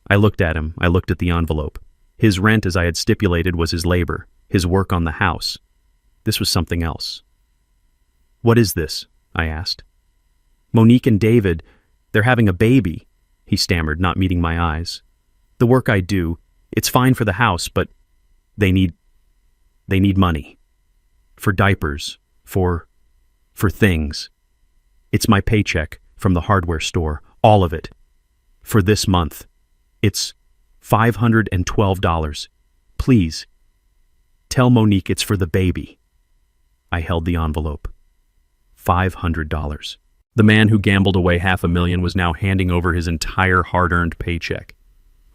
I looked at him. I looked at the envelope. His rent, as I had stipulated, was his labor, his work on the house. This was something else. "What is this?" I asked. "Monique and David, they're having a baby," he stammered, not meeting my eyes. "The work I do, it's fine for the house, but they need money. For diapers, for things. It's my paycheck from the hardware store, all of it. For this month. It's $512. Please, tell Monique it's for the baby." I held the envelope. $500. The man who gambled away $500,000 was now handing over his entire hard-earned paycheck.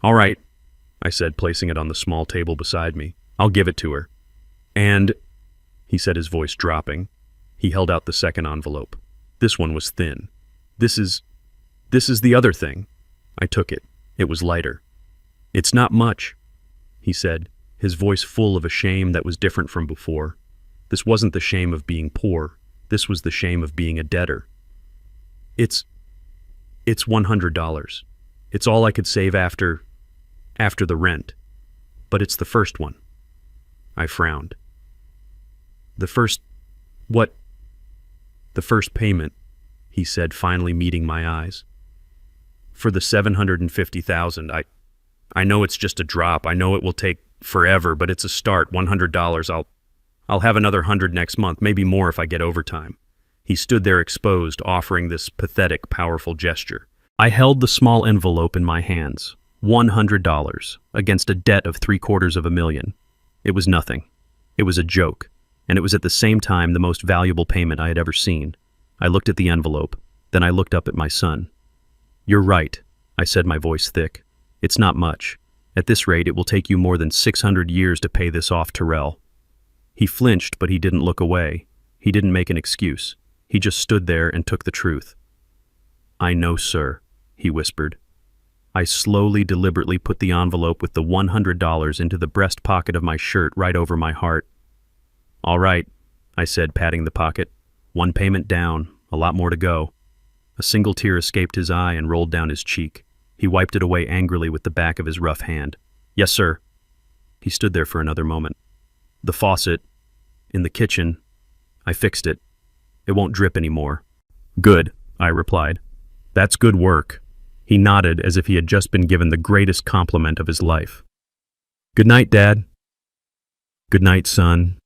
"All right," I said, placing it on the small table beside me. "I'll give it to her." "And," he said, his voice dropping. He held out the second envelope. This one was thin. This is the other thing." I took it. It was lighter. "It's not much," he said, his voice full of a shame that was different from before. This wasn't the shame of being poor. This was the shame of being a debtor. It's $100. It's all I could save after the rent. But it's the first one." I frowned. "The first what?" "The first payment," he said, finally meeting my eyes. "For the $750,000. I know it's just a drop. I know it will take forever, but it's a start. $100. I'll have another 100 next month, maybe more if I get overtime." He stood there exposed, offering this pathetic, powerful gesture. I held the small envelope in my hands. $100 against a debt of $750,000. It was nothing. It was a joke, and it was at the same time the most valuable payment I had ever seen. I looked at the envelope, then I looked up at my son. "You're right," I said, my voice thick. "It's not much. At this rate, it will take you more than 600 years to pay this off, Terrell." He flinched, but he didn't look away. He didn't make an excuse. He just stood there and took the truth. "I know, sir," he whispered. I slowly, deliberately put the envelope with the $100 into the breast pocket of my shirt right over my heart. "All right," I said, patting the pocket. "One payment down, a lot more to go." A single tear escaped his eye and rolled down his cheek. He wiped it away angrily with the back of his rough hand. "Yes, sir." He stood there for another moment. "The faucet, in the kitchen, I fixed it. It won't drip anymore." "Good," I replied. "That's good work." He nodded as if he had just been given the greatest compliment of his life. "Good night, Dad." "Good night, son."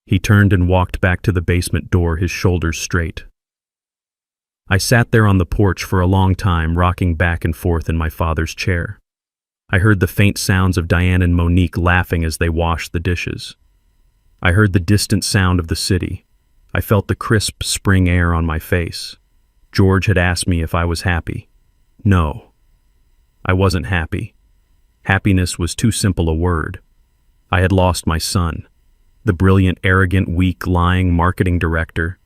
He turned and walked back to the basement door, his shoulders straight. I sat there on the porch for a long time, rocking back and forth in my father's chair. I heard the faint sounds of Diane and Monique laughing as they washed the dishes. I heard the distant sound of the city. I felt the crisp spring air on my face. George had asked me if I was happy. No, I wasn't happy. Happiness was too simple a word. I had lost my son, the brilliant, arrogant, weak, lying marketing director.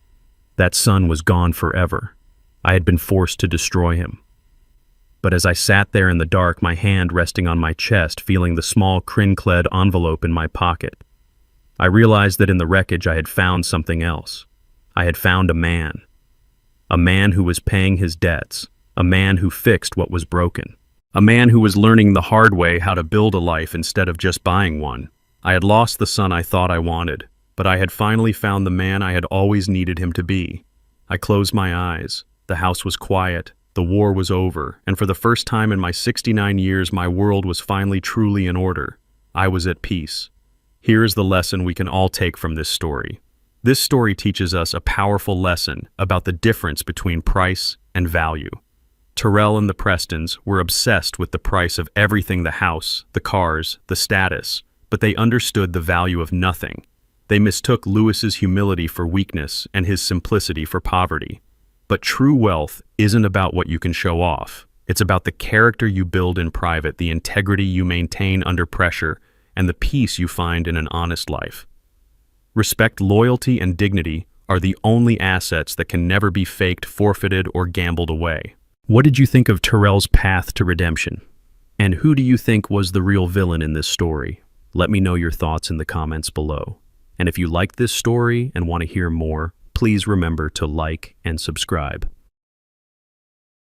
That son was gone forever. I had been forced to destroy him. But as I sat there in the dark, my hand resting on my chest, feeling the small crin-clad envelope in my pocket, I realized that in the wreckage I had found something else. I had found a man who was paying his debts, a man who fixed what was broken, a man who was learning the hard way how to build a life instead of just buying one. I had lost the son I thought I wanted, but I had finally found the man I had always needed him to be. I closed my eyes. The house was quiet. The war was over, and for the first time in my 69 years, my world was finally truly in order. I was at peace. Here is the lesson we can all take from this story. This story teaches us a powerful lesson about the difference between price and value. Terrell and the Prestons were obsessed with the price of everything: the house, the cars, the status, but they understood the value of nothing. They mistook Lewis's humility for weakness and his simplicity for poverty. But true wealth isn't about what you can show off. It's about the character you build in private, the integrity you maintain under pressure, and the peace you find in an honest life. Respect, loyalty, and dignity are the only assets that can never be faked, forfeited, or gambled away. What did you think of Terrell's path to redemption? And who do you think was the real villain in this story? Let me know your thoughts in the comments below. And if you liked this story and want to hear more, please remember to like and subscribe.